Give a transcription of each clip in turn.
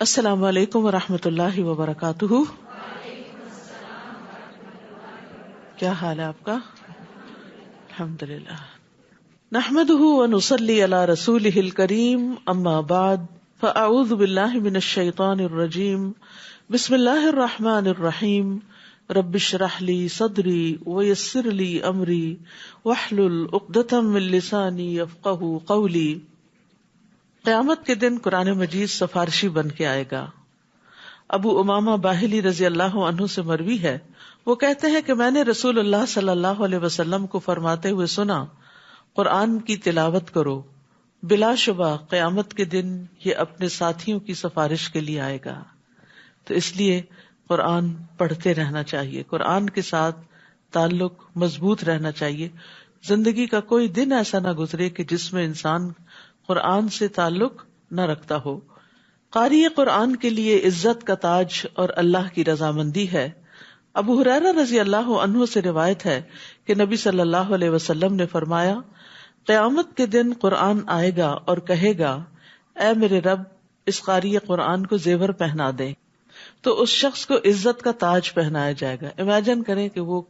السلام علیکم ورحمۃ اللہ وبرکاتہ. کیا حال ہے آپ کا؟ الحمدللہ. نحمده ونصلی علی رسولہ الکریم، اما بعد فاعوذ باللہ من الشیطان الرجیم. بسم اللہ الرحمن الرحیم. رب اشرح لی صدری ویسر لی امری واحلل عقدۃ من لسانی یفقہوا قولی. قیامت کے دن قرآن مجید سفارشی بن کے آئے گا. ابو امامہ باہلی رضی اللہ عنہ سے مروی ہے، وہ کہتے ہیں کہ میں نے رسول اللہ صلی اللہ علیہ وسلم کو فرماتے ہوئے سنا، قرآن کی تلاوت کرو، بلا شبہ قیامت کے دن یہ اپنے ساتھیوں کی سفارش کے لیے آئے گا. تو اس لیے قرآن پڑھتے رہنا چاہیے، قرآن کے ساتھ تعلق مضبوط رہنا چاہیے. زندگی کا کوئی دن ایسا نہ گزرے کہ جس میں انسان قرآن سے تعلق نہ رکھتا ہو. قاری قرآن کے لیے عزت کا تاج اور اللہ کی رضامندی ہے. ابو ہریرہ رضی اللہ عنہ سے روایت ہے کہ نبی صلی اللہ علیہ وسلم نے فرمایا، قیامت کے دن قرآن آئے گا اور کہے گا، اے میرے رب، اس قاری قرآن کو زیور پہنا دے. تو اس شخص کو عزت کا تاج پہنایا جائے گا. امیجن کریں کہ وہ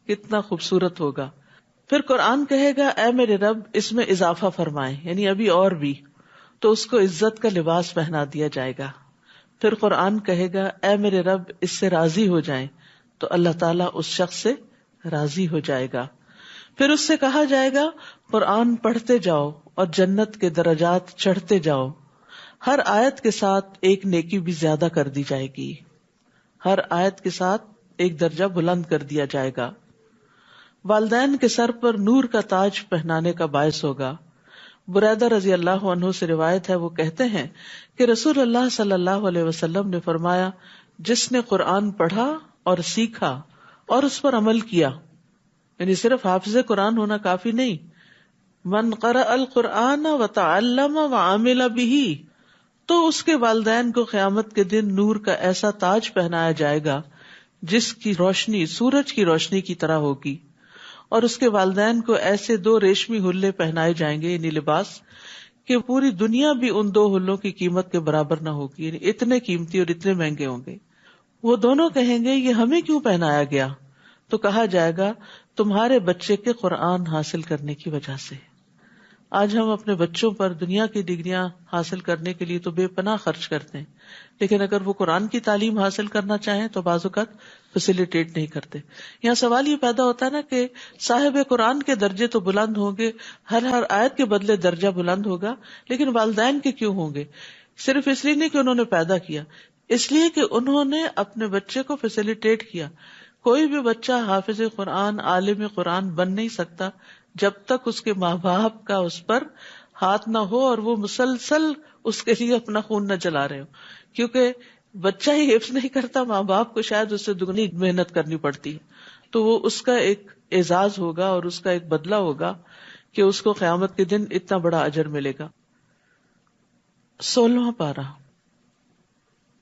کتنا خوبصورت ہوگا. پھر قرآن کہے گا، اے میرے رب، اس میں اضافہ فرمائیں، یعنی ابھی اور بھی. تو اس کو عزت کا لباس پہنا دیا جائے گا. پھر قرآن کہے گا، اے میرے رب، اس سے راضی ہو جائیں. تو اللہ تعالیٰ اس شخص سے راضی ہو جائے گا. پھر اس سے کہا جائے گا، قرآن پڑھتے جاؤ اور جنت کے درجات چڑھتے جاؤ. ہر آیت کے ساتھ ایک نیکی بھی زیادہ کر دی جائے گی. ہر آیت کے ساتھ ایک درجہ بلند کر دیا جائے گا. والدین کے سر پر نور کا تاج پہنانے کا باعث ہوگا. بریدہ رضی اللہ عنہ سے روایت ہے، وہ کہتے ہیں کہ رسول اللہ صلی اللہ علیہ وسلم نے فرمایا، جس نے قرآن پڑھا اور سیکھا اور اس پر عمل کیا، یعنی صرف حافظ قرآن ہونا کافی نہیں، من قرأ القرآن وتعلم وعمل به، تو اس کے والدین کو قیامت کے دن نور کا ایسا تاج پہنایا جائے گا جس کی روشنی سورج کی روشنی کی طرح ہوگی. اور اس کے والدین کو ایسے 2 ریشمی حلے پہنائے جائیں گے، یعنی لباس، کہ پوری دنیا بھی ان 2 حلوں کی قیمت کے برابر نہ ہوگی، یعنی اتنے قیمتی اور اتنے مہنگے ہوں گے. وہ دونوں کہیں گے، یہ ہمیں کیوں پہنایا گیا؟ تو کہا جائے گا، تمہارے بچے کے قرآن حاصل کرنے کی وجہ سے. آج ہم اپنے بچوں پر دنیا کی ڈگریاں حاصل کرنے کے لیے تو بے پناہ خرچ کرتے ہیں، لیکن اگر وہ قرآن کی تعلیم حاصل کرنا چاہیں تو بعض اوقات فیسیلیٹیٹ نہیں کرتے. یہاں سوال یہ پیدا ہوتا ہے نا کہ صاحب قرآن کے درجے تو بلند ہوں گے، ہر آیت کے بدلے درجہ بلند ہوگا، لیکن والدین کے کیوں ہوں گے؟ صرف اس لیے نہیں کہ انہوں نے پیدا کیا، اس لیے کہ انہوں نے اپنے بچے کو فیسیلیٹیٹ کیا. کوئی بھی بچہ حافظ قرآن، عالم قرآن بن نہیں سکتا جب تک اس کے ماں باپ کا اس پر ہاتھ نہ ہو اور وہ مسلسل اس کے لیے اپنا خون نہ جلا رہے ہو. کیونکہ بچہ ہی حفظ نہیں کرتا، ماں باپ کو شاید اس سے دگنی محنت کرنی پڑتی ہے. تو وہ اس کا ایک اعزاز ہوگا اور اس کا ایک بدلہ ہوگا کہ اس کو قیامت کے دن اتنا بڑا اجر ملے گا. 16واں پارہ.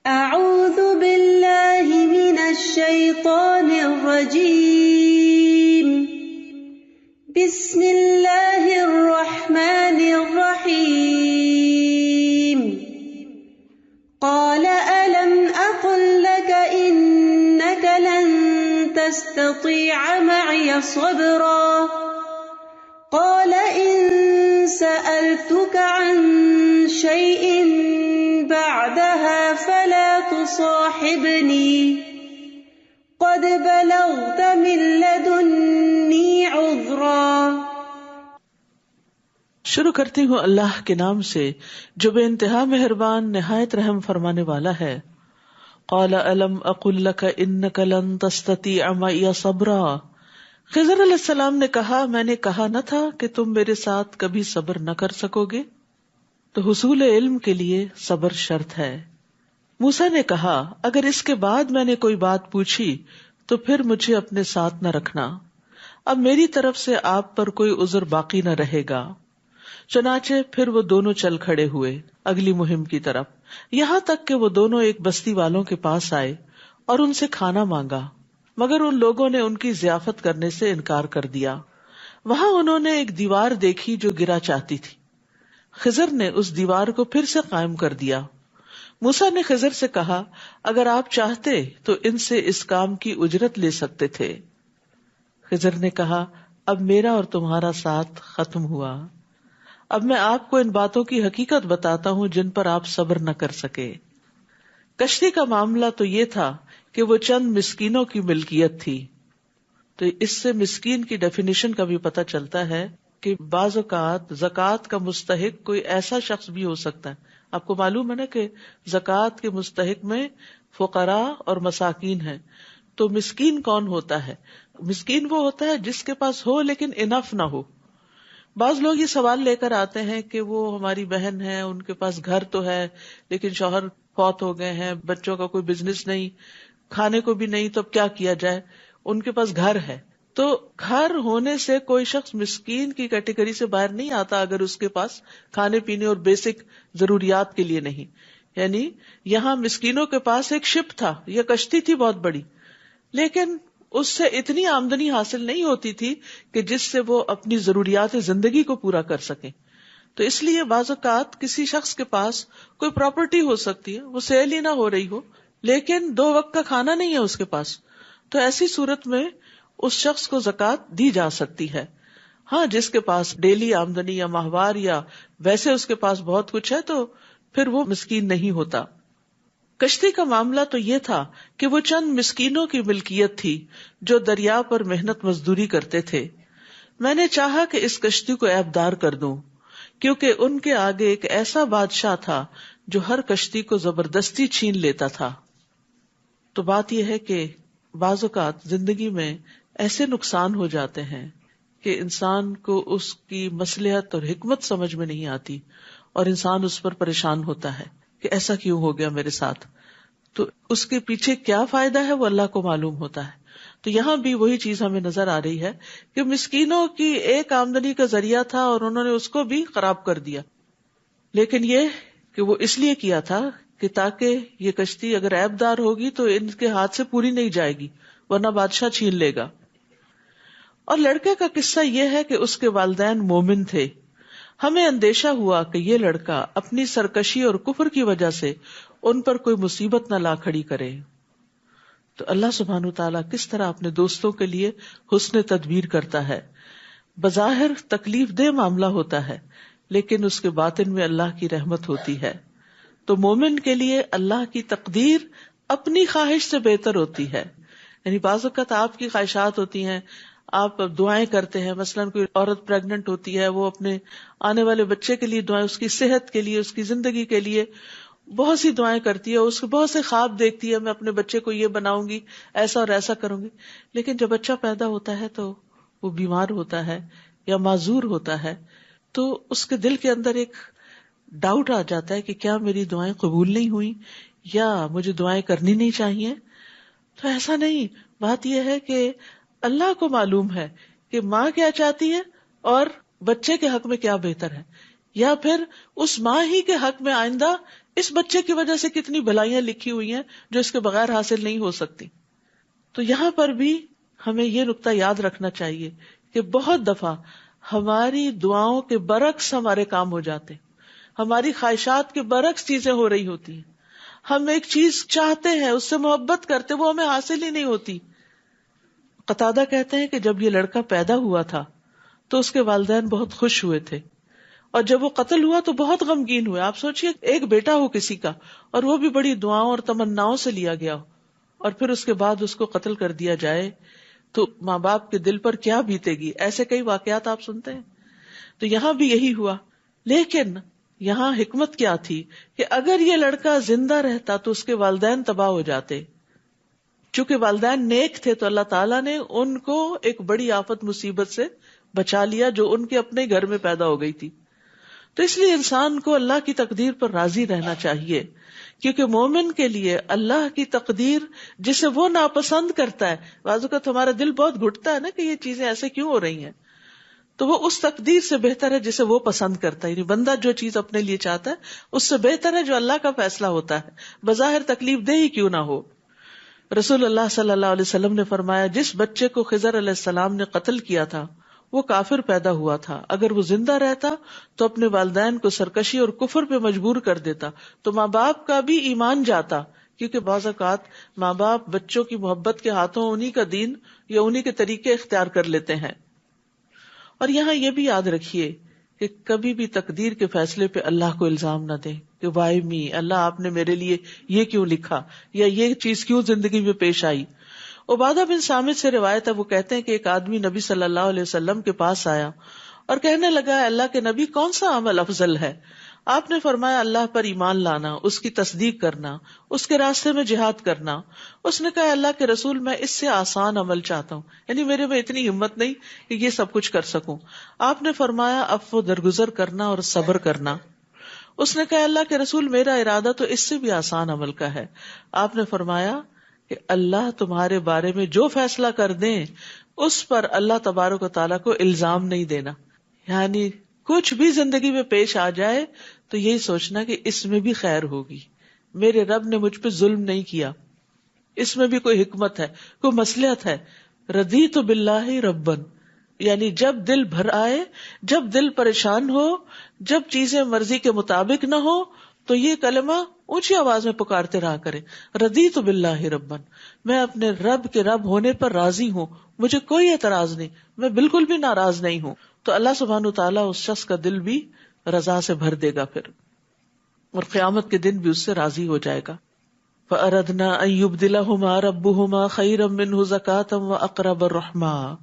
اعوذ باللہ من الشیطان الرجیم. بسم اللہ الرحمن الرحیم. قال ألم أقل لك إنك لن تستطيع معي صبرا قال إن سألتك عن شيء بعدها فلا تصاحبني قد بلغت من لدني عذرا. شروع کرتی ہوں اللہ کے نام سے جو بے انتہا مہربان نہایت رحم فرمانے والا ہے. قال الم اقل لك انك لن تستطيع معي صبرا. خضر علیہ السلام نے کہا، میں نے کہا نہ تھا کہ تم میرے ساتھ کبھی صبر نہ کر سکو گے؟ تو حصول علم کے لیے صبر شرط ہے. موسیٰ نے کہا، اگر اس کے بعد میں نے کوئی بات پوچھی تو پھر مجھے اپنے ساتھ نہ رکھنا، اب میری طرف سے آپ پر کوئی عذر باقی نہ رہے گا. چنانچہ پھر وہ دونوں چل کھڑے ہوئے اگلی مہم کی طرف، یہاں تک کہ وہ دونوں ایک بستی والوں کے پاس آئے اور ان سے کھانا مانگا، مگر ان لوگوں نے ان کی ضیافت کرنے سے انکار کر دیا. وہاں انہوں نے ایک دیوار دیکھی جو گرا چاہتی تھی. خضر نے اس دیوار کو پھر سے قائم کر دیا. موسیٰ نے خضر سے کہا اگر آپ چاہتے تو ان سے اس کام کی اجرت لے سکتے تھے. خضر نے کہا اب میرا اور تمہارا ساتھ ختم ہوا. اب میں آپ کو ان باتوں کی حقیقت بتاتا ہوں جن پر آپ صبر نہ کر سکے. کشتی کا معاملہ تو یہ تھا کہ وہ چند مسکینوں کی ملکیت تھی. تو اس سے مسکین کی ڈیفینیشن کا بھی پتہ چلتا ہے کہ بعض اوقات زکوٰۃ کا مستحق کوئی ایسا شخص بھی ہو سکتا ہے. آپ کو معلوم ہے نا کہ زکوٰۃ کے مستحق میں فقراء اور مساکین ہیں. تو مسکین کون ہوتا ہے؟ مسکین وہ ہوتا ہے جس کے پاس ہو لیکن انف نہ ہو. بعض لوگ یہ سوال لے کر آتے ہیں کہ وہ ہماری بہن ہے، ان کے پاس گھر تو ہے لیکن شوہر فوت ہو گئے ہیں، بچوں کا کوئی بزنس نہیں، کھانے کو بھی نہیں، تو اب کیا کیا جائے؟ ان کے پاس گھر ہے. تو گھر ہونے سے کوئی شخص مسکین کی کیٹیگری سے باہر نہیں آتا اگر اس کے پاس کھانے پینے اور بیسک ضروریات کے لیے نہیں. یعنی یہاں مسکینوں کے پاس ایک شپ تھا یا کشتی تھی بہت بڑی، لیکن اس سے اتنی آمدنی حاصل نہیں ہوتی تھی کہ جس سے وہ اپنی ضروریات زندگی کو پورا کر سکیں. تو اس لیے بعض اوقات کسی شخص کے پاس کوئی پراپرٹی ہو سکتی ہے، وہ سیل ہی نہ ہو رہی ہو، لیکن 2 وقت کا کھانا نہیں ہے اس کے پاس. تو ایسی صورت میں اس شخص کو زکوٰۃ دی جا سکتی ہے. ہاں، جس کے پاس ڈیلی آمدنی یا ماہوار یا ویسے اس کے پاس بہت کچھ ہے تو پھر وہ مسکین نہیں ہوتا. کشتی کا معاملہ تو یہ تھا کہ وہ چند مسکینوں کی ملکیت تھی جو دریا پر محنت مزدوری کرتے تھے. میں نے چاہا کہ اس کشتی کو عیبدار کر دوں کیونکہ ان کے آگے ایک ایسا بادشاہ تھا جو ہر کشتی کو زبردستی چھین لیتا تھا. تو بات یہ ہے کہ بعض اوقات زندگی میں ایسے نقصان ہو جاتے ہیں کہ انسان کو اس کی مصلحت اور حکمت سمجھ میں نہیں آتی اور انسان اس پر پریشان ہوتا ہے کہ ایسا کیوں ہو گیا میرے ساتھ. تو اس کے پیچھے کیا فائدہ ہے وہ اللہ کو معلوم ہوتا ہے. تو یہاں بھی وہی چیز ہمیں نظر آ رہی ہے کہ مسکینوں کی ایک آمدنی کا ذریعہ تھا اور انہوں نے اس کو بھی خراب کر دیا. لیکن یہ کہ وہ اس لیے کیا تھا کہ تاکہ یہ کشتی اگر عیب دار ہوگی تو ان کے ہاتھ سے پوری نہیں جائے گی ورنہ بادشاہ چھین لے گا. اور لڑکے کا قصہ یہ ہے کہ اس کے والدین مومن تھے. ہمیں اندیشہ ہوا کہ یہ لڑکا اپنی سرکشی اور کفر کی وجہ سے ان پر کوئی مصیبت نہ لا کھڑی کرے. تو اللہ سبحانہ تعالیٰ کس طرح اپنے دوستوں کے لیے حسن تدبیر کرتا ہے. بظاہر تکلیف دہ معاملہ ہوتا ہے لیکن اس کے باطن میں اللہ کی رحمت ہوتی ہے. تو مومن کے لیے اللہ کی تقدیر اپنی خواہش سے بہتر ہوتی ہے. یعنی بعض اوقات آپ کی خواہشات ہوتی ہیں، آپ دعائیں کرتے ہیں، مثلاً کوئی عورت پریگننٹ ہوتی ہے، وہ اپنے آنے والے بچے کے لیے دعائیں، اس کی صحت کے لیے، اس کی زندگی کے لیے بہت سی دعائیں کرتی ہے، اس کو بہت سے خواب دیکھتی ہے، میں اپنے بچے کو یہ بناؤں گی، ایسا اور ایسا کروں گی. لیکن جب بچہ پیدا ہوتا ہے تو وہ بیمار ہوتا ہے یا معذور ہوتا ہے تو اس کے دل کے اندر ایک ڈاؤٹ آ جاتا ہے کہ کیا میری دعائیں قبول نہیں ہوئی یا مجھے دعائیں کرنی نہیں چاہیے. تو ایسا نہیں. بات یہ ہے کہ اللہ کو معلوم ہے کہ ماں کیا چاہتی ہے اور بچے کے حق میں کیا بہتر ہے، یا پھر اس ماں ہی کے حق میں آئندہ اس بچے کی وجہ سے کتنی بھلائیاں لکھی ہوئی ہیں جو اس کے بغیر حاصل نہیں ہو سکتی. تو یہاں پر بھی ہمیں یہ نقطہ یاد رکھنا چاہیے کہ بہت دفعہ ہماری دعاؤں کے برعکس ہمارے کام ہو جاتے، ہماری خواہشات کے برعکس چیزیں ہو رہی ہوتی ہیں. ہم ایک چیز چاہتے ہیں، اس سے محبت کرتے، وہ ہمیں حاصل ہی نہیں ہوتی. قتادہ کہتے ہیں کہ جب یہ لڑکا پیدا ہوا تھا تو اس کے والدین بہت خوش ہوئے تھے، اور جب وہ قتل ہوا تو بہت غمگین ہوئے. آپ سوچئے ایک بیٹا ہو کسی کا اور وہ بھی بڑی دعاؤں اور تمناؤں سے لیا گیا ہو، اور پھر اس کے بعد اس کو قتل کر دیا جائے تو ماں باپ کے دل پر کیا بیتے گی. ایسے کئی واقعات آپ سنتے ہیں. تو یہاں بھی یہی ہوا. لیکن یہاں حکمت کیا تھی کہ اگر یہ لڑکا زندہ رہتا تو اس کے والدین تباہ ہو جاتے. چونکہ والدین نیک تھے تو اللہ تعالیٰ نے ان کو ایک بڑی آفت مصیبت سے بچا لیا جو ان کے اپنے گھر میں پیدا ہو گئی تھی. تو اس لیے انسان کو اللہ کی تقدیر پر راضی رہنا چاہیے، کیونکہ مومن کے لیے اللہ کی تقدیر جسے وہ ناپسند کرتا ہے، بعض اوقات ہمارا دل بہت گھٹتا ہے نا کہ یہ چیزیں ایسے کیوں ہو رہی ہیں، تو وہ اس تقدیر سے بہتر ہے جسے وہ پسند کرتا ہے. یعنی بندہ جو چیز اپنے لیے چاہتا ہے اس سے بہتر ہے جو اللہ کا فیصلہ ہوتا ہے، بظاہر تکلیف دہ ہی کیوں نہ ہو. رسول اللہ صلی اللہ علیہ وسلم نے فرمایا، جس بچے کو خضر علیہ السلام نے قتل کیا تھا وہ کافر پیدا ہوا تھا، اگر وہ زندہ رہتا تو اپنے والدین کو سرکشی اور کفر پہ مجبور کر دیتا، تو ماں باپ کا بھی ایمان جاتا، کیونکہ بعض اوقات ماں باپ بچوں کی محبت کے ہاتھوں انہی کا دین یا انہی کے طریقے اختیار کر لیتے ہیں۔ اور یہاں یہ بھی یاد رکھیے کہ کبھی بھی تقدیر کے فیصلے پہ اللہ کو الزام نہ دیں کہ وائی می، اللہ آپ نے میرے لیے یہ کیوں لکھا یا یہ چیز کیوں زندگی میں پیش آئی۔ عبادہ بن صامت سے روایت ہے، وہ کہتے ہیں کہ ایک آدمی نبی صلی اللہ علیہ وسلم کے پاس آیا اور کہنے لگا، اللہ کے نبی کون سا عمل افضل ہے؟ آپ نے فرمایا، اللہ پر ایمان لانا، اس کی تصدیق کرنا، اس کے راستے میں جہاد کرنا۔ اس نے کہا، اللہ کے رسول، میں اس سے آسان عمل چاہتا ہوں، یعنی میرے میں اتنی ہمت نہیں کہ یہ سب کچھ کر سکوں۔ آپ نے فرمایا، عفو درگزر کرنا اور صبر کرنا۔ اس نے کہا، اللہ کے رسول، میرا ارادہ تو اس سے بھی آسان عمل کا ہے۔ آپ نے فرمایا کہ اللہ تمہارے بارے میں جو فیصلہ کر دیں اس پر اللہ تبارک و تعالیٰ کو الزام نہیں دینا، یعنی کچھ بھی زندگی میں پیش آ جائے تو یہی سوچنا کہ اس میں بھی خیر ہوگی، میرے رب نے مجھ پہ ظلم نہیں کیا، اس میں بھی کوئی حکمت ہے، کوئی مصلحت ہے۔ رضیت باللہ ربن، یعنی جب دل بھر آئے، جب دل پریشان ہو، جب چیزیں مرضی کے مطابق نہ ہو، تو یہ کلمہ اونچی آواز میں پکارتے رہا کرے، رضیت باللہ ربن، میں اپنے رب کے رب ہونے پر راضی ہوں، مجھے کوئی اعتراض نہیں، میں بالکل بھی ناراض نہیں ہوں۔ تو اللہ سبحانہ وتعالیٰ اس شخص کا دل بھی رضا سے بھر دے گا پھر، اور قیامت کے دن بھی اس سے راضی ہو جائے گا۔ فَأَرَدْنَا أَن يُبْدِلَهُمَا رَبُّهُمَا خَيْرًا مِّنْهُ زَكَاةً وَأَقْرَبَ رُحْمًا،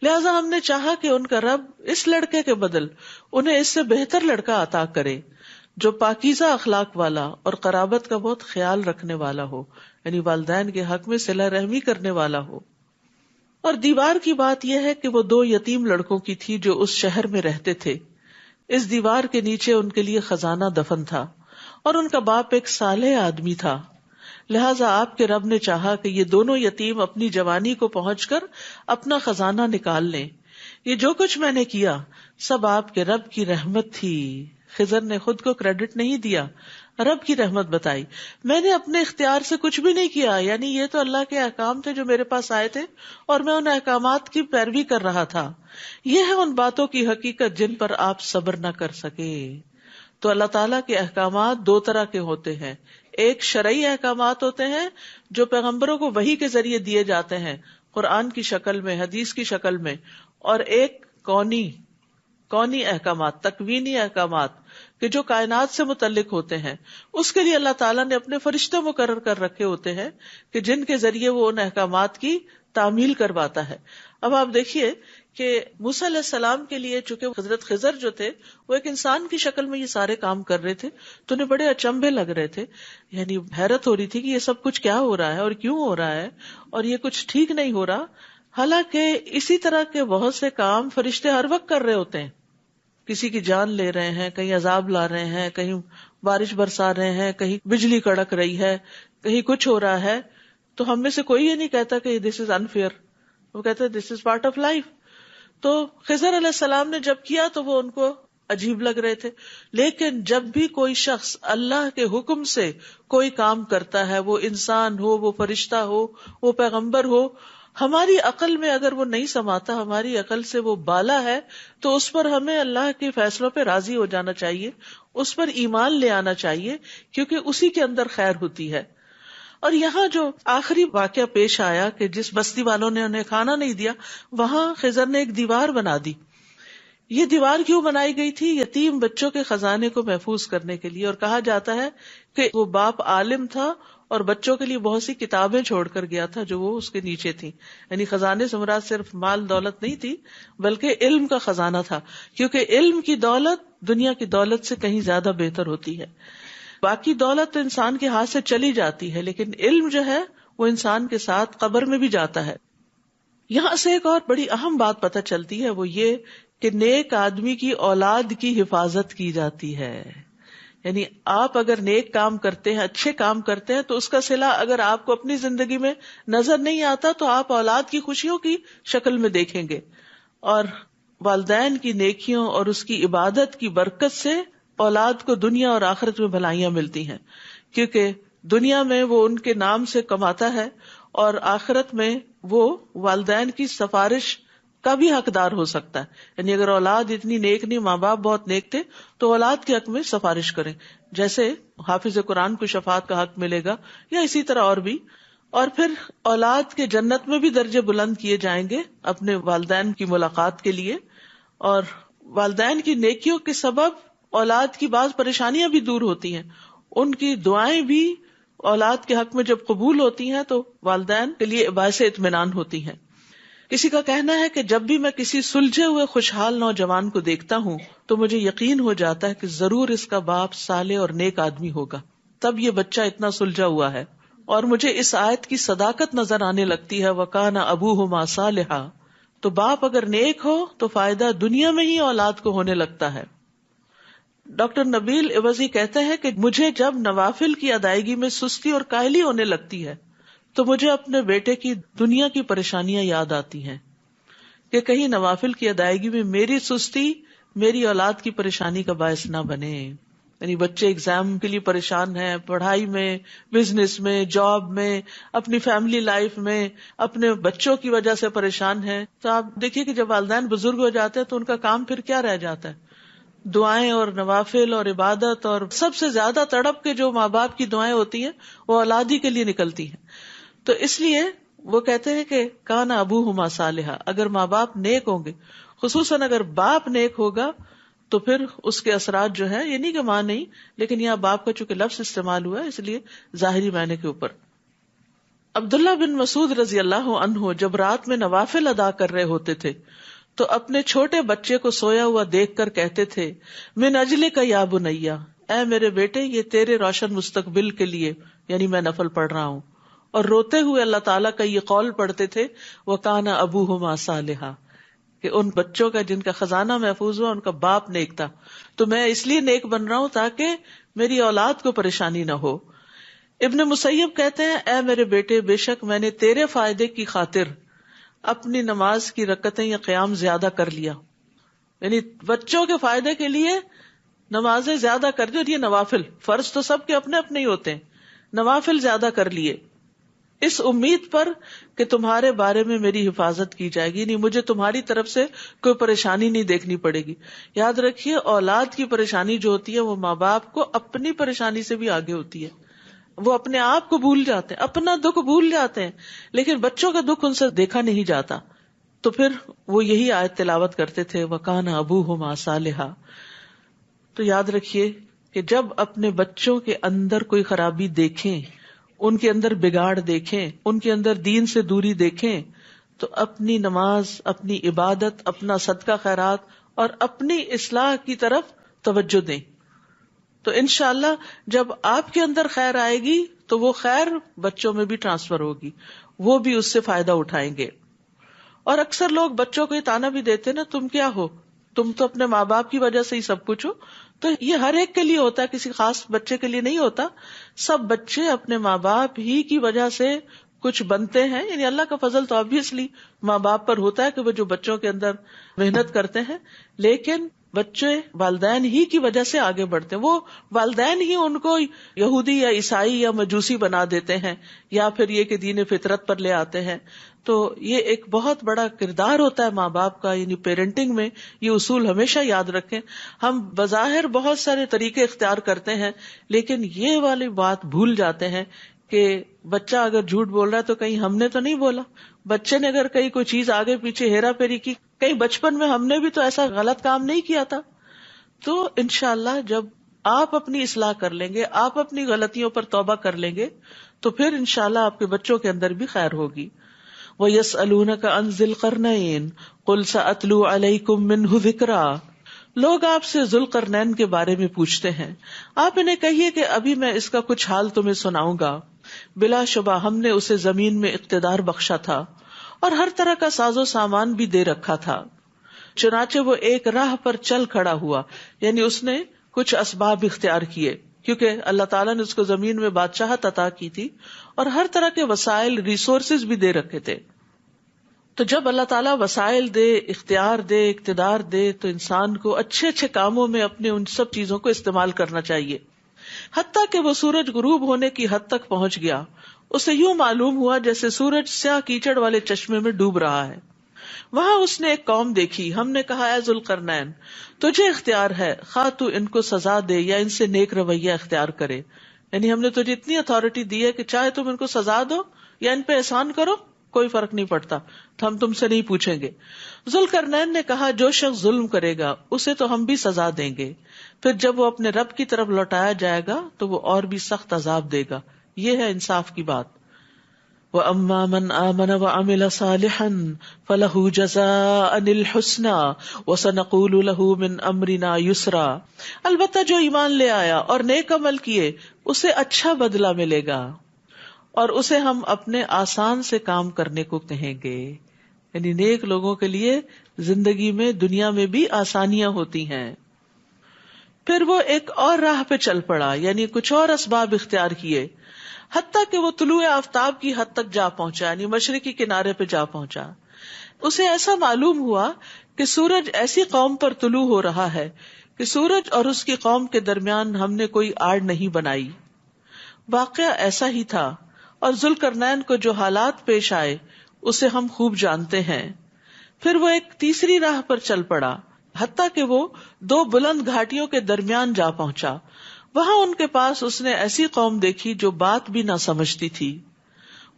لہٰذا ہم نے چاہا کہ ان کا رب اس لڑکے کے بدل انہیں اس سے بہتر لڑکا عطا کرے جو پاکیزہ اخلاق والا اور قرابت کا بہت خیال رکھنے والا ہو، یعنی والدین کے حق میں صلہ رحمی کرنے والا ہو۔ اور دیوار کی بات یہ ہے کہ وہ 2 یتیم لڑکوں کی تھی جو اس شہر میں رہتے تھے۔ اس دیوار کے نیچے ان کے لیے خزانہ دفن تھا، اور ان کا باپ ایک صالح آدمی تھا، لہٰذا آپ کے رب نے چاہا کہ یہ دونوں یتیم اپنی جوانی کو پہنچ کر اپنا خزانہ نکال لیں۔ یہ جو کچھ میں نے کیا سب آپ کے رب کی رحمت تھی۔ خضر نے خود کو کریڈٹ نہیں دیا، رب کی رحمت بتائی، میں نے اپنے اختیار سے کچھ بھی نہیں کیا، یعنی یہ تو اللہ کے احکام تھے جو میرے پاس آئے تھے اور میں ان احکامات کی پیروی کر رہا تھا۔ یہ ہے ان باتوں کی حقیقت جن پر آپ صبر نہ کر سکے۔ تو اللہ تعالیٰ کے احکامات 2 طرح کے ہوتے ہیں، ایک شرعی احکامات ہوتے ہیں جو پیغمبروں کو وحی کے ذریعے دیے جاتے ہیں، قرآن کی شکل میں، حدیث کی شکل میں، اور ایک کونی احکامات، تکوینی احکامات کہ جو کائنات سے متعلق ہوتے ہیں۔ اس کے لیے اللہ تعالیٰ نے اپنے فرشتے مقرر کر رکھے ہوتے ہیں کہ جن کے ذریعے وہ ان احکامات کی تعمیل کرواتا ہے۔ اب آپ دیکھیے کہ موسیٰ علیہ السلام کے لیے چونکہ حضرت خضر جو تھے وہ ایک انسان کی شکل میں یہ سارے کام کر رہے تھے، تو انہیں بڑے اچنبھے لگ رہے تھے، یعنی حیرت ہو رہی تھی کہ یہ سب کچھ کیا ہو رہا ہے اور کیوں ہو رہا ہے، اور یہ کچھ ٹھیک نہیں ہو رہا۔ حالانکہ اسی طرح کے بہت سے کام فرشتے ہر وقت کر رہے ہوتے ہیں، کسی کی جان لے رہے ہیں، کہیں عذاب لا رہے ہیں، کہیں بارش برسا رہے ہیں، کہیں بجلی کڑک رہی ہے، کہیں کچھ ہو رہا ہے، تو ہم میں سے کوئی یہ نہیں کہتا کہ دس از انفیئر، وہ کہتا ہے دس از پارٹ آف لائف۔ تو خضر علیہ السلام نے جب کیا تو وہ ان کو عجیب لگ رہے تھے، لیکن جب بھی کوئی شخص اللہ کے حکم سے کوئی کام کرتا ہے، وہ انسان ہو، وہ فرشتہ ہو، وہ پیغمبر ہو، ہماری عقل میں اگر وہ نہیں سماتا، ہماری عقل سے وہ بالا ہے، تو اس پر ہمیں اللہ کے فیصلوں پہ راضی ہو جانا چاہیے، اس پر ایمان لے آنا چاہیے، کیونکہ اسی کے اندر خیر ہوتی ہے۔ اور یہاں جو آخری واقعہ پیش آیا کہ جس بستی والوں نے انہیں کھانا نہیں دیا، وہاں خضر نے ایک دیوار بنا دی۔ یہ دیوار کیوں بنائی گئی تھی؟ یتیم بچوں کے خزانے کو محفوظ کرنے کے لیے، اور کہا جاتا ہے کہ وہ باپ عالم تھا اور بچوں کے لیے بہت سی کتابیں چھوڑ کر گیا تھا جو وہ اس کے نیچے تھیں، یعنی خزانے سے مراد صرف مال دولت نہیں تھی بلکہ علم کا خزانہ تھا، کیونکہ علم کی دولت دنیا کی دولت سے کہیں زیادہ بہتر ہوتی ہے۔ باقی دولت تو انسان کے ہاتھ سے چلی جاتی ہے، لیکن علم جو ہے وہ انسان کے ساتھ قبر میں بھی جاتا ہے۔ یہاں سے ایک اور بڑی اہم بات پتہ چلتی ہے، وہ یہ کہ نیک آدمی کی اولاد کی حفاظت کی جاتی ہے، یعنی آپ اگر نیک کام کرتے ہیں، اچھے کام کرتے ہیں، تو اس کا صلہ اگر آپ کو اپنی زندگی میں نظر نہیں آتا تو آپ اولاد کی خوشیوں کی شکل میں دیکھیں گے، اور والدین کی نیکیوں اور اس کی عبادت کی برکت سے اولاد کو دنیا اور آخرت میں بھلائیاں ملتی ہیں، کیونکہ دنیا میں وہ ان کے نام سے کماتا ہے اور آخرت میں وہ والدین کی سفارش کا بھی حقدار ہو سکتا ہے. یعنی اگر اولاد اتنی نیک نہیں، ماں باپ بہت نیک تھے، تو اولاد کے حق میں سفارش کریں. جیسے حافظ قرآن کو شفاعت کا حق ملے گا، یا اسی طرح اور بھی. اور پھر اولاد کے جنت میں بھی درجے بلند کیے جائیں گے اپنے والدین کی ملاقات کے لیے. اور والدین کی نیکیوں کے سبب اولاد کی بعض پریشانیاں بھی دور ہوتی ہیں. ان کی دعائیں بھی اولاد کے حق میں جب قبول ہوتی ہیں تو والدین کے لیے باعث اطمینان ہوتی ہیں. کسی کا کہنا ہے کہ جب بھی میں کسی سلجھے ہوئے خوشحال نوجوان کو دیکھتا ہوں تو مجھے یقین ہو جاتا ہے کہ ضرور اس کا باپ صالح اور نیک آدمی ہوگا، تب یہ بچہ اتنا سلجھا ہوا ہے. اور مجھے اس آیت کی صداقت نظر آنے لگتی ہے، وَكَانَ أَبُوهُمَا صَالِحًا. تو باپ اگر نیک ہو تو فائدہ دنیا میں ہی اولاد کو ہونے لگتا ہے. ڈاکٹر نبیل عوضی کہتے ہیں کہ مجھے جب نوافل کی ادائیگی میں سستی اور کاہلی ہونے لگتی ہے تو مجھے اپنے بیٹے کی دنیا کی پریشانیاں یاد آتی ہیں کہ کہیں نوافل کی ادائیگی میں میری سستی میری اولاد کی پریشانی کا باعث نہ بنے. یعنی بچے ایگزام کے لیے پریشان ہیں، پڑھائی میں، بزنس میں، جاب میں، اپنی فیملی لائف میں، اپنے بچوں کی وجہ سے پریشان ہیں. تو آپ دیکھیے کہ جب والدین بزرگ ہو جاتے ہیں تو ان کا کام پھر کیا رہ جاتا ہے؟ دعائیں اور نوافل اور عبادت. اور سب سے زیادہ تڑپ کے جو ماں باپ کی دعائیں ہوتی ہیں وہ اولاد ہی کے لیے نکلتی ہیں. تو اس لیے وہ کہتے ہیں کہ کانا ابوہما صالحا، اگر ماں باپ نیک ہوں گے، خصوصاً اگر باپ نیک ہوگا تو پھر اس کے اثرات جو ہے، یہ نہیں کہ ماں نہیں، لیکن یہاں باپ کا چونکہ لفظ استعمال ہوا ہے اس لیے ظاہری معنی کے اوپر. عبداللہ بن مسعود رضی اللہ عنہ جب رات میں نوافل ادا کر رہے ہوتے تھے تو اپنے چھوٹے بچے کو سویا ہوا دیکھ کر کہتے تھے، من اجلک یا بنیا، اے میرے بیٹے یہ تیرے روشن مستقبل کے لیے، یعنی میں نفل پڑھ رہا ہوں. اور روتے ہوئے اللہ تعالیٰ کا یہ قول پڑھتے تھے، وَكَانَ أَبُوهُمَا صَالِحًا، کہ ان بچوں کا جن کا خزانہ محفوظ ہوا ان کا باپ نیک تھا، تو میں اس لیے نیک بن رہا ہوں تاکہ میری اولاد کو پریشانی نہ ہو. ابن مسیب کہتے ہیں، اے میرے بیٹے بے شک میں نے تیرے فائدے کی خاطر اپنی نماز کی رکعتیں یا قیام زیادہ کر لیا. یعنی بچوں کے فائدے کے لیے نمازیں زیادہ کر دی، اور یہ نوافل، فرض تو سب کے اپنے اپنے ہی ہوتے ہیں، نوافل زیادہ کر لیے اس امید پر کہ تمہارے بارے میں میری حفاظت کی جائے گی، نہیں مجھے تمہاری طرف سے کوئی پریشانی نہیں دیکھنی پڑے گی. یاد رکھیے اولاد کی پریشانی جو ہوتی ہے وہ ماں باپ کو اپنی پریشانی سے بھی آگے ہوتی ہے. وہ اپنے آپ کو بھول جاتے ہیں، اپنا دکھ بھول جاتے ہیں، لیکن بچوں کا دکھ ان سے دیکھا نہیں جاتا. تو پھر وہ یہی آیت تلاوت کرتے تھے، وَكَانَ أَبُوهُمَا صَالِحًا. تو یاد رکھیے کہ جب اپنے بچوں کے اندر کوئی خرابی دیکھیں، ان کے اندر بگاڑ دیکھیں، ان کے اندر دین سے دوری دیکھیں، تو اپنی نماز، اپنی عبادت، اپنا صدقہ خیرات اور اپنی اصلاح کی طرف توجہ دیں. تو انشاءاللہ جب آپ کے اندر خیر آئے گی تو وہ خیر بچوں میں بھی ٹرانسفر ہوگی، وہ بھی اس سے فائدہ اٹھائیں گے. اور اکثر لوگ بچوں کو یہ تانا بھی دیتے نا، تم کیا ہو، تم تو اپنے ماں باپ کی وجہ سے ہی سب کچھ ہو. تو یہ ہر ایک کے لیے ہوتا ہے، کسی خاص بچے کے لیے نہیں ہوتا. سب بچے اپنے ماں باپ ہی کی وجہ سے کچھ بنتے ہیں. یعنی اللہ کا فضل تو obviously ماں باپ پر ہوتا ہے کہ وہ جو بچوں کے اندر محنت کرتے ہیں، لیکن بچے والدین ہی کی وجہ سے آگے بڑھتے ہیں. وہ والدین ہی ان کو یہودی یا عیسائی یا مجوسی بنا دیتے ہیں، یا پھر یہ کہ دین فطرت پر لے آتے ہیں. تو یہ ایک بہت بڑا کردار ہوتا ہے ماں باپ کا. یعنی پیرنٹنگ میں یہ اصول ہمیشہ یاد رکھیں. ہم بظاہر بہت سارے طریقے اختیار کرتے ہیں، لیکن یہ والی بات بھول جاتے ہیں کہ بچہ اگر جھوٹ بول رہا ہے تو کہیں ہم نے تو نہیں بولا. بچے نے اگر کہیں کوئی چیز آگے پیچھے ہیرا پھیری کی، کہیں بچپن میں ہم نے بھی تو ایسا غلط کام نہیں کیا تھا. تو انشاءاللہ جب آپ اپنی اصلاح کر لیں گے، آپ اپنی غلطیوں پر توبہ کر لیں گے، تو پھر انشاءاللہ آپ کے بچوں کے اندر بھی خیر ہوگی. وَيَسْأَلُونَكَ عَنْ ذِي الْقَرْنَيْنِ قُلْ سَأَتْلُو عَلَيْكُمْ مِنْهُ ذِكْرًا. لوگ آپ سے ذوالقرنین کے بارے میں پوچھتے ہیں، آپ انہیں کہیے کہ ابھی میں اس کا کچھ حال تمہیں سناؤں گا. بلا شبہ ہم نے اسے زمین میں اقتدار بخشا تھا اور ہر طرح کا ساز و سامان بھی دے رکھا تھا. چنانچہ وہ ایک راہ پر چل کھڑا ہوا، یعنی اس نے کچھ اسباب اختیار کیے، کیونکہ اللہ تعالیٰ نے اس کو زمین میں بادشاہت عطا کی تھی اور ہر طرح کے وسائل، ریسورسز بھی دے رکھے تھے. تو جب اللہ تعالیٰ وسائل دے، اختیار دے، اقتدار دے، تو انسان کو اچھے اچھے کاموں میں اپنے ان سب چیزوں کو استعمال کرنا چاہیے. حتیٰ کہ وہ سورج غروب ہونے کی حد تک پہنچ گیا، اسے یوں معلوم ہوا جیسے سورج سیاہ کیچڑ والے چشمے میں ڈوب رہا ہے. وہاں اس نے ایک قوم دیکھی، ہم نے کہا اے ذوالقرنین تجھے اختیار ہے، خواہ تو ان کو سزا دے یا ان سے نیک رویہ اختیار کرے، یعنی ہم نے تجھے اتنی اتھارٹی دی ہے کہ چاہے تم ان کو سزا دو یا ان پہ احسان کرو، کوئی فرق نہیں پڑتا، تو ہم تم سے نہیں پوچھیں گے۔ ذوالقرنین نے کہا جو شخص ظلم کرے گا اسے تو ہم بھی سزا دیں گے، پھر جب وہ اپنے رب کی طرف لوٹایا جائے گا تو وہ اور بھی سخت عذاب دے گا۔ یہ ہے انصاف کی بات۔ وَأَمَّا مَنْ آمَنَ وَعَمِلَ صَالِحًا فَلَهُ جَزَاءً الْحُسْنَى وَسَنَقُولُ لَهُ مِنْ أَمْرِنَا يُسْرًا، البتہ جو ایمان لے آیا اور نیک عمل کیے اسے اچھا بدلہ ملے گا اور اسے ہم اپنے آسان سے کام کرنے کو کہیں گے، یعنی نیک لوگوں کے لیے زندگی میں دنیا میں بھی آسانیاں ہوتی ہیں۔ پھر وہ ایک اور راہ پہ چل پڑا، یعنی کچھ اور اسباب اختیار کیے، حتیٰ کہ وہ طلوع آفتاب کی حد تک جا پہنچا، یعنی مشرقی کنارے پہ جا پہنچا۔ اسے ایسا معلوم ہوا کہ سورج ایسی قوم پر طلوع ہو رہا ہے کہ سورج اور اس کی قوم کے درمیان ہم نے کوئی آڑ نہیں بنائی۔ واقعہ ایسا ہی تھا، اور ذوالقرنین کو جو حالات پیش آئے اسے ہم خوب جانتے ہیں۔ پھر وہ ایک تیسری راہ پر چل پڑا، حتیٰ کہ وہ دو بلند گھاٹیوں کے درمیان جا پہنچا۔ وہاں ان کے پاس اس نے ایسی قوم دیکھی جو بات بھی نہ سمجھتی تھی۔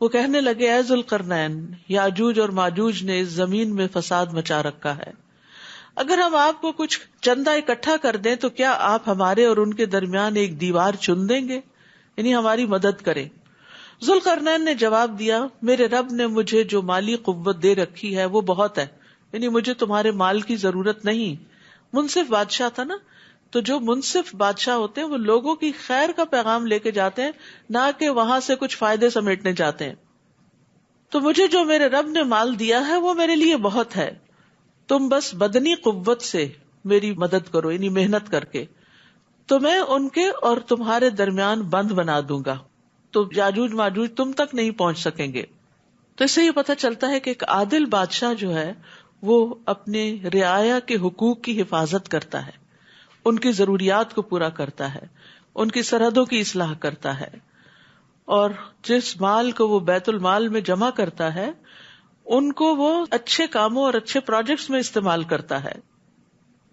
وہ کہنے لگے اے ذوالقرنین، یاجوج اور ماجوج نے اس زمین میں فساد مچا رکھا ہے، اگر ہم آپ کو کچھ چندہ اکٹھا کر دیں تو کیا آپ ہمارے اور ان کے درمیان ایک دیوار چن دیں گے، یعنی ہماری مدد کریں؟ ذوالقرنین نے جواب دیا میرے رب نے مجھے جو مالی قوت دے رکھی ہے وہ بہت ہے، یعنی مجھے تمہارے مال کی ضرورت نہیں۔ منصف بادشاہ تھا نا، تو جو منصف بادشاہ ہوتے ہیں وہ لوگوں کی خیر کا پیغام لے کے جاتے ہیں، نہ کہ وہاں سے کچھ فائدے سمیٹنے جاتے ہیں۔ تو مجھے جو میرے رب نے مال دیا ہے وہ میرے لیے بہت ہے، تم بس بدنی قوت سے میری مدد کرو، یعنی محنت کر کے، تو میں ان کے اور تمہارے درمیان بند بنا دوں گا، تو یاجوج ماجوج تم تک نہیں پہنچ سکیں گے۔ تو اس سے یہ پتہ چلتا ہے کہ ایک عادل بادشاہ جو ہے وہ اپنے رعایا کے حقوق کی حفاظت کرتا ہے، ان کی ضروریات کو پورا کرتا ہے، ان کی سرحدوں کی اصلاح کرتا ہے، اور جس مال کو وہ بیت المال میں جمع کرتا ہے ان کو وہ اچھے کاموں اور اچھے پروجیکٹس میں استعمال کرتا ہے۔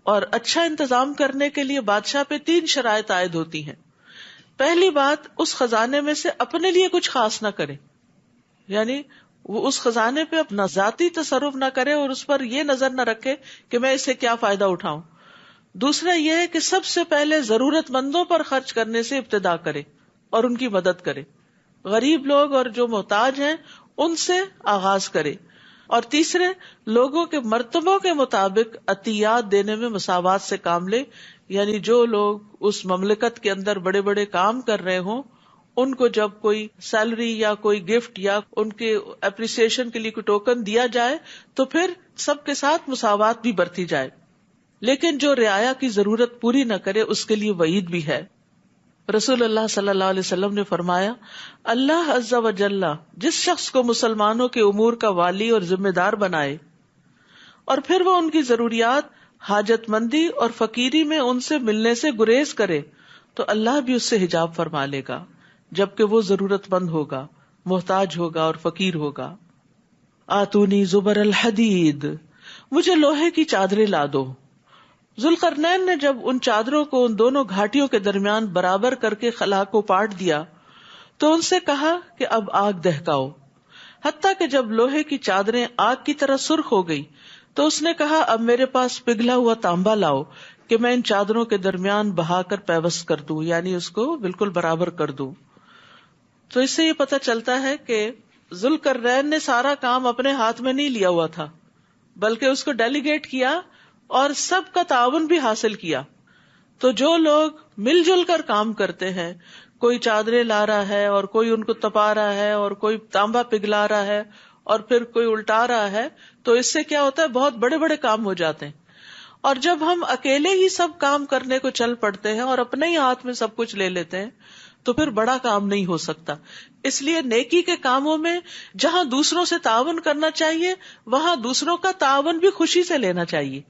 اور اچھا انتظام کرنے کے لیے بادشاہ پہ 3 شرائط عائد ہوتی ہیں۔ پہلی بات، اس خزانے میں سے اپنے لیے کچھ خاص نہ کرے، یعنی وہ اس خزانے پہ اپنا ذاتی تصرف نہ کرے اور اس پر یہ نظر نہ رکھے کہ میں اس سے کیا فائدہ اٹھاؤں۔ دوسرا یہ ہے کہ سب سے پہلے ضرورت مندوں پر خرچ کرنے سے ابتدا کرے اور ان کی مدد کرے، غریب لوگ اور جو محتاج ہیں ان سے آغاز کرے، اور تیسرے لوگوں کے مرتبوں کے مطابق عطیات دینے میں مساوات سے کام لے، یعنی جو لوگ اس مملکت کے اندر بڑے بڑے کام کر رہے ہوں ان کو جب کوئی سیلری یا کوئی گفٹ یا ان کے اپریسیشن کے لیے کوئی ٹوکن دیا جائے تو پھر سب کے ساتھ مساوات بھی برتی جائے، لیکن جو رعایا کی ضرورت پوری نہ کرے اس کے لیے وعید بھی ہے۔ رسول اللہ صلی اللہ علیہ وسلم نے فرمایا اللہ عز و جل جس شخص کو مسلمانوں کے امور کا والی اور ذمہ دار بنائے اور پھر وہ ان کی ضروریات، حاجت مندی اور فقیری میں ان سے ملنے سے گریز کرے تو اللہ بھی اس سے حجاب فرما لے گا، جبکہ وہ ضرورت مند ہوگا، محتاج ہوگا اور فقیر ہوگا۔ آتونی زبر الحدید، مجھے لوہے کی چادریں لا دو۔ ذوالقرنین نے جب ان چادروں کو ان دونوں گھاٹیوں کے درمیان برابر کر کے خلا کو پاٹ دیا تو ان سے کہا کہ اب آگ دہکاؤ، حتیٰ کہ جب لوہے کی چادریں آگ کی طرح سرخ ہو گئی تو اس نے کہا اب میرے پاس پگھلا ہوا تانبا لاؤ کہ میں ان چادروں کے درمیان بہا کر پیوست کر دوں، یعنی اس کو بالکل برابر کر دوں۔ تو اس سے یہ پتہ چلتا ہے کہ ذوالقرنین نے سارا کام اپنے ہاتھ میں نہیں لیا ہوا تھا، بلکہ اس کو ڈیلیگیٹ کیا اور سب کا تعاون بھی حاصل کیا۔ تو جو لوگ مل جل کر کام کرتے ہیں، کوئی چادریں لا رہا ہے اور کوئی ان کو تپا رہا ہے اور کوئی تانبا پگھلا رہا ہے اور پھر کوئی الٹا رہا ہے، تو اس سے کیا ہوتا ہے، بہت بڑے بڑے کام ہو جاتے ہیں۔ اور جب ہم اکیلے ہی سب کام کرنے کو چل پڑتے ہیں اور اپنے ہی ہاتھ میں سب کچھ لے لیتے ہیں تو پھر بڑا کام نہیں ہو سکتا۔ اس لیے نیکی کے کاموں میں جہاں دوسروں سے تعاون کرنا چاہیے وہاں دوسروں کا تعاون بھی خوشی سے لینا چاہیے،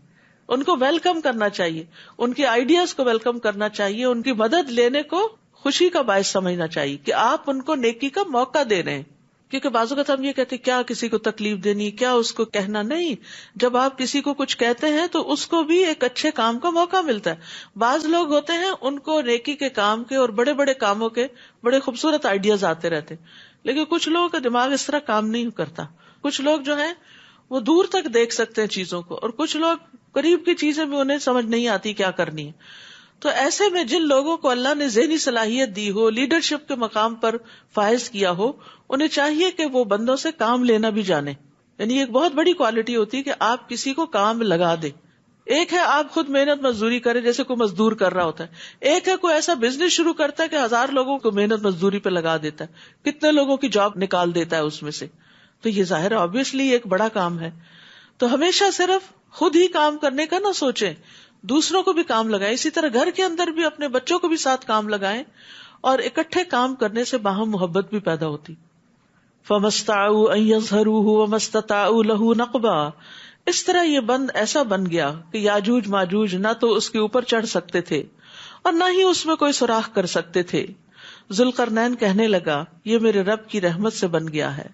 ان کو ویلکم کرنا چاہیے، ان کے آئیڈیاز کو ویلکم کرنا چاہیے، ان کی مدد لینے کو خوشی کا باعث سمجھنا چاہیے کہ آپ ان کو نیکی کا موقع دے رہے ہیں۔ کیونکہ بعض اوقات ہم یہ کہتے ہیں کیا کسی کو تکلیف دینی، کیا اس کو کہنا. نہیں، جب آپ کسی کو کچھ کہتے ہیں تو اس کو بھی ایک اچھے کام کا موقع ملتا ہے. بعض لوگ ہوتے ہیں ان کو نیکی کے کام کے اور بڑے بڑے کاموں کے بڑے خوبصورت آئیڈیاز آتے رہتے، لیکن کچھ لوگوں کا دماغ اس طرح کام نہیں کرتا. کچھ لوگ جو ہیں وہ دور تک دیکھ سکتے ہیں چیزوں کو، اور کچھ لوگ قریب کی چیزیں بھی انہیں سمجھ نہیں آتی کیا کرنی ہے. تو ایسے میں جن لوگوں کو اللہ نے ذہنی صلاحیت دی ہو، لیڈرشپ کے مقام پر فائز کیا ہو، انہیں چاہیے کہ وہ بندوں سے کام لینا بھی جانے. یعنی ایک بہت بڑی کوالٹی ہوتی ہے کہ آپ کسی کو کام لگا دیں. ایک ہے آپ خود محنت مزدوری کریں جیسے کوئی مزدور کر رہا ہوتا ہے، ایک ہے کوئی ایسا بزنس شروع کرتا ہے کہ 1000 لوگوں کو محنت مزدوری پہ لگا دیتا ہے، کتنے لوگوں کی جاب نکال دیتا ہے اس میں سے. تو یہ ظاہر ہے آبویسلی ایک بڑا کام ہے. تو ہمیشہ صرف خود ہی کام کرنے کا نہ سوچیں، دوسروں کو بھی کام لگائیں. اسی طرح گھر کے اندر بھی اپنے بچوں کو بھی ساتھ کام لگائیں، اور اکٹھے کام کرنے سے باہم محبت بھی پیدا ہوتی. فَمَسْتَطَاعُوا أَن يَظْهَرُوهُ وَمَا اسْتَطَاعُوا لَهُ نَقْبًا. اس طرح یہ بند ایسا بن گیا کہ یاجوج ماجوج نہ تو اس کے اوپر چڑھ سکتے تھے اور نہ ہی اس میں کوئی سوراخ کر سکتے تھے. ذوالقرنین کہنے لگا یہ میرے رب کی رحمت سے بن گیا ہے،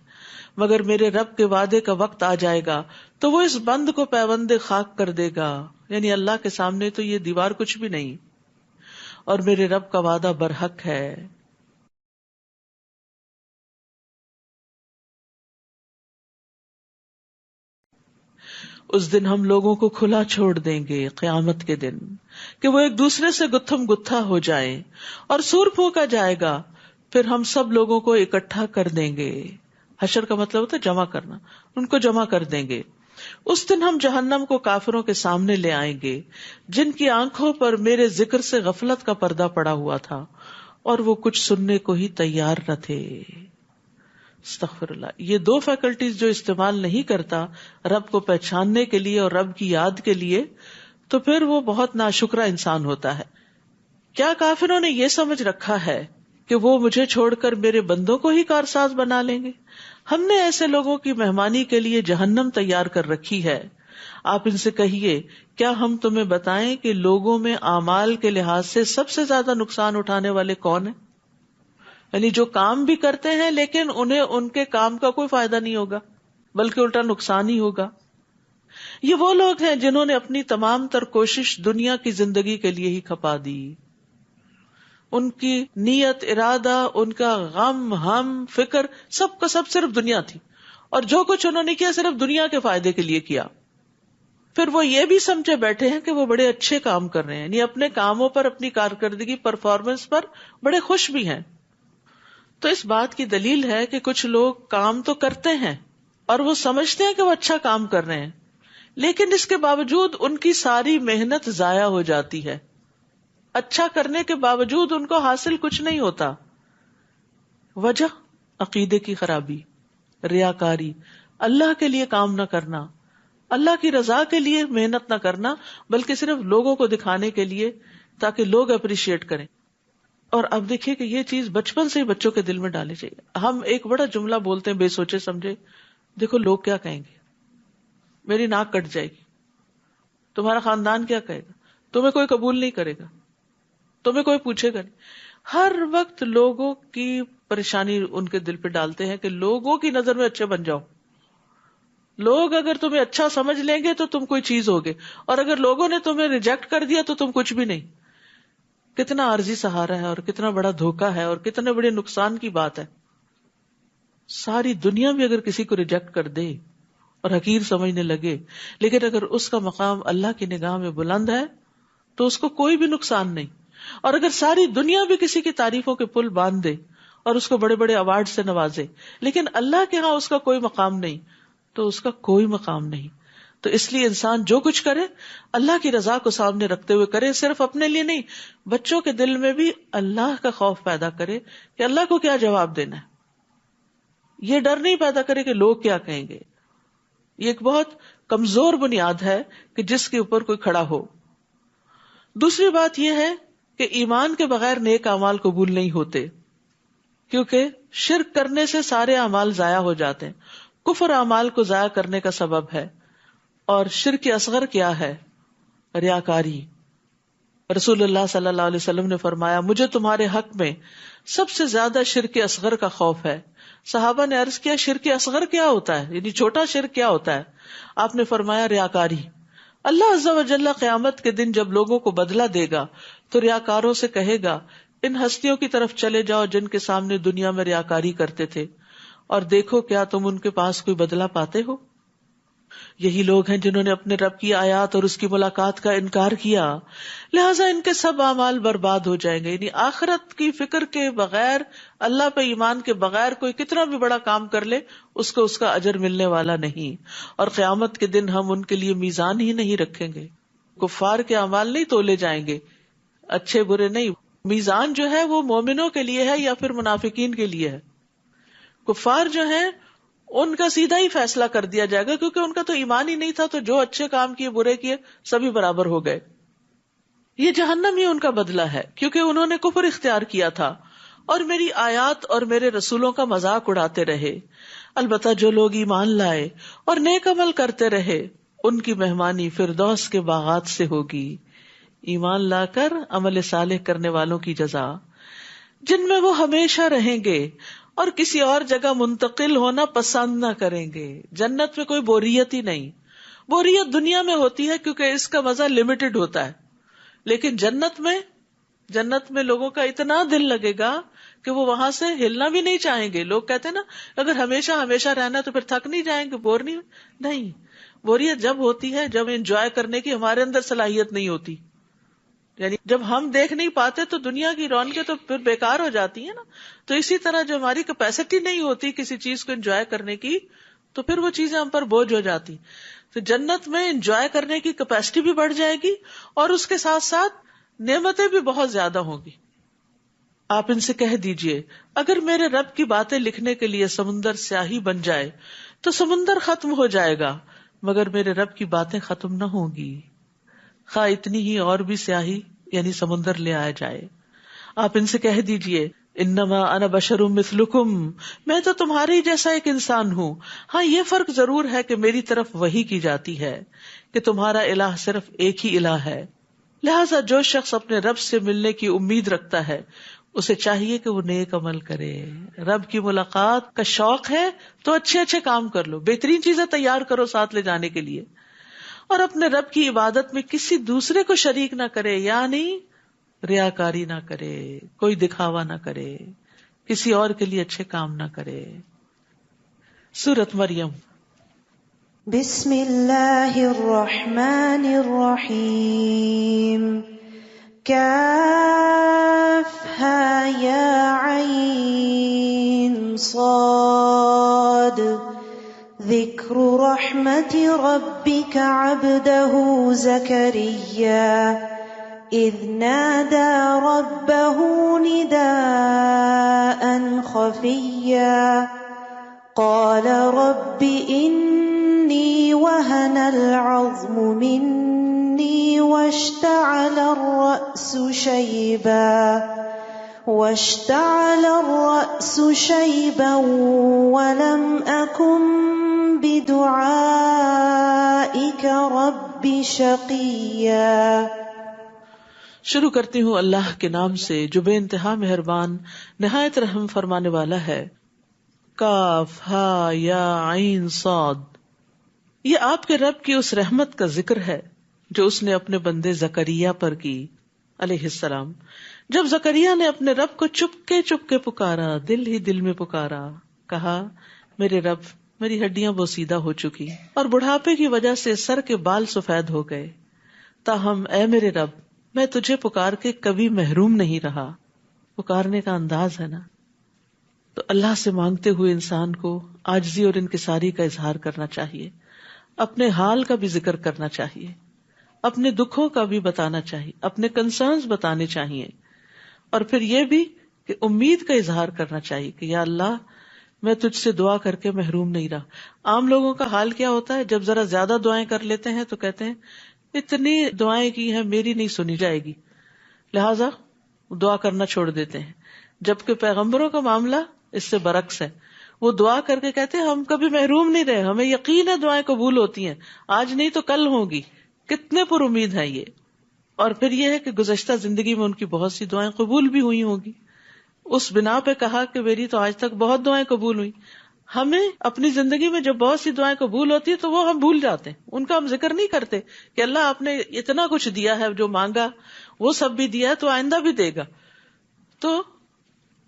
مگر میرے رب کے وعدے کا وقت آ جائے گا تو وہ اس بند کو پیوند خاک کر دے گا. یعنی اللہ کے سامنے تو یہ دیوار کچھ بھی نہیں، اور میرے رب کا وعدہ برحق ہے. اس دن ہم لوگوں کو کھلا چھوڑ دیں گے، قیامت کے دن، کہ وہ ایک دوسرے سے گتھم گتھا ہو جائیں، اور سور پھونکا جائے گا، پھر ہم سب لوگوں کو اکٹھا کر دیں گے. حشر کا مطلب ہوتا ہے جمع کرنا، ان کو جمع کر دیں گے. اس دن ہم جہنم کو کافروں کے سامنے لے آئیں گے جن کی آنکھوں پر میرے ذکر سے غفلت کا پردہ پڑا ہوا تھا اور وہ کچھ سننے کو ہی تیار نہ تھے. استغفر اللہ. یہ دو فیکلٹیز جو استعمال نہیں کرتا رب کو پہچاننے کے لیے اور رب کی یاد کے لیے، تو پھر وہ بہت ناشکرا انسان ہوتا ہے. کیا کافروں نے یہ سمجھ رکھا ہے کہ وہ مجھے چھوڑ کر میرے بندوں کو ہی کارساز بنا لیں گے؟ ہم نے ایسے لوگوں کی مہمانی کے لیے جہنم تیار کر رکھی ہے. آپ ان سے کہیے کیا ہم تمہیں بتائیں کہ لوگوں میں اعمال کے لحاظ سے سب سے زیادہ نقصان اٹھانے والے کون ہیں؟ یعنی جو کام بھی کرتے ہیں لیکن انہیں ان کے کام کا کوئی فائدہ نہیں ہوگا بلکہ الٹا نقصان ہی ہوگا. یہ وہ لوگ ہیں جنہوں نے اپنی تمام تر کوشش دنیا کی زندگی کے لیے ہی کھپا دی. ان کی نیت، ارادہ، ان کا غم، ہم، فکر، سب کا سب صرف دنیا تھی، اور جو کچھ انہوں نے کیا صرف دنیا کے فائدے کے لیے کیا. پھر وہ یہ بھی سمجھے بیٹھے ہیں کہ وہ بڑے اچھے کام کر رہے ہیں، یعنی اپنے کاموں پر، اپنی کارکردگی، پرفارمنس پر بڑے خوش بھی ہیں. تو اس بات کی دلیل ہے کہ کچھ لوگ کام تو کرتے ہیں اور وہ سمجھتے ہیں کہ وہ اچھا کام کر رہے ہیں، لیکن اس کے باوجود ان کی ساری محنت ضائع ہو جاتی ہے. اچھا کرنے کے باوجود ان کو حاصل کچھ نہیں ہوتا. وجہ عقیدے کی خرابی، ریاکاری، اللہ کے لیے کام نہ کرنا، اللہ کی رضا کے لیے محنت نہ کرنا، بلکہ صرف لوگوں کو دکھانے کے لیے تاکہ لوگ اپریشیٹ کریں. اور اب دیکھیے کہ یہ چیز بچپن سے ہی بچوں کے دل میں ڈالنی چاہیے. ہم ایک بڑا جملہ بولتے ہیں بے سوچے سمجھے، دیکھو لوگ کیا کہیں گے، میری ناک کٹ جائے گی، تمہارا خاندان کیا کہے گا، تمہیں کوئی قبول نہیں کرے گا، تمہیں کوئی پوچھے گا نہیں. ہر وقت لوگوں کی پریشانی ان کے دل پہ ڈالتے ہیں کہ لوگوں کی نظر میں اچھے بن جاؤ. لوگ اگر تمہیں اچھا سمجھ لیں گے تو تم کوئی چیز ہوگے، اور اگر لوگوں نے تمہیں ریجیکٹ کر دیا تو تم کچھ بھی نہیں. کتنا عارضی سہارا ہے اور کتنا بڑا دھوکا ہے اور کتنے بڑے نقصان کی بات ہے. ساری دنیا بھی اگر کسی کو ریجیکٹ کر دے اور حقیر سمجھنے لگے، لیکن اگر اس کا مقام اللہ کی نگاہ میں بلند ہے تو اس کو کوئی بھی نقصان نہیں. اور اگر ساری دنیا بھی کسی کی تعریفوں کے پل باندھ دے اور اس کو بڑے بڑے ایوارڈ سے نوازے، لیکن اللہ کے ہاں اس کا کوئی مقام نہیں، تو اس کا کوئی مقام نہیں. تو اس لیے انسان جو کچھ کرے اللہ کی رضا کو سامنے رکھتے ہوئے کرے، صرف اپنے لیے نہیں، بچوں کے دل میں بھی اللہ کا خوف پیدا کرے کہ اللہ کو کیا جواب دینا ہے. یہ ڈر نہیں پیدا کرے کہ لوگ کیا کہیں گے. یہ ایک بہت کمزور بنیاد ہے کہ جس کے اوپر کوئی کھڑا ہو. دوسری بات یہ ہے کہ ایمان کے بغیر نیک اعمال قبول نہیں ہوتے، کیونکہ شرک کرنے سے سارے اعمال ضائع ہو جاتے ہیں. کفر اعمال کو ضائع کرنے کا سبب ہے. اور شرک اصغر کیا ہے؟ ریاکاری. رسول اللہ صلی اللہ علیہ وسلم نے فرمایا مجھے تمہارے حق میں سب سے زیادہ شرک اصغر کا خوف ہے. صحابہ نے عرض کیا شرک اصغر کیا ہوتا ہے، یعنی چھوٹا شرک کیا ہوتا ہے؟ آپ نے فرمایا ریاکاری. اللہ عز و جل قیامت کے دن جب لوگوں کو بدلہ دے گا تو ریاکاروں سے کہے گا ان ہستیوں کی طرف چلے جاؤ جن کے سامنے دنیا میں ریاکاری کرتے تھے، اور دیکھو کیا تم ان کے پاس کوئی بدلہ پاتے ہو. یہی لوگ ہیں جنہوں نے اپنے رب کی آیات اور اس کی ملاقات کا انکار کیا، لہٰذا ان کے سب اعمال برباد ہو جائیں گے. یعنی آخرت کی فکر کے بغیر، اللہ پہ ایمان کے بغیر کوئی کتنا بھی بڑا کام کر لے اس کو اس کا اجر ملنے والا نہیں. اور قیامت کے دن ہم ان کے لیے میزان ہی نہیں رکھیں گے، کفار کے اعمال نہیں تولے جائیں گے، اچھے برے نہیں. میزان جو ہے وہ مومنوں کے لیے ہے یا پھر منافقین کے لیے ہے. کفار جو ہیں ان کا سیدھا ہی فیصلہ کر دیا جائے گا، کیونکہ ان کا تو ایمان ہی نہیں تھا، تو جو اچھے کام کیے برے کیے سبھی برابر ہو گئے. یہ جہنم ہی ان کا بدلہ ہے، کیونکہ انہوں نے کفر اختیار کیا تھا اور میری آیات اور میرے رسولوں کا مذاق اڑاتے رہے. البتہ جو لوگ ایمان لائے اور نیک عمل کرتے رہے ان کی مہمانی فردوس کے باغات سے ہوگی. ایمان لا کر عمل صالح کرنے والوں کی جزا، جن میں وہ ہمیشہ رہیں گے اور کسی اور جگہ منتقل ہونا پسند نہ کریں گے. جنت میں کوئی بوریت ہی نہیں. بوریت دنیا میں ہوتی ہے کیونکہ اس کا مزہ لمیٹڈ ہوتا ہے، لیکن جنت میں لوگوں کا اتنا دل لگے گا کہ وہ وہاں سے ہلنا بھی نہیں چاہیں گے. لوگ کہتے ہیں نا اگر ہمیشہ ہمیشہ رہنا تو پھر تھک نہیں جائیں گے، بور نہیں. بوریت جب ہوتی ہے جب انجوائے کرنے کی ہمارے اندر صلاحیت نہیں ہوتی، یعنی جب ہم دیکھ نہیں پاتے تو دنیا کی رونقیں تو پھر بیکار ہو جاتی ہیں نا. تو اسی طرح جو ہماری کیپیسٹی نہیں ہوتی کسی چیز کو انجوائے کرنے کی تو پھر وہ چیزیں ہم پر بوجھ ہو جاتی. تو جنت میں انجوائے کرنے کی کیپیسٹی بھی بڑھ جائے گی اور اس کے ساتھ ساتھ نعمتیں بھی بہت زیادہ ہوں گی. آپ ان سے کہہ دیجئے اگر میرے رب کی باتیں لکھنے کے لیے سمندر سیاہی بن جائے تو سمندر ختم ہو جائے گا، مگر میرے رب کی باتیں ختم نہ ہوں گی، خواہ اتنی ہی اور بھی سیاہی یعنی سمندر لے آیا جائے. آپ ان سے کہہ دیجئے انما انا بشر مثلکم، میں تو تمہارے ہی جیسا ایک انسان ہوں. ہاں یہ فرق ضرور ہے کہ میری طرف وحی کی جاتی ہے کہ تمہارا الہ صرف ایک ہی الہ ہے. لہٰذا جو شخص اپنے رب سے ملنے کی امید رکھتا ہے اسے چاہیے کہ وہ نیک عمل کرے. رب کی ملاقات کا شوق ہے تو اچھے اچھے کام کر لو، بہترین چیزیں تیار کرو ساتھ لے جانے کے لیے، اور اپنے رب کی عبادت میں کسی دوسرے کو شریک نہ کرے، یعنی ریاکاری نہ کرے، کوئی دکھاوا نہ کرے، کسی اور کے لیے اچھے کام نہ کرے. سورۃ مریم. بسم اللہ الرحمن الرحیم. کافہا یا عین صاد. ذکر رحمت ربک عبدہ زکریا اذ نادى ربه نداء خفيا قال رب إني وهن العظم مني واشتعل الرأس شيبا ولم أكن بدعائك رب شقيا. شروع کرتی ہوں اللہ کے نام سے جو بے انتہا مہربان نہایت رحم فرمانے والا ہے. کاف ہا یا عین صاد. یہ آپ کے رب کی اس رحمت کا ذکر ہے جو اس نے اپنے بندے زکریا پر کی علیہ السلام. جب زکریا نے اپنے رب کو چپکے چپکے پکارا، دل ہی دل میں پکارا، کہا میرے رب میری ہڈیاں بوسیدہ ہو چکی اور بڑھاپے کی وجہ سے سر کے بال سفید ہو گئے، تاہم اے میرے رب میں تجھے پکار کے کبھی محروم نہیں رہا. پکارنے کا انداز ہے نا. تو اللہ سے مانگتے ہوئے انسان کو عاجزی اور انکساری کا اظہار کرنا چاہیے، اپنے حال کا بھی ذکر کرنا چاہیے، اپنے دکھوں کا بھی بتانا چاہیے، اپنے کنسرنز بتانے چاہیے، اور پھر یہ بھی کہ امید کا اظہار کرنا چاہیے کہ یا اللہ میں تجھ سے دعا کر کے محروم نہیں رہا. عام لوگوں کا حال کیا ہوتا ہے جب ذرا زیادہ دعائیں کر لیتے ہیں تو کہتے ہیں اتنی دعائیں کی ہیں میری نہیں سنی جائے گی، لہٰذا دعا کرنا چھوڑ دیتے ہیں. جبکہ پیغمبروں کا معاملہ اس سے برعکس ہے. وہ دعا کر کے کہتے ہیں ہم کبھی محروم نہیں رہے، ہمیں یقین ہے دعائیں قبول ہوتی ہیں، آج نہیں تو کل ہوں گی. کتنے پر امید ہیں یہ. اور پھر یہ ہے کہ گزشتہ زندگی میں ان کی بہت سی دعائیں قبول بھی ہوئی ہوگی، اس بنا پہ کہا کہ میری تو آج تک بہت دعائیں قبول ہوئی. ہمیں اپنی زندگی میں جب بہت سی دعائیں قبول ہوتی ہے تو وہ ہم بھول جاتے ہیں، ان کا ہم ذکر نہیں کرتے کہ اللہ آپ نے اتنا کچھ دیا ہے، جو مانگا وہ سب بھی دیا ہے تو آئندہ بھی دے گا. تو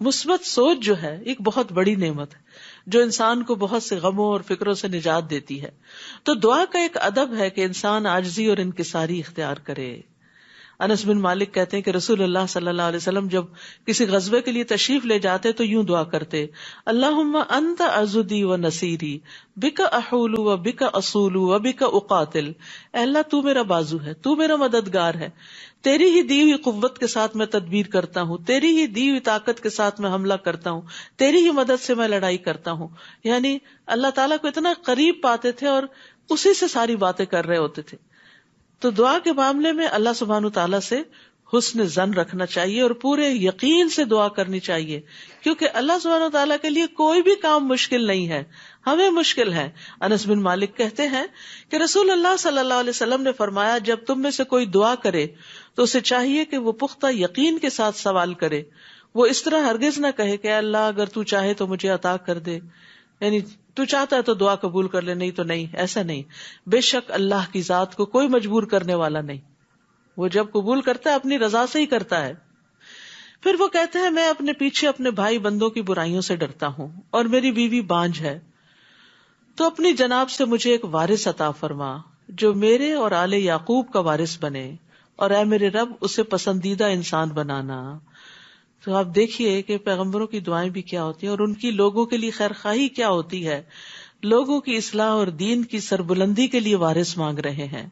مثبت سوچ جو ہے ایک بہت بڑی نعمت ہے جو انسان کو بہت سے غموں اور فکروں سے نجات دیتی ہے. تو دعا کا ایک ادب ہے کہ انسان عاجزی اور انکساری اختیار کرے. انس بن مالک کہتے ہیں کہ رسول اللہ صلی اللہ علیہ وسلم جب کسی غزوے کے لیے تشریف لے جاتے تو یوں دعا کرتے، اللہم انت عضدی و نصیری بک احول و بک اصول و بک اقاتل. اے اللہ تو میرا بازو ہے، تو میرا مددگار ہے، تیری ہی دی ہوئی قوت کے ساتھ میں تدبیر کرتا ہوں، تیری ہی دی ہوئی طاقت کے ساتھ میں حملہ کرتا ہوں، تیری ہی مدد سے میں لڑائی کرتا ہوں. یعنی اللہ تعالیٰ کو اتنا قریب پاتے تھے اور اسی سے ساری باتیں کر رہے ہوتے تھے. تو دعا کے معاملے میں اللہ سبحانہ تعالیٰ سے حسن ظن رکھنا چاہیے اور پورے یقین سے دعا کرنی چاہیے، کیونکہ اللہ سبحانہ تعالیٰ کے لیے کوئی بھی کام مشکل نہیں ہے، ہمیں مشکل ہے. انس بن مالک کہتے ہیں کہ رسول اللہ صلی اللہ علیہ وسلم نے فرمایا جب تم میں سے کوئی دعا کرے تو اسے چاہیے کہ وہ پختہ یقین کے ساتھ سوال کرے. وہ اس طرح ہرگز نہ کہے کہ اللہ اگر تو چاہے تو مجھے عطا کر دے، یعنی تو چاہتا ہے تو دعا قبول کر لے، نہیں تو نہیں. ایسا نہیں، بے شک اللہ کی ذات کو کوئی مجبور کرنے والا نہیں، وہ جب قبول کرتا ہے اپنی رضا سے ہی کرتا ہے. پھر وہ کہتے ہیں میں اپنے پیچھے اپنے بھائی بندوں کی برائیوں سے ڈرتا ہوں اور میری بیوی بانجھ ہے، تو اپنی جناب سے مجھے ایک وارث عطا فرما جو میرے اور آل یعقوب کا وارث بنے، اور اے میرے رب اسے پسندیدہ انسان بنانا. تو آپ دیکھیے کہ پیغمبروں کی دعائیں بھی کیا ہوتی ہیں اور ان کی لوگوں کے لیے خیر خواہی کیا ہوتی ہے. لوگوں کی اصلاح اور دین کی سربلندی کے لیے وارث مانگ رہے ہیں.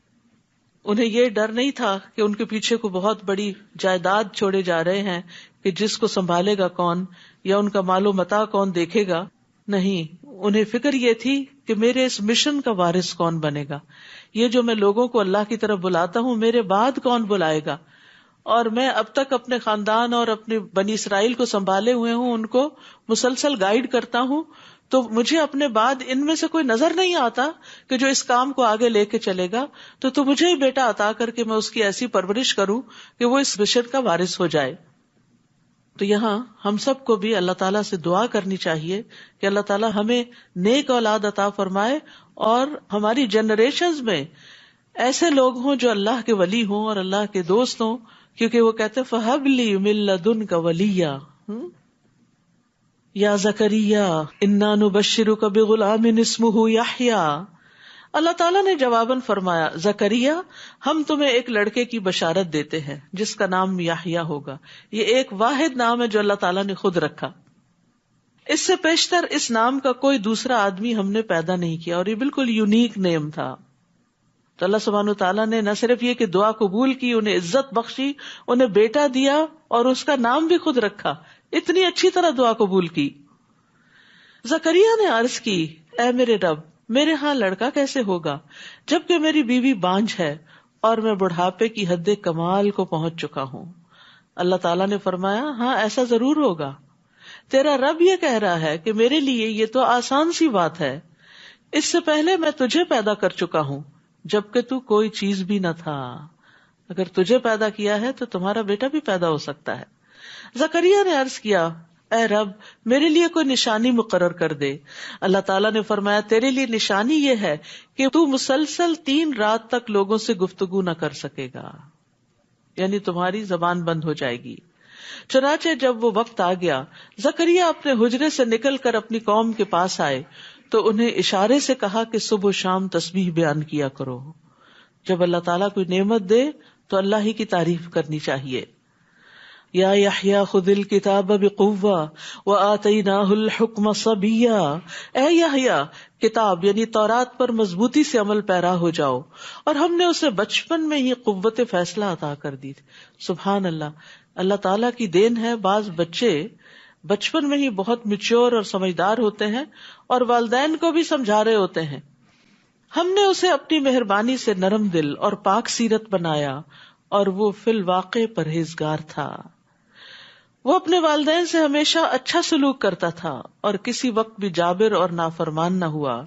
انہیں یہ ڈر نہیں تھا کہ ان کے پیچھے کو بہت بڑی جائیداد چھوڑے جا رہے ہیں کہ جس کو سنبھالے گا کون یا ان کا مال و متاع کون دیکھے گا. نہیں، انہیں فکر یہ تھی کہ میرے اس مشن کا وارث کون بنے گا، یہ جو میں لوگوں کو اللہ کی طرف بلاتا ہوں میرے بعد کون بلائے گا. اور میں اب تک اپنے خاندان اور اپنے بنی اسرائیل کو سنبھالے ہوئے ہوں، ان کو مسلسل گائیڈ کرتا ہوں، تو مجھے اپنے بعد ان میں سے کوئی نظر نہیں آتا کہ جو اس کام کو آگے لے کے چلے گا. تو مجھے ہی بیٹا عطا کر کے میں اس کی ایسی پرورش کروں کہ وہ اس مشن کا وارث ہو جائے. تو یہاں ہم سب کو بھی اللہ تعالیٰ سے دعا کرنی چاہیے کہ اللہ تعالیٰ ہمیں نیک اولاد عطا فرمائے اور ہماری جنریشنز میں ایسے لوگ ہوں جو اللہ کے ولی ہوں اور اللہ کے دوست ہوں، کیونکہ وہ کہتے ہیں فَهَبْ لِي مِن لَّدُنْكَ وَلِيًّا یا زکریا انا نبشرک بغلام اسمہ یحییٰ. اللہ تعالیٰ نے جواباً فرمایا زکریا ہم تمہیں ایک لڑکے کی بشارت دیتے ہیں جس کا نام یحییٰ ہوگا. یہ ایک واحد نام ہے جو اللہ تعالیٰ نے خود رکھا، اس سے پیشتر اس نام کا کوئی دوسرا آدمی ہم نے پیدا نہیں کیا اور یہ بالکل یونیک نیم تھا. تو اللہ سبحانہ تعالیٰ نے نہ صرف یہ کہ دعا قبول کی، انہیں عزت بخشی، انہیں بیٹا دیا اور اس کا نام بھی خود رکھا. اتنی اچھی طرح دعا قبول کی. زکریا نے عرض کی اے میرے رب میرے ہاں لڑکا کیسے ہوگا جبکہ میری بیوی بانجھ ہے اور میں بڑھاپے کی حد کمال کو پہنچ چکا ہوں. اللہ تعالیٰ نے فرمایا ہاں ایسا ضرور ہوگا. تیرا رب یہ کہہ رہا ہے کہ میرے لیے یہ تو آسان سی بات ہے، اس سے پہلے میں تجھے پیدا کر چکا ہوں جبکہ تو کوئی چیز بھی نہ تھا. اگر تجھے پیدا کیا ہے تو تمہارا بیٹا بھی پیدا ہو سکتا ہے. زکریا نے عرض کیا اے رب میرے لیے کوئی نشانی مقرر کر دے. اللہ تعالیٰ نے فرمایا تیرے لیے نشانی یہ ہے کہ تو مسلسل 3 رات تک لوگوں سے گفتگو نہ کر سکے گا، یعنی تمہاری زبان بند ہو جائے گی. چنانچہ جب وہ وقت آ گیا زکریا اپنے حجرے سے نکل کر اپنی قوم کے پاس آئے تو انہیں اشارے سے کہا کہ صبح و شام تسبیح بیان کیا کرو. جب اللہ تعالیٰ کوئی نعمت دے تو اللہ ہی کی تعریف کرنی چاہیے. یا یحییٰ خذ الکتاب بقوہ وآتیناہ الحکم صبیا. اے یحییٰ کتاب یعنی تورات پر مضبوطی سے عمل پیرا ہو جاؤ اور ہم نے اسے بچپن میں ہی قوت فیصلہ عطا کر دی. سبحان اللہ، اللہ تعالیٰ کی دین ہے. بعض بچے بچپن میں ہی بہت میچور اور سمجھدار ہوتے ہیں اور والدین کو بھی سمجھا رہے ہوتے ہیں. ہم نے اسے اپنی مہربانی سے نرم دل اور پاک سیرت بنایا اور وہ فی الواقع پرہیزگار تھا. وہ اپنے والدین سے ہمیشہ اچھا سلوک کرتا تھا اور کسی وقت بھی جابر اور نافرمان نہ ہوا.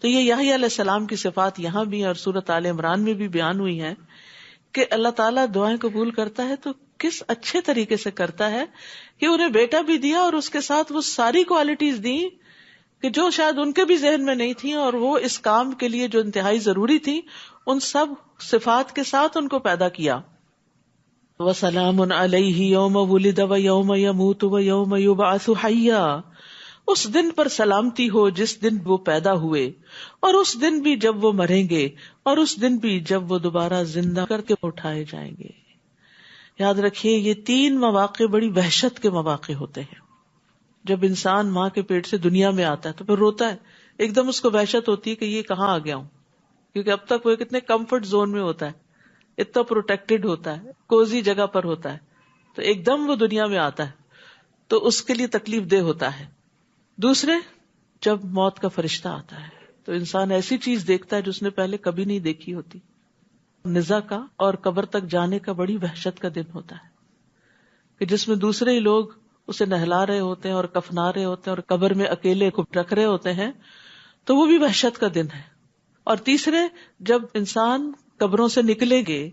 تو یہ یحییٰ علیہ السلام کی صفات یہاں بھی اور سورۃ آل عمران میں بھی بیان ہوئی ہیں کہ اللہ تعالیٰ دعائیں قبول کرتا ہے تو کس اچھے طریقے سے کرتا ہے کہ انہیں بیٹا بھی دیا اور اس کے ساتھ وہ ساری کوالٹیز دی کہ جو شاید ان کے بھی ذہن میں نہیں تھیں، اور وہ اس کام کے لیے جو انتہائی ضروری تھی ان سب صفات کے ساتھ ان کو پیدا کیا. وَسَلَامٌ عَلَيْهِ يَوْمَ وُلِدَ وَيَوْمَ يَمُوتُ وَيَوْمَ يُبْعَثُ حَيًّا، اس دن پر سلامتی ہو جس دن وہ پیدا ہوئے، اور اس دن بھی جب وہ مریں گے، اور اس دن بھی جب وہ دوبارہ زندہ کر کے اٹھائے جائیں گے. یاد رکھیے یہ 3 مواقع بڑی وحشت کے مواقع ہوتے ہیں. جب انسان ماں کے پیٹ سے دنیا میں آتا ہے تو پھر روتا ہے، ایک دم اس کو وحشت ہوتی ہے کہ یہ کہاں آ گیا ہوں، کیونکہ اب تک وہ کتنے کمفرٹ زون میں ہوتا ہے، اتنا پروٹیکٹڈ ہوتا ہے، کوزی جگہ پر ہوتا ہے، تو ایک دم وہ دنیا میں آتا ہے تو اس کے لیے تکلیف دہ ہوتا ہے. دوسرے، جب موت کا فرشتہ آتا ہے تو انسان ایسی چیز دیکھتا ہے جو اس نے پہلے کبھی نہیں دیکھی ہوتی. نزا کا اور قبر تک جانے کا بڑی وحشت کا دن ہوتا ہے کہ جس میں دوسرے ہی لوگ اسے نہلا رہے ہوتے ہیں اور کفنا رہے ہوتے ہیں اور قبر میں اکیلے کو رکھ رہے ہوتے ہیں، تو وہ بھی وحشت کا دن ہے. اور تیسرے، جب انسان قبروں سے نکلیں گے،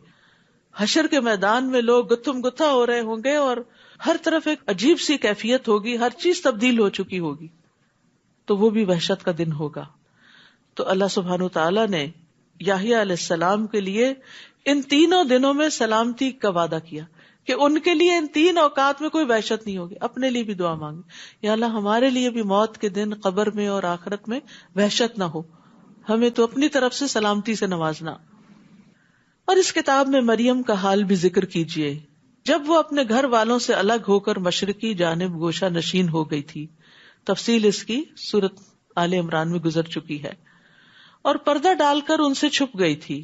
حشر کے میدان میں لوگ گتھم گتھا ہو رہے ہوں گے اور ہر طرف ایک عجیب سی کیفیت ہوگی، ہر چیز تبدیل ہو چکی ہوگی، تو وہ بھی وحشت کا دن ہوگا. تو اللہ سبحانہ وتعالی نے یحییٰ علیہ السلام کے لیے ان تینوں دنوں میں سلامتی کا وعدہ کیا کہ ان کے لیے ان 3 اوقات میں کوئی وحشت نہیں ہوگی. اپنے لیے بھی دعا مانگی، یا اللہ ہمارے لیے بھی موت کے دن قبر میں اور آخرت میں وحشت نہ ہو، ہمیں تو اپنی طرف سے سلامتی سے نوازنا. اور اس کتاب میں مریم کا حال بھی ذکر کیجئے جب وہ اپنے گھر والوں سے الگ ہو کر مشرقی جانب گوشہ نشین ہو گئی تھی. تفصیل اس کی سورۃ آل عمران میں گزر چکی ہے. اور پردہ ڈال کر ان سے چھپ گئی تھی.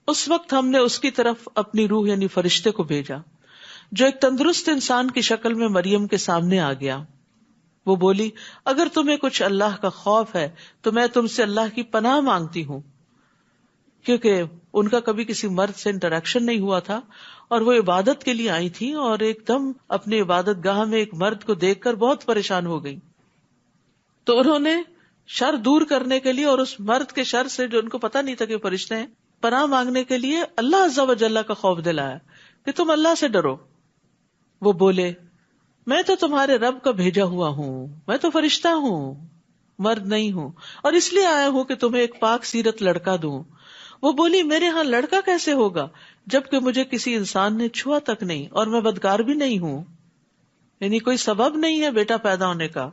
اس وقت ہم نے اس کی طرف اپنی روح یعنی فرشتے کو بھیجا جو ایک تندرست انسان کی شکل میں مریم کے سامنے آ گیا. وہ بولی، اگر تمہیں کچھ اللہ کا خوف ہے تو میں تم سے اللہ کی پناہ مانگتی ہوں، کیونکہ ان کا کبھی کسی مرد سے انٹریکشن نہیں ہوا تھا اور وہ عبادت کے لیے آئی تھی اور ایک دم اپنی عبادت گاہ میں ایک مرد کو دیکھ کر بہت پریشان ہو گئی. تو انہوں نے شر دور کرنے کے لیے اور اس مرد کے شر سے جو ان کو پتہ نہیں تھا کہ فرشتے ہیں، پناہ مانگنے کے لیے اللہ عز و جل کا خوف دلایا کہ تم اللہ سے ڈرو. وہ بولے، میں تو تمہارے رب کا بھیجا ہوا ہوں، میں تو فرشتہ ہوں، مرد نہیں ہوں، اور اس لیے آیا ہوں کہ تمہیں ایک پاک سیرت لڑکا دوں. وہ بولی، میرے ہاں لڑکا کیسے ہوگا جبکہ مجھے کسی انسان نے چھوا تک نہیں اور میں بدکار بھی نہیں ہوں، یعنی کوئی سبب نہیں ہے بیٹا پیدا ہونے کا.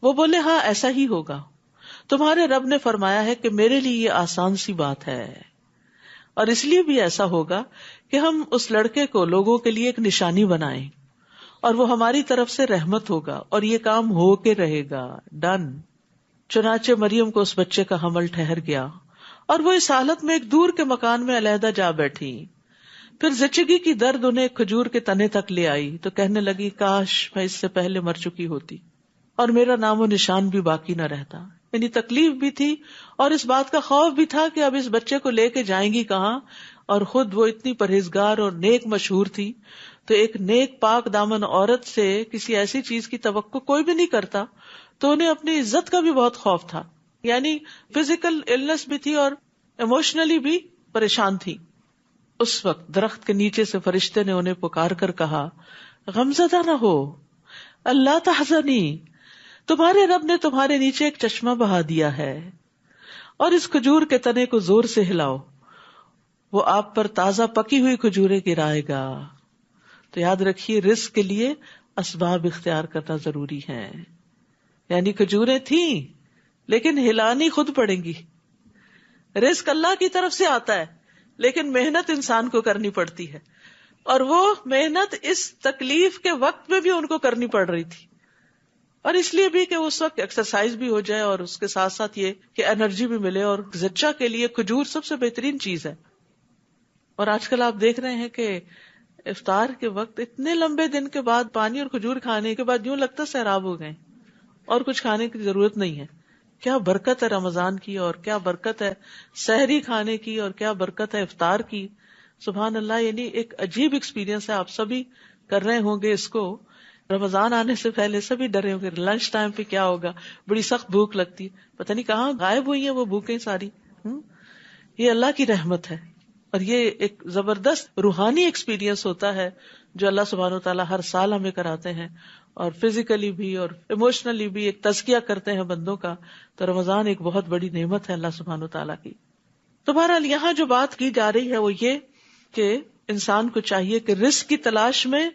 وہ بولے، ہاں ایسا ہی ہوگا، تمہارے رب نے فرمایا ہے کہ میرے لیے یہ آسان سی بات ہے، اور اس لیے بھی ایسا ہوگا کہ ہم اس لڑکے کو لوگوں کے لیے ایک نشانی بنائیں اور وہ ہماری طرف سے رحمت ہوگا اور یہ کام ہو کے رہے گا. ڈن. چنانچہ مریم کو اس بچے کا حمل ٹھہر گیا اور وہ اس حالت میں ایک دور کے مکان میں علیحدہ جا بیٹھی. پھر زچگی کی درد انہیں ایک کھجور کے تنے تک لے آئی تو کہنے لگی، کاش میں اس سے پہلے مر چکی ہوتی اور میرا نام و نشان بھی باقی نہ رہتا. یعنی تکلیف بھی تھی اور اس بات کا خوف بھی تھا کہ اب اس بچے کو لے کے جائیں گی کہاں، اور خود وہ اتنی پرہیزگار اور نیک مشہور تھی تو ایک نیک پاک دامن عورت سے کسی ایسی چیز کی توقع کوئی بھی نہیں کرتا، تو انہیں اپنی عزت کا بھی بہت خوف تھا. یعنی فزیکل النس بھی تھی اور ایموشنلی بھی پریشان تھی. اس وقت درخت کے نیچے سے فرشتے نے انہیں پکار کر کہا، غمزدہ نہ ہو، اللہ تحزنی، تمہارے رب نے تمہارے نیچے ایک چشمہ بہا دیا ہے اور اس کھجور کے تنے کو زور سے ہلاؤ، وہ آپ پر تازہ پکی ہوئی کھجوریں گرائے گا. تو یاد رکھیے رزق کے لیے اسباب اختیار کرنا ضروری ہے. یعنی کھجوریں تھیں لیکن ہلانی خود پڑیں گی. رزق اللہ کی طرف سے آتا ہے لیکن محنت انسان کو کرنی پڑتی ہے، اور وہ محنت اس تکلیف کے وقت میں بھی ان کو کرنی پڑ رہی تھی. اور اس لیے بھی کہ اس وقت ایکسرسائز بھی ہو جائے اور اس کے ساتھ ساتھ یہ کہ انرجی بھی ملے، اور زچہ کے لیے کھجور سب سے بہترین چیز ہے. اور آج کل آپ دیکھ رہے ہیں کہ افطار کے وقت اتنے لمبے دن کے بعد پانی اور کھجور کھانے کے بعد یوں لگتا سیراب ہو گئے اور کچھ کھانے کی ضرورت نہیں ہے. کیا برکت ہے رمضان کی، اور کیا برکت ہے سحری کھانے کی، اور کیا برکت ہے افطار کی. سبحان اللہ. یعنی ایک عجیب ایکسپیرینس ہے. آپ سبھی کر رہے ہوں گے اس کو. رمضان آنے سے پہلے سبھی ڈرے ہوں گے لنچ ٹائم پہ کیا ہوگا، بڑی سخت بھوک لگتی، پتہ نہیں کہاں غائب ہوئی ہیں وہ بھوکیں ساری. یہ اللہ کی رحمت ہے اور یہ ایک زبردست روحانی ایکسپیرینس ہوتا ہے جو اللہ سبحانہ وتعالیٰ ہر سال ہمیں کراتے ہیں، اور فزیکلی بھی اور ایموشنلی بھی ایک تزکیہ کرتے ہیں بندوں کا. تو رمضان ایک بہت بڑی نعمت ہے اللہ سبحانہ وتعالیٰ کی. تو بہرحال یہاں جو بات کی جا رہی ہے وہ یہ کہ انسان کو چاہیے کہ رزق کی تلاش میں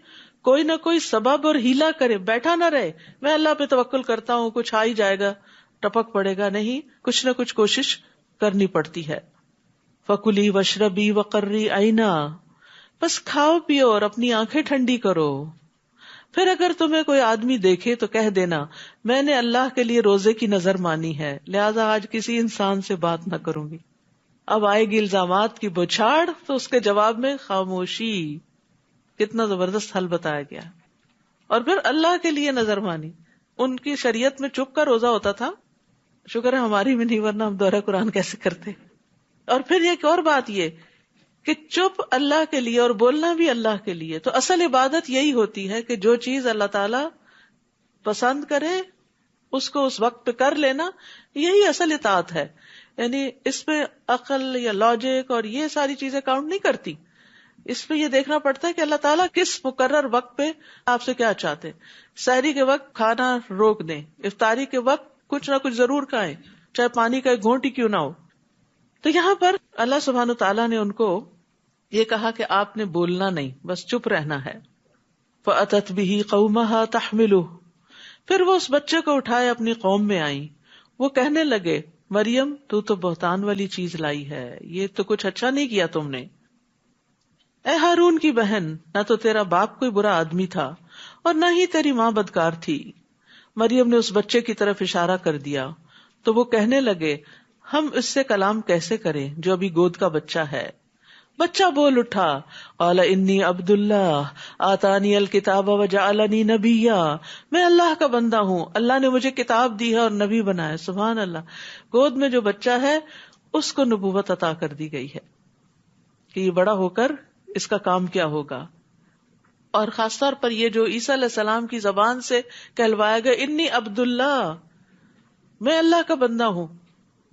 کوئی نہ کوئی سبب اور ہیلا کرے، بیٹھا نہ رہے میں اللہ پہ توکل کرتا ہوں کچھ آ ہی جائے گا، ٹپک پڑے گا. نہیں، کچھ نہ کچھ کوشش کرنی پڑتی ہے. فَكُلِي وَاشْرَبِي وَقَرِّي عَيْنًا، بس کھاؤ پیو اور اپنی آنکھیں ٹھنڈی کرو. پھر اگر تمہیں کوئی آدمی دیکھے تو کہہ دینا میں نے اللہ کے لیے روزے کی نظر مانی ہے، لہذا آج کسی انسان سے بات نہ کروں گی. اب آئے گی الزامات کی بچھاڑ، تو اس کے جواب میں خاموشی. کتنا زبردست حل بتایا گیا. اور پھر اللہ کے لیے نظر مانی. ان کی شریعت میں چپ کا روزہ ہوتا تھا، شکر ہے ہماری بھی نہیں، ورنہ ہم دورہ قرآن کیسے کرتے. اور پھر ایک اور بات یہ کہ چپ اللہ کے لیے اور بولنا بھی اللہ کے لیے. تو اصل عبادت یہی ہوتی ہے کہ جو چیز اللہ تعالی پسند کرے اس کو اس وقت پہ کر لینا، یہی اصل اطاعت ہے. یعنی اس پہ عقل یا لاجک اور یہ ساری چیزیں کاؤنٹ نہیں کرتی. اس پہ یہ دیکھنا پڑتا ہے کہ اللہ تعالیٰ کس مقرر وقت پہ آپ سے کیا چاہتے. سحری کے وقت کھانا روک دیں، افطاری کے وقت کچھ نہ کچھ ضرور کھائیں، چاہے پانی کا ایک گھونٹ ہی کیوں نہ ہو. تو یہاں پر اللہ سبحانہ تعالیٰ نے ان کو یہ کہا کہ آپ نے بولنا نہیں، بس چپ رہنا ہے. فَأَتَتْ بِهِ قَوْمَهَا تَحْمِلُهُ، پھر وہ اس بچے کو اٹھائے اپنی قوم میں آئیں. وہ کہنے لگے مریم تو بہتان والی چیز لائی ہے، یہ تو کچھ اچھا نہیں کیا تم نے. اے ہارون کی بہن، نہ تو تیرا باپ کوئی برا آدمی تھا اور نہ ہی تیری ماں بدکار تھی. مریم نے اس بچے کی طرف اشارہ کر دیا تو وہ کہنے لگے ہم اس سے کلام کیسے کریں جو ابھی گود کا بچہ ہے. بچہ بول اٹھا، قال انی عبد اللہ آتانی الکتاب وجعلنی نبیا، میں اللہ کا بندہ ہوں، اللہ نے مجھے کتاب دی ہے اور نبی بنایا. سبحان اللہ. گود میں جو بچہ ہے اس کو نبوت عطا کر دی گئی ہے کہ یہ بڑا ہو کر اس کا کام کیا ہوگا. اور خاص طور پر یہ جو عیسیٰ علیہ السلام کی زبان سے کہلوایا گیا انی عبد اللہ، میں اللہ کا بندہ ہوں.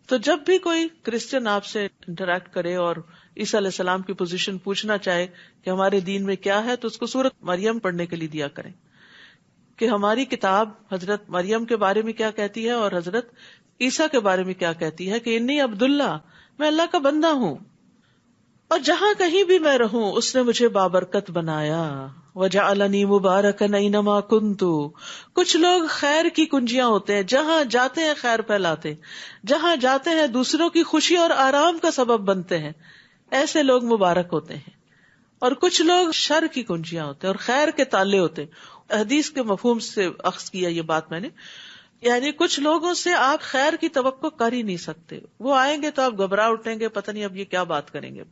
تو جب بھی کوئی کرسچن آپ سے انٹریکٹ کرے اور عیسیٰ علیہ السلام کی پوزیشن پوچھنا چاہے کہ ہمارے دین میں کیا ہے، تو اس کو سورۃ مریم پڑھنے کے لیے دیا کریں کہ ہماری کتاب حضرت مریم کے بارے میں کیا کہتی ہے اور حضرت عیسیٰ کے بارے میں کیا کہتی ہے کہ انی عبداللہ، میں اللہ کا بندہ ہوں اور جہاں کہیں بھی میں رہوں اس نے مجھے بابرکت بنایا. وجعلنی مبارکا اینما کنت، کچھ لوگ خیر کی کنجیاں ہوتے ہیں، جہاں جاتے ہیں خیر پھیلاتے، جہاں جاتے ہیں دوسروں کی خوشی اور آرام کا سبب بنتے ہیں، ایسے لوگ مبارک ہوتے ہیں. اور کچھ لوگ شر کی کنجیاں ہوتے ہیں اور خیر کے تالے ہوتے ہیں. حدیث کے مفہوم سے اخذ کیا یہ بات میں نے، یعنی کچھ لوگوں سے آپ خیر کی توقع کر ہی نہیں سکتے. وہ آئیں گے تو آپ گھبرا اٹھیں گے، پتہ نہیں اب یہ کیا بات کریں گے،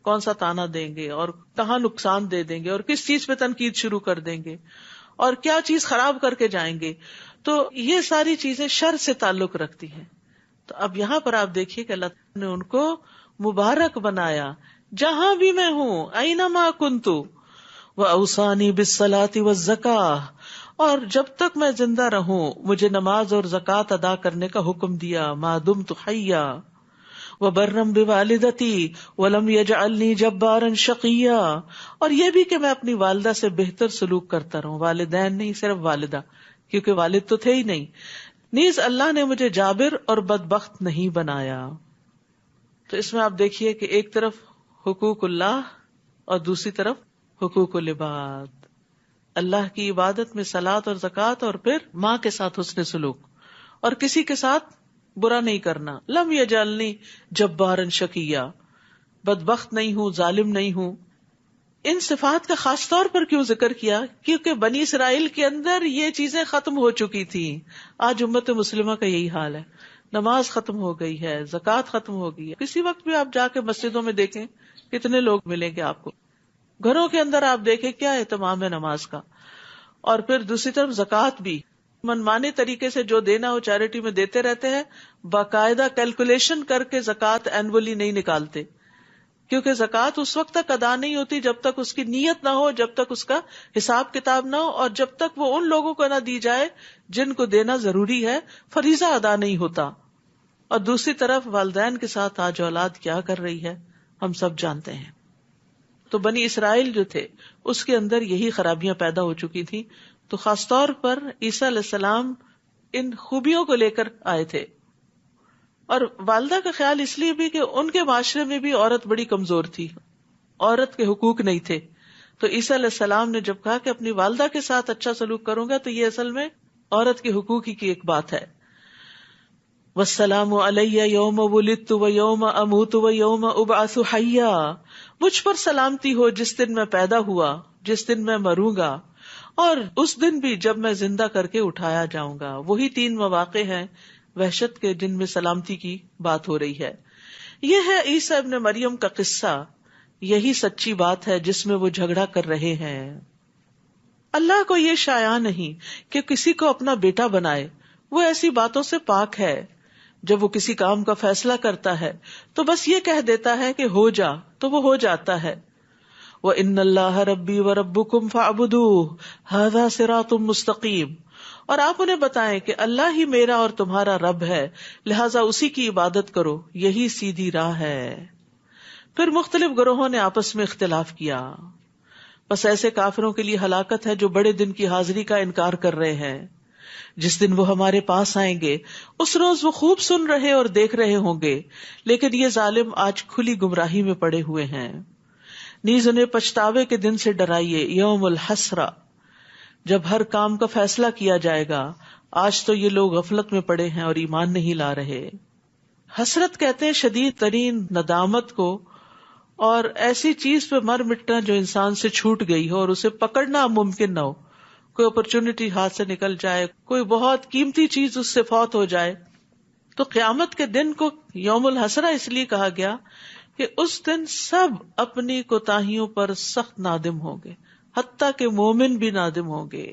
کون سا تانا دیں گے اور کہاں نقصان دے دیں گے اور کس چیز پہ تنقید شروع کر دیں گے اور کیا چیز خراب کر کے جائیں گے. تو یہ ساری چیزیں شر سے تعلق رکھتی ہیں. تو اب یہاں پر آپ دیکھیے کہ اللہ نے ان کو مبارک بنایا جہاں بھی میں ہوں، اینما کنتو، واوصانی بالصلاۃ والزکاۃ، اور جب تک میں زندہ رہوں مجھے نماز اور زکوٰۃ ادا کرنے کا حکم دیا. ما دمت حیا وبرم بوالدتی ولم یجعلنی جبارا شقیا، اور یہ بھی کہ میں اپنی والدہ سے بہتر سلوک کرتا رہوں، والدین نہیں صرف والدہ، کیونکہ والد تو تھے ہی نہیں. نیز اللہ نے مجھے جابر اور بدبخت نہیں بنایا. تو اس میں آپ دیکھیے کہ ایک طرف حقوق اللہ اور دوسری طرف حقوق العباد. اللہ کی عبادت میں صلاۃ اور زکوٰۃ، اور پھر ماں کے ساتھ حسن سلوک اور کسی کے ساتھ برا نہیں کرنا. لم یجعلنی جبارا شقیا، بدبخت نہیں ہوں، ظالم نہیں ہوں. ان صفات کا خاص طور پر کیوں ذکر کیا؟ کیونکہ بنی اسرائیل کے اندر یہ چیزیں ختم ہو چکی تھی. آج امت مسلمہ کا یہی حال ہے. نماز ختم ہو گئی ہے، زکوٰۃ ختم ہو گئی ہے. کسی وقت بھی آپ جا کے مسجدوں میں دیکھیں کتنے لوگ ملیں گے آپ کو. گھروں کے اندر آپ دیکھیں کیا اہتمام ہے نماز کا. اور پھر دوسری طرف زکوٰۃ بھی منمانے طریقے سے جو دینا ہو چیریٹی میں دیتے رہتے ہیں، باقاعدہ کیلکولیشن کر کے زکوٰۃ اینولی نہیں نکالتے، کیونکہ زکوٰۃ اس وقت تک ادا نہیں ہوتی جب تک اس کی نیت نہ ہو، جب تک اس کا حساب کتاب نہ ہو، اور جب تک وہ ان لوگوں کو نہ دی جائے جن کو دینا ضروری ہے. فریضہ ادا نہیں ہوتا. اور دوسری طرف والدین کے ساتھ آج اولاد کیا کر رہی ہے، ہم سب جانتے ہیں. تو بنی اسرائیل جو تھے اس کے اندر یہی خرابیاں پیدا ہو چکی تھی. تو خاص طور پر عیسیٰ علیہ السلام ان خوبیوں کو لے کر آئے تھے. اور والدہ کا خیال اس لیے بھی کہ ان کے معاشرے میں بھی عورت بڑی کمزور تھی, عورت کے حقوق نہیں تھے. تو عیسیٰ علیہ السلام نے جب کہا کہ اپنی والدہ کے ساتھ اچھا سلوک کروں گا, تو یہ اصل میں عورت کے حقوق کی ایک بات ہے. والسلام علی یوم ولدت و یوم اموت و یوم ابعث حیا, مجھ پر سلامتی ہو جس دن میں پیدا ہوا, جس دن میں مروں گا, اور اس دن بھی جب میں زندہ کر کے اٹھایا جاؤں گا. وہی 3 مواقع ہیں وحشت کے جن میں سلامتی کی بات ہو رہی ہے. یہ ہے عیسیٰ ابن مریم کا قصہ. یہی سچی بات ہے جس میں وہ جھگڑا کر رہے ہیں. اللہ کو یہ شایع نہیں کہ کسی کو اپنا بیٹا بنائے. وہ ایسی باتوں سے پاک ہے. جب وہ کسی کام کا فیصلہ کرتا ہے تو بس یہ کہہ دیتا ہے کہ ہو جا, تو وہ ہو جاتا ہے. وَإِنَّ اللَّهَ رَبِّي وَرَبُّكُمْ فَاعْبُدُوهُ هَذَا صِرَاطٌ مُسْتَقِيمٌ. اور آپ انہیں بتائیں کہ اللہ ہی میرا اور تمہارا رب ہے, لہٰذا اسی کی عبادت کرو, یہی سیدھی راہ ہے. پھر مختلف گروہوں نے آپس میں اختلاف کیا. بس ایسے کافروں کے لیے ہلاکت ہے جو بڑے دن کی حاضری کا انکار کر رہے ہیں. جس دن وہ ہمارے پاس آئیں گے اس روز وہ خوب سن رہے اور دیکھ رہے ہوں گے, لیکن یہ ظالم آج کھلی گمراہی میں پڑے ہوئے ہیں. نیز انہیں پچھتاوے کے دن سے ڈرائیے, یوم الحسرہ, جب ہر کام کا فیصلہ کیا جائے گا. آج تو یہ لوگ غفلت میں پڑے ہیں اور ایمان نہیں لا رہے. حسرت کہتے ہیں شدید ترین ندامت کو, اور ایسی چیز پہ مر مٹنا جو انسان سے چھوٹ گئی ہو اور اسے پکڑنا ممکن نہ ہو. کوئی اپرچونٹی ہاتھ سے نکل جائے, کوئی بہت قیمتی چیز اس سے فوت ہو جائے. تو قیامت کے دن کو یوم الحسرہ اس لیے کہا گیا کہ اس دن سب اپنی کوتاہیوں پر سخت نادم ہوں گے, حتیٰ کہ مومن بھی نادم ہوں گے.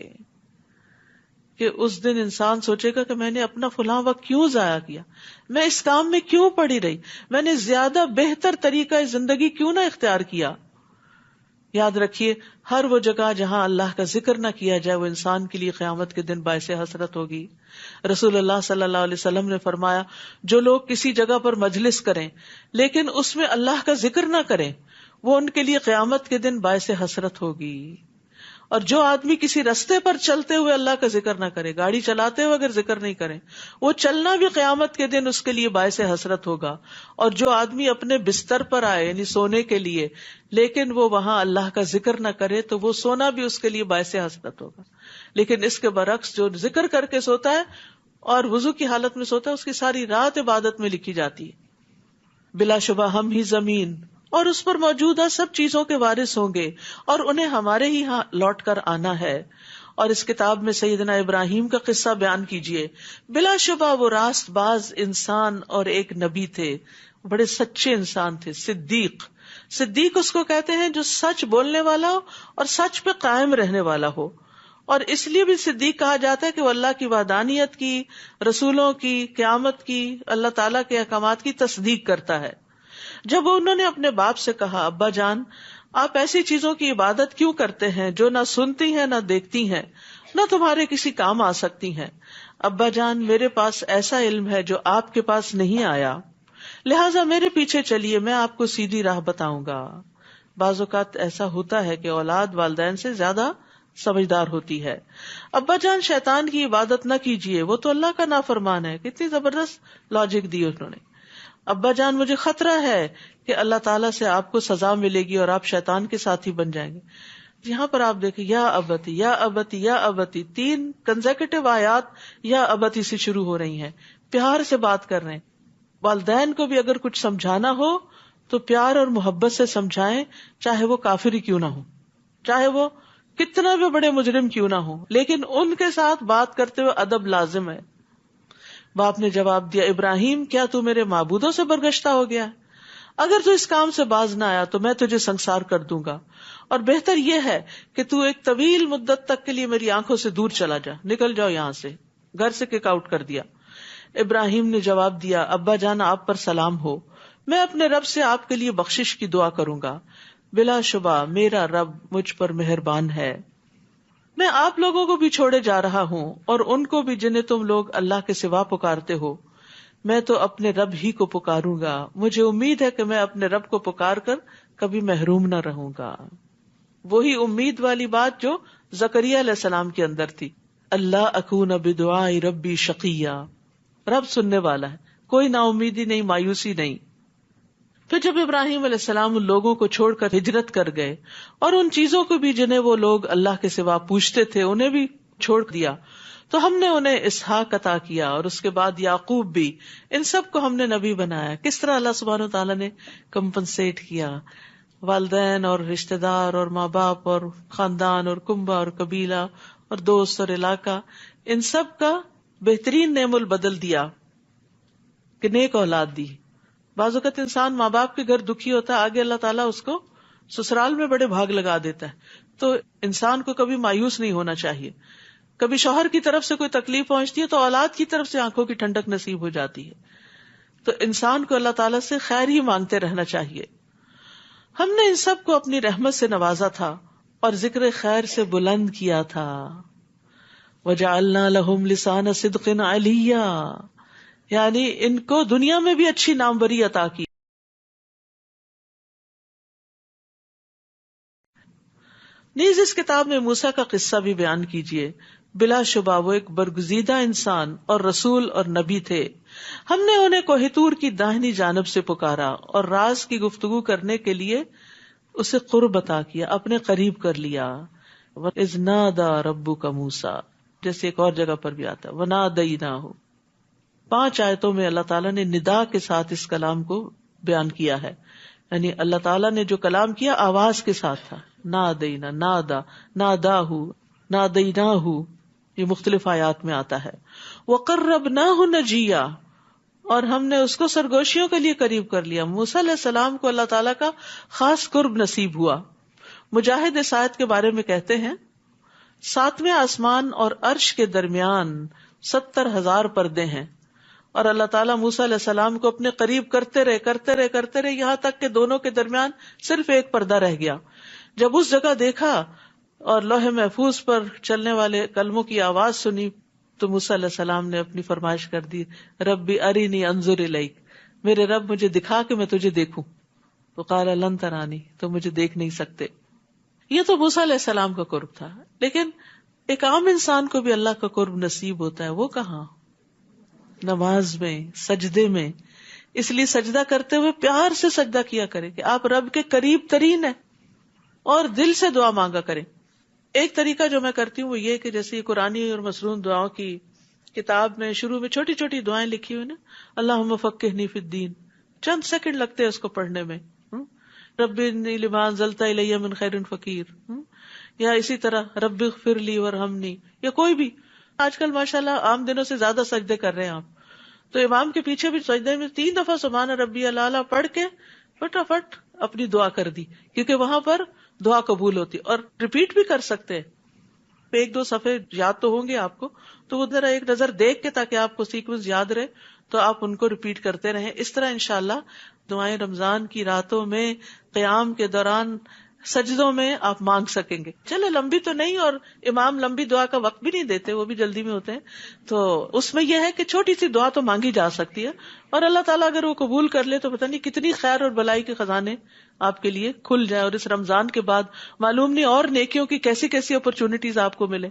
کہ اس دن انسان سوچے گا کہ میں نے اپنا فلاں وقت کیوں ضائع کیا, میں اس کام میں کیوں پڑی رہی, میں نے زیادہ بہتر طریقہ زندگی کیوں نہ اختیار کیا. یاد رکھیے, ہر وہ جگہ جہاں اللہ کا ذکر نہ کیا جائے وہ انسان کے لیے قیامت کے دن باعث حسرت ہوگی. رسول اللہ صلی اللہ علیہ وسلم نے فرمایا, جو لوگ کسی جگہ پر مجلس کریں لیکن اس میں اللہ کا ذکر نہ کریں, وہ ان کے لیے قیامت کے دن باعث حسرت ہوگی. اور جو آدمی کسی رستے پر چلتے ہوئے اللہ کا ذکر نہ کرے, گاڑی چلاتے ہوئے اگر ذکر نہیں کرے, وہ چلنا بھی قیامت کے دن اس کے لیے باعث حسرت ہوگا. اور جو آدمی اپنے بستر پر آئے یعنی سونے کے لیے لیکن وہ وہاں اللہ کا ذکر نہ کرے, تو وہ سونا بھی اس کے لیے باعث حسرت ہوگا. لیکن اس کے برعکس جو ذکر کر کے سوتا ہے اور وضو کی حالت میں سوتا ہے, اس کی ساری رات عبادت میں لکھی جاتی ہے. بلا شبہ ہم ہی زمین اور اس پر موجودہ سب چیزوں کے وارث ہوں گے, اور انہیں ہمارے ہی ہاں لوٹ کر آنا ہے. اور اس کتاب میں سیدنا ابراہیم کا قصہ بیان کیجئے. بلا شبہ وہ راست باز انسان اور ایک نبی تھے, بڑے سچے انسان تھے. صدیق اس کو کہتے ہیں جو سچ بولنے والا ہو اور سچ پہ قائم رہنے والا ہو. اور اس لیے بھی صدیق کہا جاتا ہے کہ وہ اللہ کی وحدانیت کی, رسولوں کی, قیامت کی, اللہ تعالیٰ کے احکامات کی تصدیق کرتا ہے. جب انہوں نے اپنے باپ سے کہا, ابا جان آپ ایسی چیزوں کی عبادت کیوں کرتے ہیں جو نہ سنتی ہیں نہ دیکھتی ہیں, نہ تمہارے کسی کام آ سکتی ہیں. ابا جان میرے پاس ایسا علم ہے جو آپ کے پاس نہیں آیا, لہٰذا میرے پیچھے چلیے, میں آپ کو سیدھی راہ بتاؤں گا. بعض اوقات ایسا ہوتا ہے کہ اولاد والدین سے زیادہ سمجھدار ہوتی ہے. ابا جان شیطان کی عبادت نہ کیجیے, وہ تو اللہ کا نافرمان ہے. کتنی زبردست لاجک دی انہوں نے. ابا جان مجھے خطرہ ہے کہ اللہ تعالیٰ سے آپ کو سزا ملے گی اور آپ شیطان کے ساتھی بن جائیں گے. یہاں پر آپ دیکھیں, یا ابتی یا ابتی یا ابتی, 3 کنزیکٹیو آیات یا ابتی سے شروع ہو رہی ہیں. پیار سے بات کر رہے ہیں. والدین کو بھی اگر کچھ سمجھانا ہو تو پیار اور محبت سے سمجھائیں, چاہے وہ کافر ہی کیوں نہ ہو, چاہے وہ کتنا بھی بڑے مجرم کیوں نہ ہو, لیکن ان کے ساتھ بات کرتے ہوئے ادب لازم ہے. باپ نے جواب دیا, ابراہیم کیا تو میرے معبودوں سے برگشتہ ہو گیا؟ اگر تو اس کام سے باز نہ آیا تو میں تجھے سنسار کر دوں گا, اور بہتر یہ ہے کہ تو ایک طویل مدت تک کے لیے میری آنکھوں سے دور چلا جا, نکل جاؤ یہاں سے. گھر سے کک آؤٹ کر دیا. ابراہیم نے جواب دیا, ابا جان آپ پر سلام ہو, میں اپنے رب سے آپ کے لیے بخشش کی دعا کروں گا. بلا شبہ میرا رب مجھ پر مہربان ہے. میں آپ لوگوں کو بھی چھوڑے جا رہا ہوں اور ان کو بھی جنہیں تم لوگ اللہ کے سوا پکارتے ہو. میں تو اپنے رب ہی کو پکاروں گا، مجھے امید ہے کہ میں اپنے رب کو پکار کر کبھی محروم نہ رہوں گا. وہی امید والی بات جو زکریا علیہ السلام کے اندر تھی. اللہ اکون بدعاء ربی شقیہ، رب سننے والا ہے، کوئی نا امیدی نہیں، مایوسی نہیں. پھر جب ابراہیم علیہ السلام ان لوگوں کو چھوڑ کر ہجرت کر گئے اور ان چیزوں کو بھی جنہیں وہ لوگ اللہ کے سوا پوچھتے تھے انہیں بھی چھوڑ دیا، تو ہم نے انہیں اسحاق عطا کیا اور اس کے بعد یعقوب بھی. ان سب کو ہم نے نبی بنایا. کس طرح اللہ سبحانہ و تعالیٰ نے کمپنسیٹ کیا. والدین اور رشتہ دار اور ماں باپ اور خاندان اور کنبہ اور قبیلہ اور دوست اور علاقہ، ان سب کا بہترین نعم البدل دیا کہ نیک اولاد دی. بعض اوقات انسان ماں باپ کے گھر دکھی ہوتا ہے، آگے اللہ تعالیٰ اس کو سسرال میں بڑے بھاگ لگا دیتا ہے. تو انسان کو کبھی مایوس نہیں ہونا چاہیے. کبھی شوہر کی طرف سے کوئی تکلیف پہنچتی ہے تو اولاد کی طرف سے آنکھوں کی ٹھنڈک نصیب ہو جاتی ہے. تو انسان کو اللہ تعالیٰ سے خیر ہی مانگتے رہنا چاہیے. ہم نے ان سب کو اپنی رحمت سے نوازا تھا اور ذکر خیر سے بلند کیا تھا. وَجَعَلْنَا لَهُمْ لِسَانَ صِدْقٍ عَلِيًّا، یعنی ان کو دنیا میں بھی اچھی ناموری عطا کی. نیز اس کتاب میں موسیٰ کا قصہ بھی بیان کیجیے. بلا شبہ وہ ایک برگزیدہ انسان اور رسول اور نبی تھے. ہم نے انہیں کوہ طور کی داہنی جانب سے پکارا اور راز کی گفتگو کرنے کے لیے اسے قرب عطا کیا، اپنے قریب کر لیا. وَإِذْ نَادَى رَبُّكَ مُوسَىٰ، جیسے ایک اور جگہ پر بھی آتا ہے وَنَادَيْنَاهُ. 5 آیتوں میں اللہ تعالیٰ نے ندا کے ساتھ اس کلام کو بیان کیا ہے. یعنی اللہ تعالیٰ نے جو کلام کیا آواز کے ساتھ تھا. نادینا، نادا، ناداہ، نادیناہ، یہ مختلف آیات میں آتا ہے. وقربناہ نجیا، اور ہم نے اس کو سرگوشیوں کے لیے قریب کر لیا. موسیٰ علیہ السلام کو اللہ تعالیٰ کا خاص قرب نصیب ہوا. مجاہد اس آیت کے بارے میں کہتے ہیں 7ویں آسمان اور عرش کے درمیان 70,000 پردے ہیں، اور اللہ تعالیٰ موسیٰ علیہ السلام کو اپنے قریب کرتے رہے یہاں تک کہ دونوں کے درمیان صرف ایک پردہ رہ گیا. جب اس جگہ دیکھا اور لوح محفوظ پر چلنے والے کلموں کی آواز سنی تو موسیٰ علیہ السلام نے اپنی فرمائش کر دی، ربی ارینی انظر الیک، میرے رب مجھے دکھا کہ میں تجھے دیکھوں. تو قال لن ترانی، تو مجھے دیکھ نہیں سکتے. یہ تو موسیٰ علیہ السلام کا قرب تھا، لیکن ایک عام انسان کو بھی اللہ کا قرب نصیب ہوتا ہے. وہ کہاں؟ نماز میں، سجدے میں. اس لیے سجدہ کرتے ہوئے پیار سے سجدہ کیا کریں کہ آپ رب کے قریب ترین ہیں، اور دل سے دعا مانگا کریں. ایک طریقہ جو میں کرتی ہوں وہ یہ کہ جیسے قرآنی اور مسنون دعاؤں کی کتاب میں شروع میں چھوٹی چھوٹی دعائیں لکھی ہوئی نا، اللہم فقہنی فی الدین، چند سیکنڈ لگتے ہیں اس کو پڑھنے میں. رب انی لما انزلت الی من خیر فقیر، یا اسی طرح رب اغفر لی وارحمنی، یا کوئی بھی. آج کل ماشاءاللہ عام دنوں سے زیادہ سجدے کر رہے ہیں آپ، تو امام کے پیچھے بھی سجدے میں 3 دفعہ سبحان ربی الاعلیٰ پڑھ کے فٹافٹ اپنی دعا کر دی، کیونکہ وہاں پر دعا قبول ہوتی. اور ریپیٹ بھی کر سکتے ہیں، 1-2 صفحے یاد تو ہوں گے آپ کو، تو ادھر ایک نظر دیکھ کے تاکہ آپ کو سیکوینس یاد رہے تو آپ ان کو ریپیٹ کرتے رہیں. اس طرح انشاءاللہ دعائیں رمضان کی راتوں میں، قیام کے دوران، سجدوں میں آپ مانگ سکیں گے. چلے لمبی تو نہیں، اور امام لمبی دعا کا وقت بھی نہیں دیتے، وہ بھی جلدی میں ہوتے ہیں، تو اس میں یہ ہے کہ چھوٹی سی دعا تو مانگی جا سکتی ہے، اور اللہ تعالیٰ اگر وہ قبول کر لے تو پتہ نہیں کتنی خیر اور بلائی کے خزانے آپ کے لیے کھل جائیں. اور اس رمضان کے بعد معلوم نہیں اور نیکیوں کی کیسی کیسی اپرچونٹیز آپ کو ملے.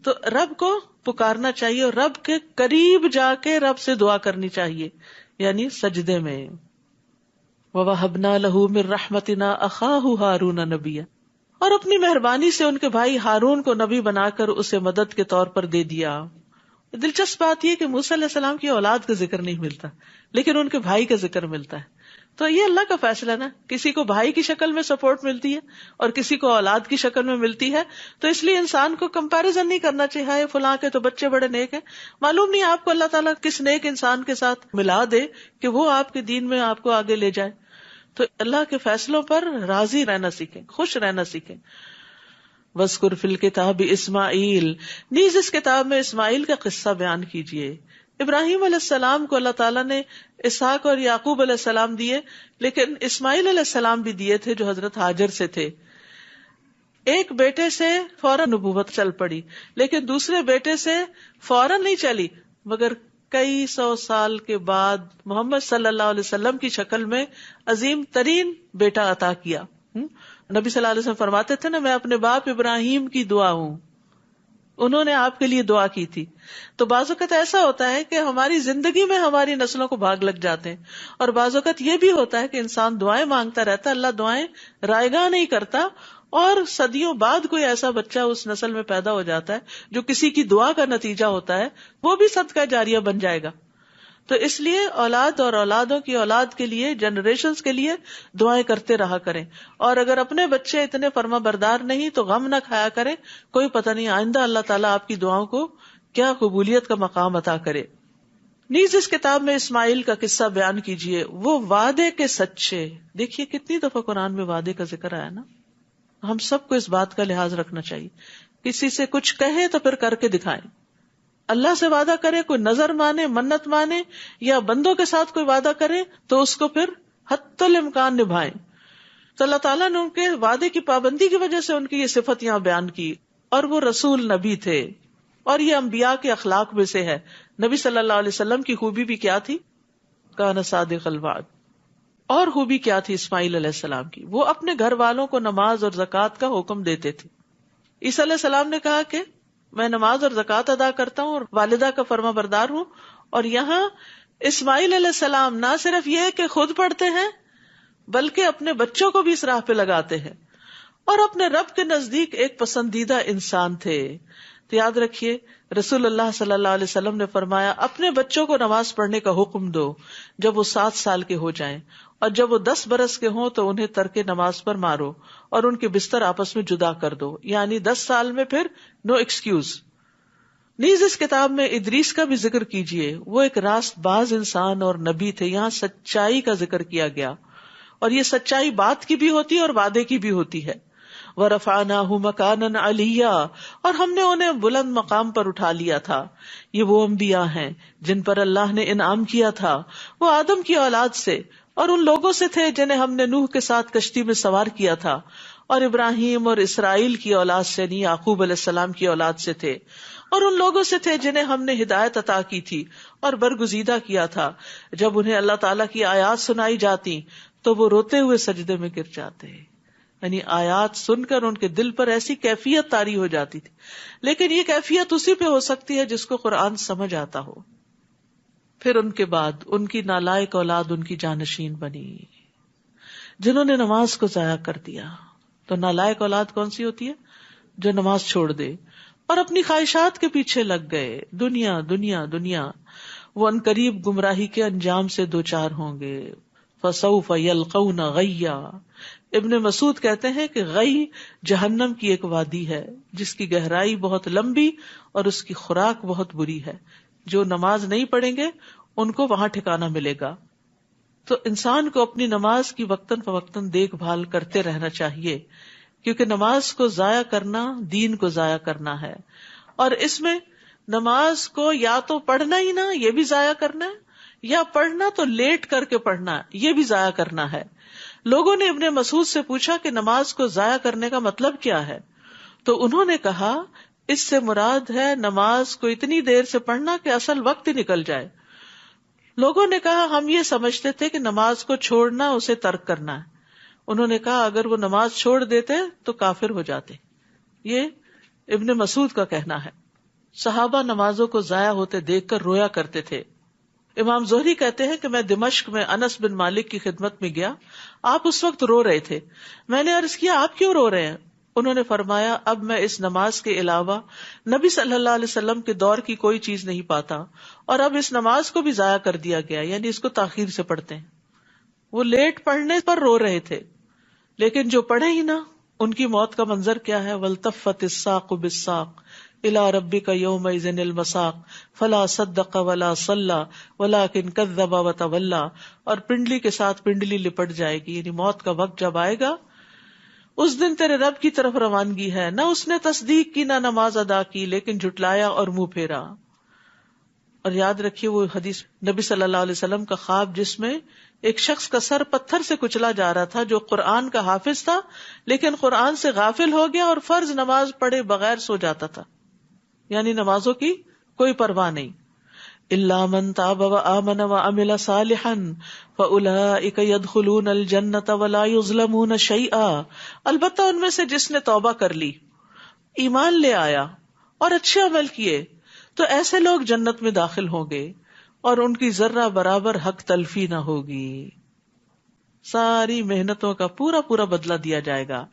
تو رب کو پکارنا چاہیے اور رب کے قریب جا کے رب سے دعا کرنی چاہیے، یعنی سجدے میں. وَوَهَبْنَا لَهُ مِن رَحْمَتِنَا أَخَاهُ هَارُونَ نَبِيًّا، اور اپنی مہربانی سے ان کے بھائی ہارون کو نبی بنا کر اسے مدد کے طور پر دے دیا. دلچسپ بات یہ کہ موسیٰ علیہ السلام کی اولاد کا ذکر نہیں ملتا، لیکن ان کے بھائی کا ذکر ملتا ہے. تو یہ اللہ کا فیصلہ نا، کسی کو بھائی کی شکل میں سپورٹ ملتی ہے اور کسی کو اولاد کی شکل میں ملتی ہے. تو اس لیے انسان کو کمپیریزن نہیں کرنا چاہیے، ہائے فلاں کے تو بچے بڑے نیک ہیں. معلوم نہیں آپ کو اللہ تعالیٰ کس نیک انسان کے ساتھ ملا دے کہ وہ آپ کے دین میں آپ کو آگے لے جائے. تو اللہ کے فیصلوں پر راضی رہنا سیکھیں، خوش رہنا سیکھیں. وَاذْكُرْ فِي الْكِتَابِ اسماعیل، نیز اس کتاب میں اسماعیل کا قصہ بیان کیجیے. ابراہیم علیہ السلام کو اللہ تعالیٰ نے اسحاق اور یعقوب علیہ السلام دیے، لیکن اسماعیل علیہ السلام بھی دیے تھے جو حضرت ہاجر سے تھے. ایک بیٹے سے فوراً نبوت چل پڑی، لیکن دوسرے بیٹے سے فوراً نہیں چلی، مگر کئی سو سال کے بعد محمد صلی اللہ علیہ وسلم کی شکل میں عظیم ترین بیٹا عطا کیا. نبی صلی اللہ علیہ وسلم فرماتے تھے نا، میں اپنے باپ ابراہیم کی دعا ہوں، انہوں نے آپ کے لیے دعا کی تھی. تو بعض اوقات ایسا ہوتا ہے کہ ہماری زندگی میں ہماری نسلوں کو بھاگ لگ جاتے ہیں، اور بعض اوقات یہ بھی ہوتا ہے کہ انسان دعائیں مانگتا رہتا ہے، اللہ دعائیں رائے گاہ نہیں کرتا، اور صدیوں بعد کوئی ایسا بچہ اس نسل میں پیدا ہو جاتا ہے جو کسی کی دعا کا نتیجہ ہوتا ہے، وہ بھی صدقہ جاریہ بن جائے گا. تو اس لیے اولاد اور اولادوں کی اولاد کے لیے، جنریشنز کے لیے دعائیں کرتے رہا کریں. اور اگر اپنے بچے اتنے فرما بردار نہیں تو غم نہ کھایا کریں، کوئی پتہ نہیں آئندہ اللہ تعالیٰ آپ کی دعاؤں کو کیا قبولیت کا مقام عطا کرے. نیز اس کتاب میں اسماعیل کا قصہ بیان کیجئے، وہ وعدے کے سچے. دیکھیے کتنی دفعہ قرآن میں وعدے کا ذکر آیا نا. ہم سب کو اس بات کا لحاظ رکھنا چاہیے، کسی سے کچھ کہیں تو پھر کر کے دکھائیں. اللہ سے وعدہ کرے، کوئی نظر مانے، منت مانے، یا بندوں کے ساتھ کوئی وعدہ کرے تو اس کو پھر حتی الامکان نبھائیں. تو اللہ تعالیٰ نے ان کے وعدے کی پابندی کی وجہ سے ان کی یہ صفت یہاں بیان کی. اور وہ رسول نبی تھے، اور یہ انبیاء کے اخلاق میں سے ہے. نبی صلی اللہ علیہ وسلم کی خوبی بھی کیا تھی؟ کان صادق الوعد. اور خوبی کیا تھی اسماعیل علیہ السلام کی؟ وہ اپنے گھر والوں کو نماز اور زکوٰۃ کا حکم دیتے تھے. عیسیٰ علیہ السلام نے کہا کہ میں نماز اور زکوٰۃ ادا کرتا ہوں اور والدہ کا فرما بردار ہوں. اور یہاں اسماعیل علیہ السلام نہ صرف یہ کہ خود پڑھتے ہیں بلکہ اپنے بچوں کو بھی اس راہ پہ لگاتے ہیں، اور اپنے رب کے نزدیک ایک پسندیدہ انسان تھے. تو یاد رکھیے رسول اللہ صلی اللہ علیہ وسلم نے فرمایا اپنے بچوں کو نماز پڑھنے کا حکم دو جب وہ 7 سال کے ہو جائیں، اور جب وہ 10 برس کے ہوں تو انہیں ترک نماز پر مارو اور ان کے بستر آپس میں جدا کر دو. یعنی 10 سال میں پھر نو ایکسکیوز. نیز اس کتاب میں ادریس کا بھی ذکر کیجئے، وہ ایک راست باز انسان اور نبی تھے. یہاں سچائی کا ذکر کیا گیا، اور یہ سچائی بات کی بھی ہوتی ہے اور وعدے کی بھی ہوتی ہے. وَرَفَعْنَاهُ مَكَانًا عَلِيًّا، اور ہم نے انہیں بلند مقام پر اٹھا لیا تھا. یہ وہ انبیاء ہیں جن پر اللہ نے انعام کیا تھا. وہ آدم کی اولاد سے اور ان لوگوں سے تھے جنہیں ہم نے نوح کے ساتھ کشتی میں سوار کیا تھا، اور ابراہیم اور اسرائیل کی اولاد سے نہیں، یعقوب علیہ السلام کی اولاد سے تھے، اور ان لوگوں سے تھے جنہیں ہم نے ہدایت عطا کی تھی اور برگزیدہ کیا تھا. جب انہیں اللہ تعالیٰ کی آیات سنائی جاتی تو وہ روتے ہوئے سجدے میں گر جاتے. یعنی آیات سن کر ان کے دل پر ایسی کیفیت طاری ہو جاتی تھی. لیکن یہ کیفیت اسی پہ ہو سکتی ہے جس کو قرآن سمجھ آتا ہو. پھر ان کے بعد ان کی نالائق اولاد ان کی جانشین بنی جنہوں نے نماز کو ضائع کر دیا. تو نالائق اولاد کون سی ہوتی ہے؟ جو نماز چھوڑ دے اور اپنی خواہشات کے پیچھے لگ گئے. دنیا دنیا دنیا. وہ عنقریب گمراہی کے انجام سے دوچار ہوں گے. فسوف یلقون غیا. ابن مسعود کہتے ہیں کہ غی جہنم کی ایک وادی ہے جس کی گہرائی بہت لمبی اور اس کی خوراک بہت بری ہے. جو نماز نہیں پڑھیں گے ان کو وہاں ٹھکانہ ملے گا. تو انسان کو اپنی نماز کی وقتاً فوقتاً دیکھ بھال کرتے رہنا چاہیے، کیونکہ نماز کو ضائع کرنا دین کو ضائع کرنا ہے. اور اس میں نماز کو یا تو پڑھنا ہی نہ، یہ بھی ضائع کرنا ہے، یا پڑھنا تو لیٹ کر کے پڑھنا، یہ بھی ضائع کرنا ہے. لوگوں نے ابن مسعود سے پوچھا کہ نماز کو ضائع کرنے کا مطلب کیا ہے؟ تو انہوں نے کہا اس سے مراد ہے نماز کو اتنی دیر سے پڑھنا کہ اصل وقت ہی نکل جائے. لوگوں نے کہا ہم یہ سمجھتے تھے کہ نماز کو چھوڑنا اسے ترک کرنا ہے. انہوں نے کہا اگر وہ نماز چھوڑ دیتے تو کافر ہو جاتے. یہ ابن مسعود کا کہنا ہے. صحابہ نمازوں کو ضائع ہوتے دیکھ کر رویا کرتے تھے. امام زہری کہتے ہیں کہ میں دمشق میں انس بن مالک کی خدمت میں گیا. آپ اس وقت رو رہے تھے. میں نے عرض کیا آپ کیوں رو رہے ہیں؟ انہوں نے فرمایا اب میں اس نماز کے علاوہ نبی صلی اللہ علیہ وسلم کے دور کی کوئی چیز نہیں پاتا، اور اب اس نماز کو بھی ضائع کر دیا گیا، یعنی اس کو تاخیر سے پڑھتے ہیں. وہ لیٹ پڑھنے پر رو رہے تھے، لیکن جو پڑھے ہی نہ ان کی موت کا منظر کیا ہے؟ وَالْتَفَّتِ السَّاقُ بِالسَّاقِ إِلَىٰ رَبِّكَ يَوْمَئِذٍ الْمَسَاقُ فَلَا صَدَّقَ وَلَا صَلَّىٰ وَلَٰكِنْ كَذَّبَ وَتَوَلَّىٰ. اور پنڈلی کے ساتھ پنڈلی لپٹ جائے گی، یعنی موت کا وقت جب آئے گا اس دن تیرے رب کی طرف روانگی ہے. نہ اس نے تصدیق کی نہ نماز ادا کی، لیکن جھٹلایا اور منہ پھیرا. اور یاد رکھیے وہ حدیث نبی صلی اللہ علیہ وسلم کا خواب جس میں ایک شخص کا سر پتھر سے کچلا جا رہا تھا جو قرآن کا حافظ تھا لیکن قرآن سے غافل ہو گیا اور فرض نماز پڑھے بغیر سو جاتا تھا، یعنی نمازوں کی کوئی پرواہ نہیں. الا من تاب وآمن وعمل صالحا فاولئک يدخلون الجنۃ ولا یظلمون شیئا، البتہ ان میں سے جس نے توبہ کر لی، ایمان لے آیا اور اچھے عمل کیے تو ایسے لوگ جنت میں داخل ہوں گے اور ان کی ذرہ برابر حق تلفی نہ ہوگی، ساری محنتوں کا پورا پورا بدلہ دیا جائے گا۔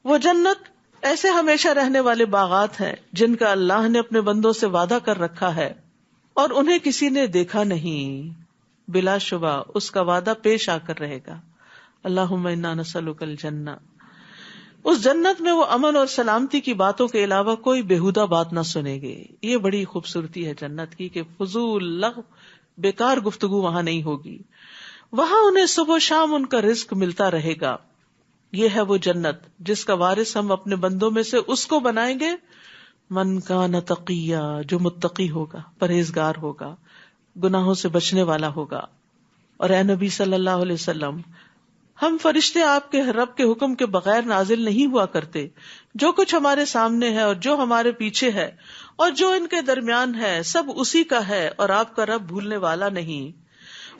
وہ جنت ایسے ہمیشہ رہنے والے باغات ہیں جن کا اللہ نے اپنے بندوں سے وعدہ کر رکھا ہے اور انہیں کسی نے دیکھا نہیں، بلا شبہ اس کا وعدہ پیش آ کر رہے گا۔ اللہم انا نسألک الجنہ۔ اس جنت میں وہ امن اور سلامتی کی باتوں کے علاوہ کوئی بےہودہ بات نہ سنیں گے۔ یہ بڑی خوبصورتی ہے جنت کی کہ فضول لغو بیکار گفتگو وہاں نہیں ہوگی، وہاں انہیں صبح و شام ان کا رزق ملتا رہے گا۔ یہ ہے وہ جنت جس کا وارث ہم اپنے بندوں میں سے اس کو بنائیں گے من کان تقیا، جو متقی ہوگا، پرہیزگار ہوگا، گناہوں سے بچنے والا ہوگا۔ اور اے نبی صلی اللہ علیہ وسلم، ہم فرشتے آپ کے رب کے حکم کے بغیر نازل نہیں ہوا کرتے، جو کچھ ہمارے سامنے ہے اور جو ہمارے پیچھے ہے اور جو ان کے درمیان ہے سب اسی کا ہے، اور آپ کا رب بھولنے والا نہیں۔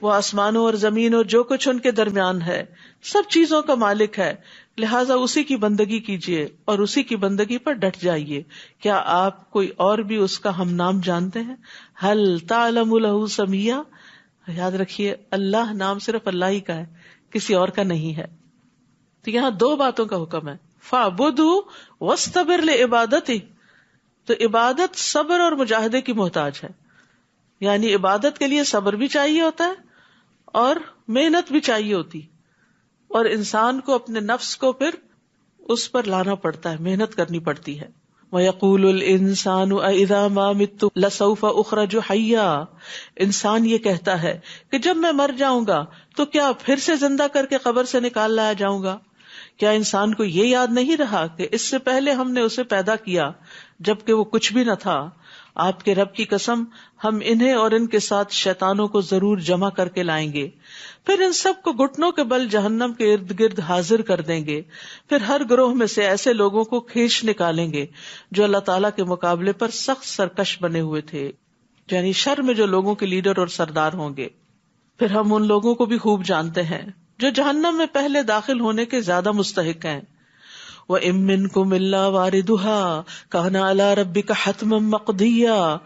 وہ آسمانوں اور زمین اور جو کچھ ان کے درمیان ہے سب چیزوں کا مالک ہے، لہٰذا اسی کی بندگی کیجیے اور اسی کی بندگی پر ڈٹ جائیے۔ کیا آپ کوئی اور بھی اس کا ہم نام جانتے ہیں؟ هل تعلم له سمیہ، یاد رکھیے اللہ نام صرف اللہ ہی کا ہے، کسی اور کا نہیں ہے۔ تو یہاں دو باتوں کا حکم ہے، فَاعْبُدْهُ وَاسْتَبِرْ لِعِبَادَتِهِ، تو عبادت صبر اور مجاہدے کی محتاج ہے، یعنی عبادت کے لیے صبر بھی چاہیے ہوتا ہے اور محنت بھی چاہیے ہوتی، اور انسان کو اپنے نفس کو پھر اس پر لانا پڑتا ہے، محنت کرنی پڑتی ہے۔ وَيَقُولُ الْإِنسَانُ أَإِذَا مَا مِتُّ لَسَوْفَ أُخْرَجُ حَيًّا، انسان یہ کہتا ہے کہ جب میں مر جاؤں گا تو کیا پھر سے زندہ کر کے قبر سے نکال لایا جاؤں گا؟ کیا انسان کو یہ یاد نہیں رہا کہ اس سے پہلے ہم نے اسے پیدا کیا جبکہ وہ کچھ بھی نہ تھا؟ آپ کے رب کی قسم، ہم انہیں اور ان کے ساتھ شیطانوں کو ضرور جمع کر کے لائیں گے، پھر ان سب کو گھٹنوں کے بل جہنم کے ارد گرد حاضر کر دیں گے، پھر ہر گروہ میں سے ایسے لوگوں کو کھینچ نکالیں گے جو اللہ تعالیٰ کے مقابلے پر سخت سرکش بنے ہوئے تھے، یعنی شر میں جو لوگوں کے لیڈر اور سردار ہوں گے۔ پھر ہم ان لوگوں کو بھی خوب جانتے ہیں جو جہنم میں پہلے داخل ہونے کے زیادہ مستحق ہیں۔ وَإِن مِّنكُمْ إِلَّا وَارِدُهَا كَانَ عَلَىٰ رَبِّكَ حَتْمًا مَّقْضِيًّا،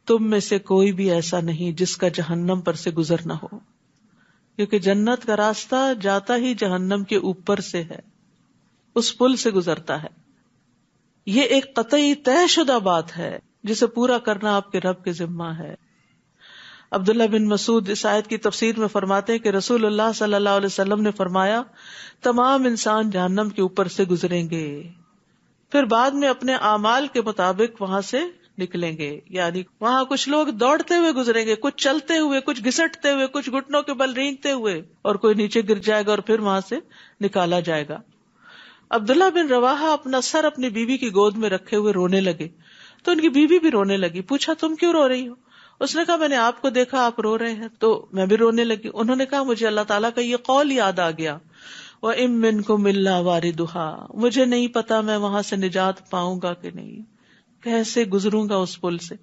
تم میں سے کوئی بھی ایسا نہیں جس کا جہنم پر سے گزر نہ ہو، کیونکہ جنت کا راستہ جاتا ہی جہنم کے اوپر سے ہے، اس پل سے گزرتا ہے۔ یہ ایک قطعی طے شدہ بات ہے جسے پورا کرنا آپ کے رب کے ذمہ ہے۔ عبداللہ بن مسعود اس آیت کی تفسیر میں فرماتے ہیں کہ رسول اللہ صلی اللہ علیہ وسلم نے فرمایا، تمام انسان جہنم کے اوپر سے گزریں گے، پھر بعد میں اپنے اعمال کے مطابق وہاں سے نکلیں گے، یعنی وہاں کچھ لوگ دوڑتے ہوئے گزریں گے، کچھ چلتے ہوئے، کچھ گھسٹتے ہوئے، کچھ گھٹنوں کے بل رینگتے ہوئے، اور کوئی نیچے گر جائے گا اور پھر وہاں سے نکالا جائے گا۔ عبداللہ بن رواحہ اپنا سر اپنی بیوی کی گود میں رکھے ہوئے رونے لگے، تو ان کی بیوی بھی رونے لگی۔ پوچھا تم کیوں رو رہی ہو؟ اس نے کہا میں نے آپ کو دیکھا آپ رو رہے ہیں تو میں بھی رونے لگی۔ انہوں نے کہا مجھے اللہ تعالیٰ کا یہ قول یاد آ گیا، وَإِن مِّنكُمْ إِلَّا وَارِدُهَا، مجھے نہیں پتا میں وہاں سے نجات پاؤں گا کہ نہیں، کیسے گزروں گا اس پل سے۔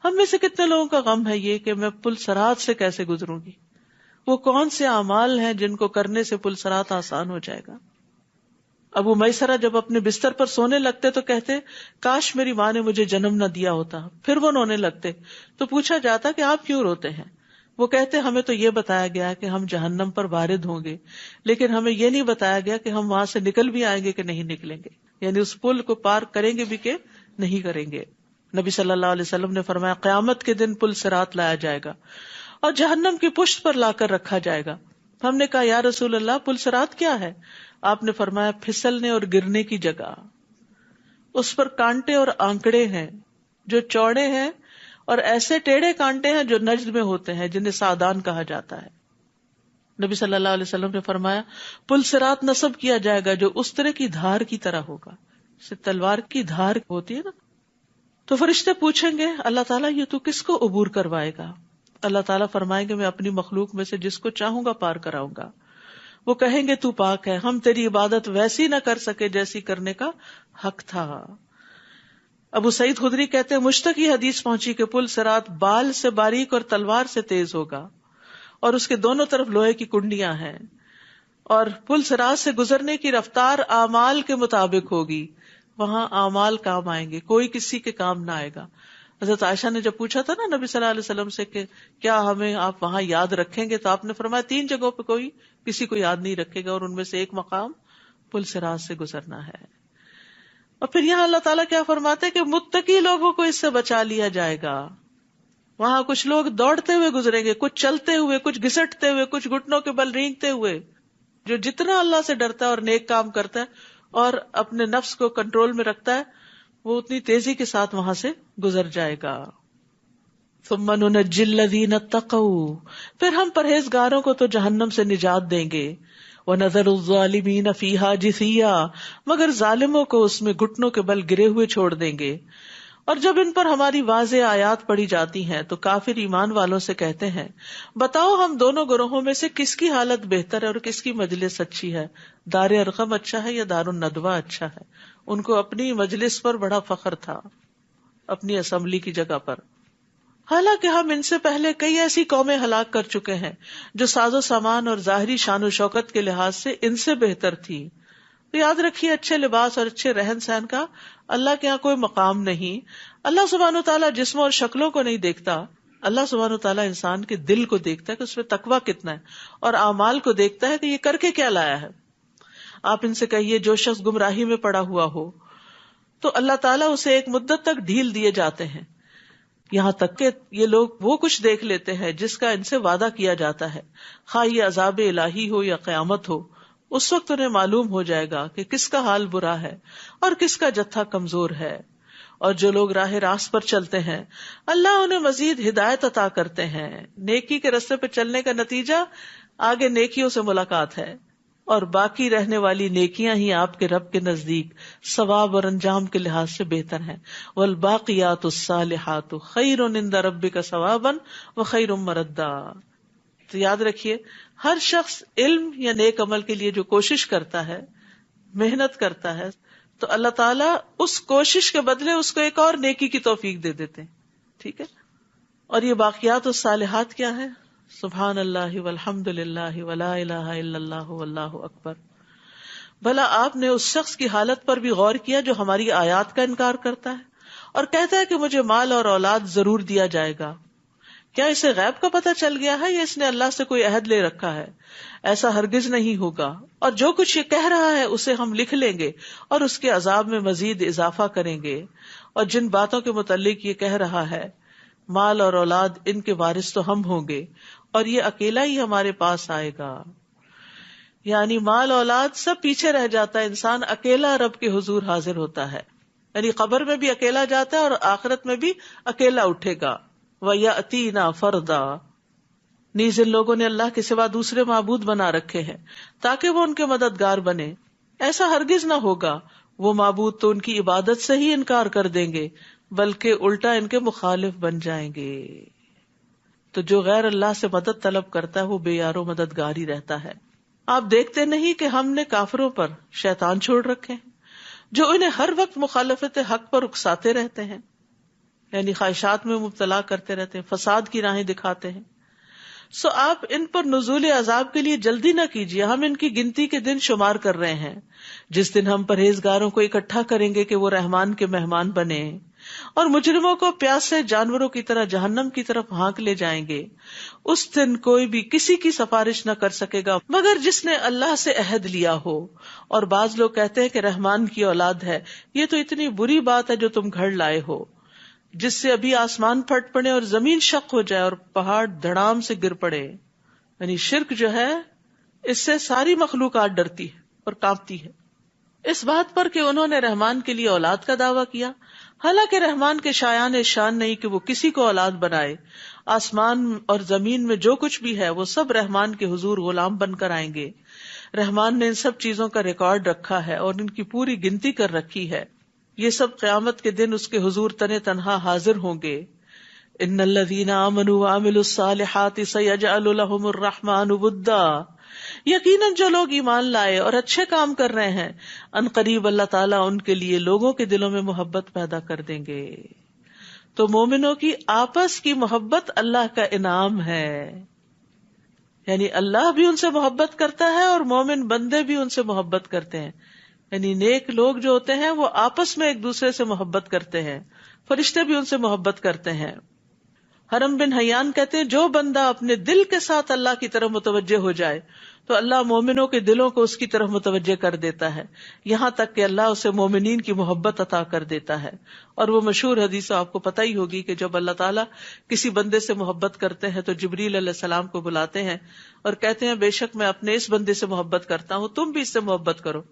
ہم میں سے کتنے لوگوں کا غم ہے یہ کہ میں پل صراط سے کیسے گزروں گی، وہ کون سے اعمال ہیں جن کو کرنے سے پل صراط آسان ہو جائے گا۔ ابو میسرہ جب اپنے بستر پر سونے لگتے تو کہتے کاش میری ماں نے مجھے جنم نہ دیا ہوتا، پھر وہ رونے لگتے تو پوچھا جاتا کہ آپ کیوں روتے ہیں؟ وہ کہتے ہمیں تو یہ بتایا گیا کہ ہم جہنم پر وارد ہوں گے، لیکن ہمیں یہ نہیں بتایا گیا کہ ہم وہاں سے نکل بھی آئیں گے کہ نہیں نکلیں گے، یعنی اس پل کو پار کریں گے بھی کہ نہیں کریں گے۔ نبی صلی اللہ علیہ وسلم نے فرمایا قیامت کے دن پل صراط لایا جائے گا اور جہنم کی پشت پر لا کر رکھا جائے گا۔ ہم نے کہا یا رسول اللہ پل صراط کیا ہے؟ آپ نے فرمایا پھسلنے اور گرنے کی جگہ، اس پر کانٹے اور آنکڑے ہیں جو چوڑے ہیں اور ایسے ٹیڑھے کانٹے ہیں جو نجد میں ہوتے ہیں جنہیں سعدان کہا جاتا ہے۔ نبی صلی اللہ علیہ وسلم نے فرمایا پل صراط نصب کیا جائے گا جو اس طرح کی دھار کی طرح ہوگا، جیسے تلوار کی دھار ہوتی ہے نا۔ تو فرشتے پوچھیں گے اللہ تعالیٰ یہ تو کس کو عبور کروائے گا؟ اللہ تعالیٰ فرمائیں گے میں اپنی مخلوق میں سے جس کو چاہوں گا پار کراؤں گا۔ وہ کہیں گے تو پاک ہے، ہم تیری عبادت ویسی نہ کر سکے جیسی کرنے کا حق تھا۔ ابو سعید خدری کہتے ہیں مجھ تک یہ حدیث پہنچی کہ پل صراط بال سے باریک اور تلوار سے تیز ہوگا اور اس کے دونوں طرف لوہے کی کنڈیاں ہیں، اور پل صراط سے گزرنے کی رفتار اعمال کے مطابق ہوگی. وہاں اعمال کام آئیں گے، کوئی کسی کے کام نہ آئے گا. حضرت عائشہ نے جب پوچھا تھا نا نبی صلی اللہ علیہ وسلم سے کہ کیا ہمیں آپ وہاں یاد رکھیں گے، تو آپ نے فرمایا 3 جگہوں پہ کوئی کسی کو یاد نہیں رکھے گا، اور ان میں سے ایک مقام پل صراط سے گزرنا ہے. اور پھر یہاں اللہ تعالیٰ کیا فرماتے ہیں کہ متقی لوگوں کو اس سے بچا لیا جائے گا. وہاں کچھ لوگ دوڑتے ہوئے گزریں گے، کچھ چلتے ہوئے، کچھ گھسٹتے ہوئے، کچھ گھٹنوں کے بل رینگتے ہوئے. جو جتنا اللہ سے ڈرتا ہے اور نیک کام کرتا ہے اور اپنے نفس کو کنٹرول میں رکھتا ہے، وہ اتنی تیزی کے ساتھ وہاں سے گزر جائے گا. ثم ننجی الذین اتقوا، پھر ہم پرہیزگاروں کو تو جہنم سے نجات دیں گے. وَنَذَرُ الظَّالِمِينَ فِيهَا جِثِيًّا، مگر ظالموں کو اس میں گھٹنوں کے بل گرے ہوئے چھوڑ دیں گے. اور جب ان پر ہماری واضح آیات پڑھی جاتی ہیں تو کافر ایمان والوں سے کہتے ہیں بتاؤ ہم دونوں گروہوں میں سے کس کی حالت بہتر ہے اور کس کی مجلس اچھی ہے، دار ارقم اچھا ہے یا دار الندوہ اچھا ہے. ان کو اپنی مجلس پر بڑا فخر تھا، اپنی اسمبلی کی جگہ پر. حالانکہ ہم ان سے پہلے کئی ایسی قومیں ہلاک کر چکے ہیں جو ساز و سامان اور ظاہری شان و شوکت کے لحاظ سے ان سے بہتر تھی. تو یاد رکھیے اچھے لباس اور اچھے رہن سہن کا اللہ کے یہاں کوئی مقام نہیں. اللہ سبحانہ وتعالیٰ جسموں اور شکلوں کو نہیں دیکھتا، اللہ سبحانہ وتعالیٰ انسان کے دل کو دیکھتا ہے کہ اس میں تقویٰ کتنا ہے، اور اعمال کو دیکھتا ہے کہ یہ کر کے کیا لایا ہے. آپ ان سے کہیے جو شخص گمراہی میں پڑا ہوا ہو تو اللہ تعالیٰ اسے ایک مدت تک ڈھیل دیے جاتے ہیں، یہاں تک کہ یہ لوگ وہ کچھ دیکھ لیتے ہیں جس کا ان سے وعدہ کیا جاتا ہے، خواہ یہ عذاب الہی ہو یا قیامت ہو. اس وقت انہیں معلوم ہو جائے گا کہ کس کا حال برا ہے اور کس کا جتھا کمزور ہے. اور جو لوگ راہ راست پر چلتے ہیں اللہ انہیں مزید ہدایت عطا کرتے ہیں. نیکی کے راستے پہ چلنے کا نتیجہ آگے نیکیوں سے ملاقات ہے، اور باقی رہنے والی نیکیاں ہی آپ کے رب کے نزدیک ثواب اور انجام کے لحاظ سے بہتر ہیں. والباقیات الصالحات خیر عند ربک ثوابا وخیر مردا. تو یاد رکھیے ہر شخص علم یا نیک عمل کے لیے جو کوشش کرتا ہے، محنت کرتا ہے، تو اللہ تعالیٰ اس کوشش کے بدلے اس کو ایک اور نیکی کی توفیق دے دیتے ہیں. ٹھیک ہے. اور یہ باقیات الصالحات کیا ہے؟ سبحان اللہ والحمد للہ ولا الہ الا اللہ واللہ اکبر. بھلا آپ نے اس شخص کی حالت پر بھی غور کیا جو ہماری آیات کا انکار کرتا ہے اور کہتا ہے کہ مجھے مال اور اولاد ضرور دیا جائے گا؟ کیا اسے غیب کا پتہ چل گیا ہے یا اس نے اللہ سے کوئی عہد لے رکھا ہے؟ ایسا ہرگز نہیں ہوگا. اور جو کچھ یہ کہہ رہا ہے اسے ہم لکھ لیں گے اور اس کے عذاب میں مزید اضافہ کریں گے. اور جن باتوں کے متعلق یہ کہہ رہا ہے، مال اور اولاد ان کے وارث تو ہم ہوں گے اور یہ اکیلا ہی ہمارے پاس آئے گا. یعنی مال اولاد سب پیچھے رہ جاتا ہے، انسان اکیلا رب کے حضور حاضر ہوتا ہے. یعنی قبر میں بھی اکیلا جاتا ہے اور آخرت میں بھی اکیلا اٹھے گا. وَيَأْتِينَا فَرْدًا، نیز ان لوگوں نے اللہ کے سوا دوسرے معبود بنا رکھے ہیں تاکہ وہ ان کے مددگار بنے. ایسا ہرگز نہ ہوگا، وہ معبود تو ان کی عبادت سے ہی انکار کر دیں گے بلکہ الٹا ان کے مخالف بن جائیں گے. تو جو غیر اللہ سے مدد طلب کرتا ہے وہ بے یار و مددگار ہی رہتا ہے. آپ دیکھتے نہیں کہ ہم نے کافروں پر شیطان چھوڑ رکھے ہیں جو انہیں ہر وقت مخالفت حق پر اکساتے رہتے ہیں، یعنی خواہشات میں مبتلا کرتے رہتے ہیں، فساد کی راہیں دکھاتے ہیں. سو آپ ان پر نزول عذاب کے لیے جلدی نہ کیجیے، ہم ان کی گنتی کے دن شمار کر رہے ہیں. جس دن ہم پرہیزگاروں کو اکٹھا کریں گے کہ وہ رحمان کے مہمان بنے، اور مجرموں کو پیاسے جانوروں کی طرح جہنم کی طرف ہانک لے جائیں گے. اس دن کوئی بھی کسی کی سفارش نہ کر سکے گا مگر جس نے اللہ سے عہد لیا ہو. اور بعض لوگ کہتے ہیں کہ رحمان کی اولاد ہے. یہ تو اتنی بری بات ہے جو تم گھڑ لائے ہو، جس سے ابھی آسمان پھٹ پڑے اور زمین شق ہو جائے اور پہاڑ دھڑام سے گر پڑے. یعنی شرک جو ہے اس سے ساری مخلوقات ڈرتی ہے اور کانپتی ہے، اس بات پر کہ انہوں نے رحمان کے لیے اولاد کا دعویٰ کیا، حالانکہ رحمان کے شایان شان نہیں کہ وہ کسی کو اولاد بنائے. آسمان اور زمین میں جو کچھ بھی ہے وہ سب رحمان کے حضور غلام بن کر آئیں گے. رحمان نے ان سب چیزوں کا ریکارڈ رکھا ہے اور ان کی پوری گنتی کر رکھی ہے. یہ سب قیامت کے دن اس کے حضور تنے تنہا حاضر ہوں گے. ان الذین آمنوا وعملوا الصالحات سیجعل لهم الرحمن ودا. یقیناً جو لوگ ایمان لائے اور اچھے کام کر رہے ہیں ان قریب اللہ تعالیٰ ان کے لیے لوگوں کے دلوں میں محبت پیدا کر دیں گے. تو مومنوں کی آپس کی محبت اللہ کا انعام ہے، یعنی اللہ بھی ان سے محبت کرتا ہے اور مومن بندے بھی ان سے محبت کرتے ہیں. یعنی نیک لوگ جو ہوتے ہیں وہ آپس میں ایک دوسرے سے محبت کرتے ہیں، فرشتے بھی ان سے محبت کرتے ہیں. حرم بن حیان کہتے ہیں جو بندہ اپنے دل کے ساتھ اللہ کی طرف متوجہ ہو جائے تو اللہ مومنوں کے دلوں کو اس کی طرف متوجہ کر دیتا ہے، یہاں تک کہ اللہ اسے مومنین کی محبت عطا کر دیتا ہے. اور وہ مشہور حدیث آپ کو پتہ ہی ہوگی کہ جب اللہ تعالیٰ کسی بندے سے محبت کرتے ہیں تو جبریل علیہ السلام کو بلاتے ہیں اور کہتے ہیں بے شک میں اپنے اس بندے سے محبت کرتا ہوں، تم بھی اس سے محبت کرو.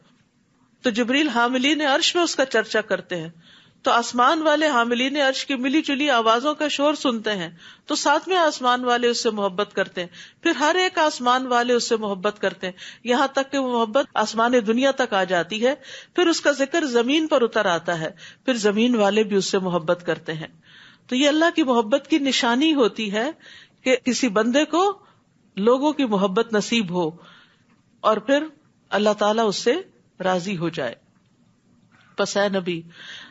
تو جبریل حاملین عرش میں اس کا چرچا کرتے ہیں، تو آسمان والے حاملین عرش کی ملی جلی آوازوں کا شور سنتے ہیں تو ساتویں آسمان والے اس سے محبت کرتے ہیں، پھر ہر ایک آسمان والے اس سے محبت کرتے ہیں، یہاں تک کہ وہ محبت آسمان دنیا تک آ جاتی ہے. پھر اس کا ذکر زمین پر اتر آتا ہے، پھر زمین والے بھی اس سے محبت کرتے ہیں. تو یہ اللہ کی محبت کی نشانی ہوتی ہے کہ کسی بندے کو لوگوں کی محبت نصیب ہو اور پھر اللہ تعالیٰ اس سے راضی ہو جائے. پس اے نبی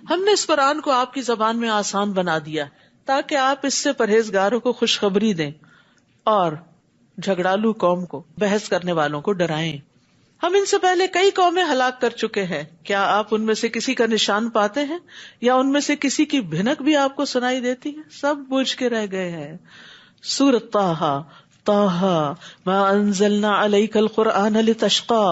ہم نے اس قرآن کو آپ کی زبان میں آسان بنا دیا تاکہ آپ اس سے پرہیزگاروں کو خوشخبری دیں اور جھگڑالو قوم کو، بحث کرنے والوں کو ڈرائیں. ہم ان سے پہلے کئی قومیں ہلاک کر چکے ہیں، کیا آپ ان میں سے کسی کا نشان پاتے ہیں یا ان میں سے کسی کی بھنک بھی آپ کو سنائی دیتی ہے؟ سب بوجھ کے رہ گئے ہیں. سورۃ طٰہٰ ما انزلنا علیک القرآن لتشقی.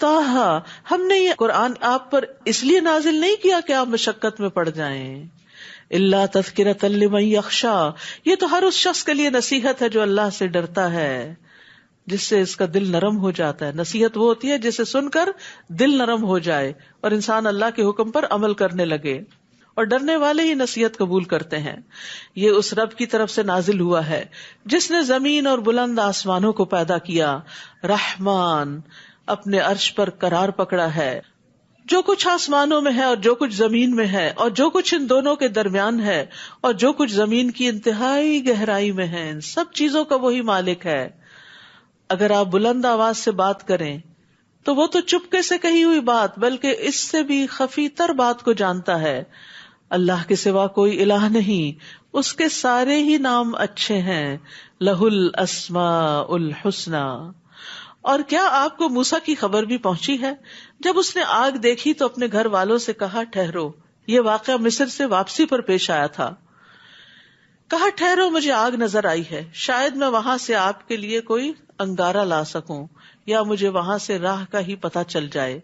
ہم نے یہ قرآن آپ پر اس لیے نازل نہیں کیا کہ آپ مشقت میں پڑ جائیں. الا تذکرۃ لمن یخشی، یہ تو ہر اس شخص کے لیے نصیحت ہے جو اللہ سے ڈرتا ہے، جس سے اس کا دل نرم ہو جاتا ہے. نصیحت وہ ہوتی ہے جسے سن کر دل نرم ہو جائے اور انسان اللہ کے حکم پر عمل کرنے لگے، اور ڈرنے والے ہی نصیحت قبول کرتے ہیں. یہ اس رب کی طرف سے نازل ہوا ہے جس نے زمین اور بلند آسمانوں کو پیدا کیا. رحمان اپنے عرش پر قرار پکڑا ہے. جو کچھ آسمانوں میں ہے اور جو کچھ زمین میں ہے اور جو کچھ ان دونوں کے درمیان ہے اور جو کچھ زمین کی انتہائی گہرائی میں ہے، ان سب چیزوں کا وہی مالک ہے. اگر آپ بلند آواز سے بات کریں تو وہ تو چپکے سے کہی ہوئی بات بلکہ اس سے بھی خفی تر بات کو جانتا ہے. اللہ کے سوا کوئی الہ نہیں، اس کے سارے ہی نام اچھے ہیں. لہ الاسماء الحسنی. اور کیا آپ کو موسیٰ کی خبر بھی پہنچی ہے جب اس نے آگ دیکھی تو اپنے گھر والوں سے کہا ٹھہرو. یہ واقعہ مصر سے واپسی پر پیش آیا تھا. کہا ٹھہرو، مجھے آگ نظر آئی ہے، شاید میں وہاں سے آپ کے لیے کوئی انگارہ لا سکوں یا مجھے وہاں سے راہ کا ہی پتہ چل جائے.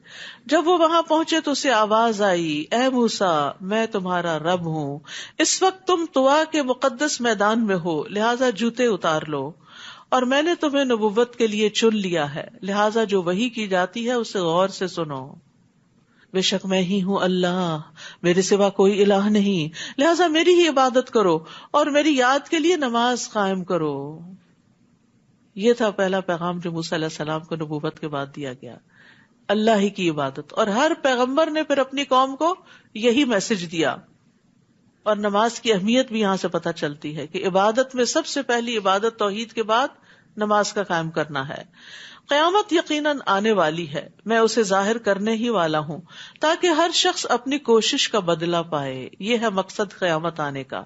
جب وہ وہاں پہنچے تو اسے آواز آئی، اے موسیٰ میں تمہارا رب ہوں، اس وقت تم طوا کے مقدس میدان میں ہو، لہٰذا جوتے اتار لو، اور میں نے تمہیں نبوت کے لیے چن لیا ہے، لہٰذا جو وحی کی جاتی ہے اسے غور سے سنو. بے شک میں ہی ہوں اللہ، میرے سوا کوئی الہ نہیں، لہٰذا میری ہی عبادت کرو اور میری یاد کے لیے نماز قائم کرو. یہ تھا پہلا پیغام جو موسیٰ علیہ السلام کو نبوت کے بعد دیا گیا، اللہ ہی کی عبادت. اور ہر پیغمبر نے پھر اپنی قوم کو یہی میسج دیا. اور نماز کی اہمیت بھی یہاں سے پتہ چلتی ہے کہ عبادت میں سب سے پہلی عبادت توحید کے بعد نماز کا قائم کرنا ہے. قیامت یقیناً آنے والی ہے، میں اسے ظاہر کرنے ہی والا ہوں تاکہ ہر شخص اپنی کوشش کا بدلہ پائے. یہ ہے مقصد قیامت آنے کا.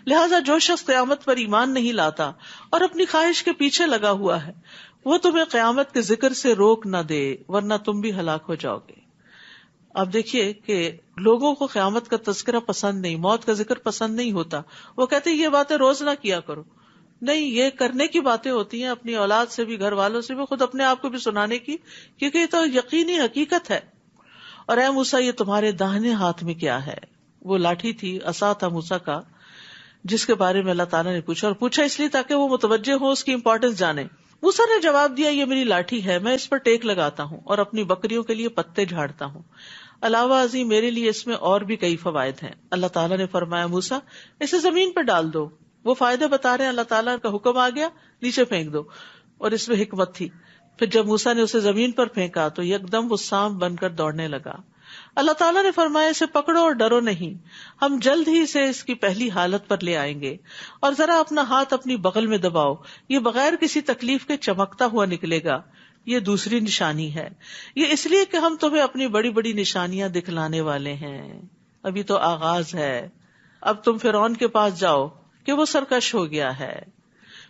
لہٰذا جو شخص قیامت پر ایمان نہیں لاتا اور اپنی خواہش کے پیچھے لگا ہوا ہے وہ تمہیں قیامت کے ذکر سے روک نہ دے ورنہ تم بھی ہلاک ہو جاؤ گے. آپ دیکھیے کہ لوگوں کو قیامت کا تذکرہ پسند نہیں، موت کا ذکر پسند نہیں ہوتا. وہ کہتے ہیں یہ باتیں روز نہ کیا کرو. نہیں، یہ کرنے کی باتیں ہوتی ہیں، اپنی اولاد سے بھی، گھر والوں سے بھی، خود اپنے آپ کو بھی سنانے کی، کیونکہ یہ تو یقینی حقیقت ہے. اور اے موسیٰ یہ تمہارے داہنے ہاتھ میں کیا ہے؟ وہ لاٹھی تھی، عصا تھا موسیٰ کا، جس کے بارے میں اللہ تعالیٰ نے پوچھا، اور پوچھا اس لیے تاکہ وہ متوجہ ہو، اس کی امپورٹنس جانے. موسیٰ نے جواب دیا، یہ میری لاٹھی ہے، میں اس پر ٹیک لگاتا ہوں اور اپنی بکریوں کے لیے پتے جھاڑتا ہوں. علاوہ ازیں میرے لیے اس میں اور بھی کئی فوائد ہیں. اللہ تعالیٰ نے فرمایا موسیٰ اسے زمین پر ڈال دو. وہ فائدے بتا رہے ہیں، اللہ تعالیٰ کا حکم آ گیا نیچے پھینک دو، اور اس میں حکمت تھی. پھر جب موسیٰ نے اسے زمین پر پھینکا تو یکدم وہ سانپ بن کر دوڑنے لگا. اللہ تعالیٰ نے فرمایا اسے پکڑو اور ڈرو نہیں، ہم جلد ہی اسے اس کی پہلی حالت پر لے آئیں گے، اور ذرا اپنا ہاتھ اپنی بغل میں دباؤ، یہ بغیر کسی تکلیف کے چمکتا ہوا نکلے گا، یہ دوسری نشانی ہے، یہ اس لیے کہ ہم تمہیں اپنی بڑی بڑی نشانیاں دکھلانے والے ہیں۔ ابھی تو آغاز ہے، اب تم فرعون کے پاس جاؤ کہ وہ سرکش ہو گیا ہے۔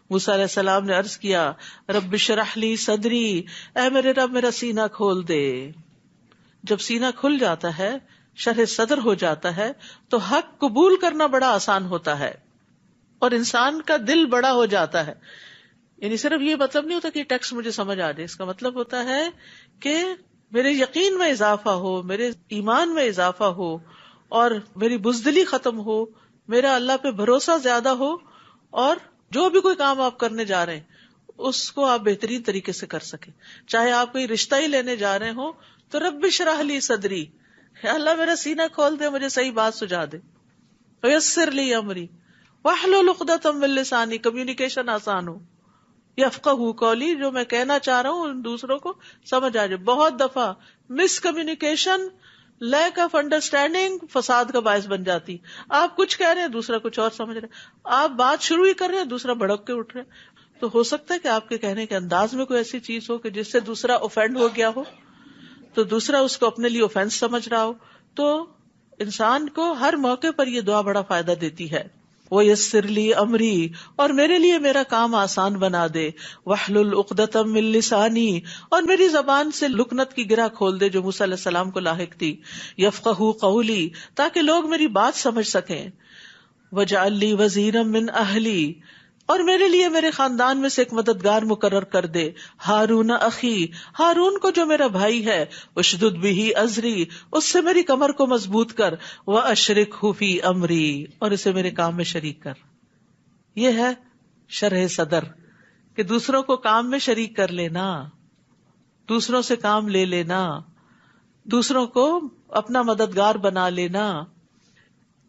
موسیٰ علیہ السلام نے عرض کیا رب اشرح لی صدری، اے میرے رب میرا سینہ کھول دے۔ جب سینہ کھل جاتا ہے، شرح صدر ہو جاتا ہے، تو حق قبول کرنا بڑا آسان ہوتا ہے اور انسان کا دل بڑا ہو جاتا ہے۔ یعنی صرف یہ مطلب نہیں ہوتا کہ ٹیکسٹ مجھے سمجھ آ جائے، اس کا مطلب ہوتا ہے کہ میرے یقین میں اضافہ ہو، میرے ایمان میں اضافہ ہو، اور میری بزدلی ختم ہو، میرا اللہ پہ بھروسہ زیادہ ہو، اور جو بھی کوئی کام آپ کرنے جا رہے ہیں اس کو آپ بہترین طریقے سے کر سکیں۔ چاہے آپ کوئی رشتہ ہی لینے جا رہے ہوں تو رب اشرح لی صدری، اللہ میرا سینہ کھول دے، مجھے صحیح بات سجا دے، ویسر لی امری واحلل عقدۃ من لسانی، کمیونیکیشن آسان ہو، یفقہوا قولی، جو میں کہنا چاہ رہا ہوں دوسروں کو سمجھ آ جائے۔ بہت دفعہ مس کمیونیکیشن، لیک آف انڈرسٹینڈنگ فساد کا باعث بن جاتی۔ آپ کچھ کہہ رہے ہیں، دوسرا کچھ اور سمجھ رہے ہیں، آپ بات شروع ہی کر رہے ہیں، دوسرا بھڑک کے اٹھ رہے ہیں۔ تو ہو سکتا ہے کہ آپ کے کہنے کے انداز میں کوئی ایسی چیز ہو کہ جس سے دوسرا اوفینڈ ہو گیا ہو، تو دوسرا اس کو اپنے لیے اوفینس سمجھ رہا ہو۔ تو انسان کو ہر موقع پر یہ دعا بڑا فائدہ دیتی ہے، وَيَسِّرْ لِي أَمْرِي، اور میرے لیے میرا کام آسان بنا دے، وَاحْلُلْ عُقْدَةً مِّن لِّسَانِي، اور میری زبان سے لکنت کی گرہ کھول دے جو موسیٰ علیہ السلام کو لاحق تھی، يَفْقَهُوا قَوْلِي، تاکہ لوگ میری بات سمجھ سکیں، وَاجْعَل لِّي وَزِيرًا مِّنْ أَهْلِي، اور میرے لیے میرے خاندان میں سے ایک مددگار مقرر کر دے، ہارون اخی، ہارون کو جو میرا بھائی ہے، اشدد بہ ازری، اس سے میری کمر کو مضبوط کر، واشرکہ فی امری، اور اسے میرے کام میں شریک کر۔ یہ ہے شرح صدر، کہ دوسروں کو کام میں شریک کر لینا، دوسروں سے کام لے لینا، دوسروں کو اپنا مددگار بنا لینا،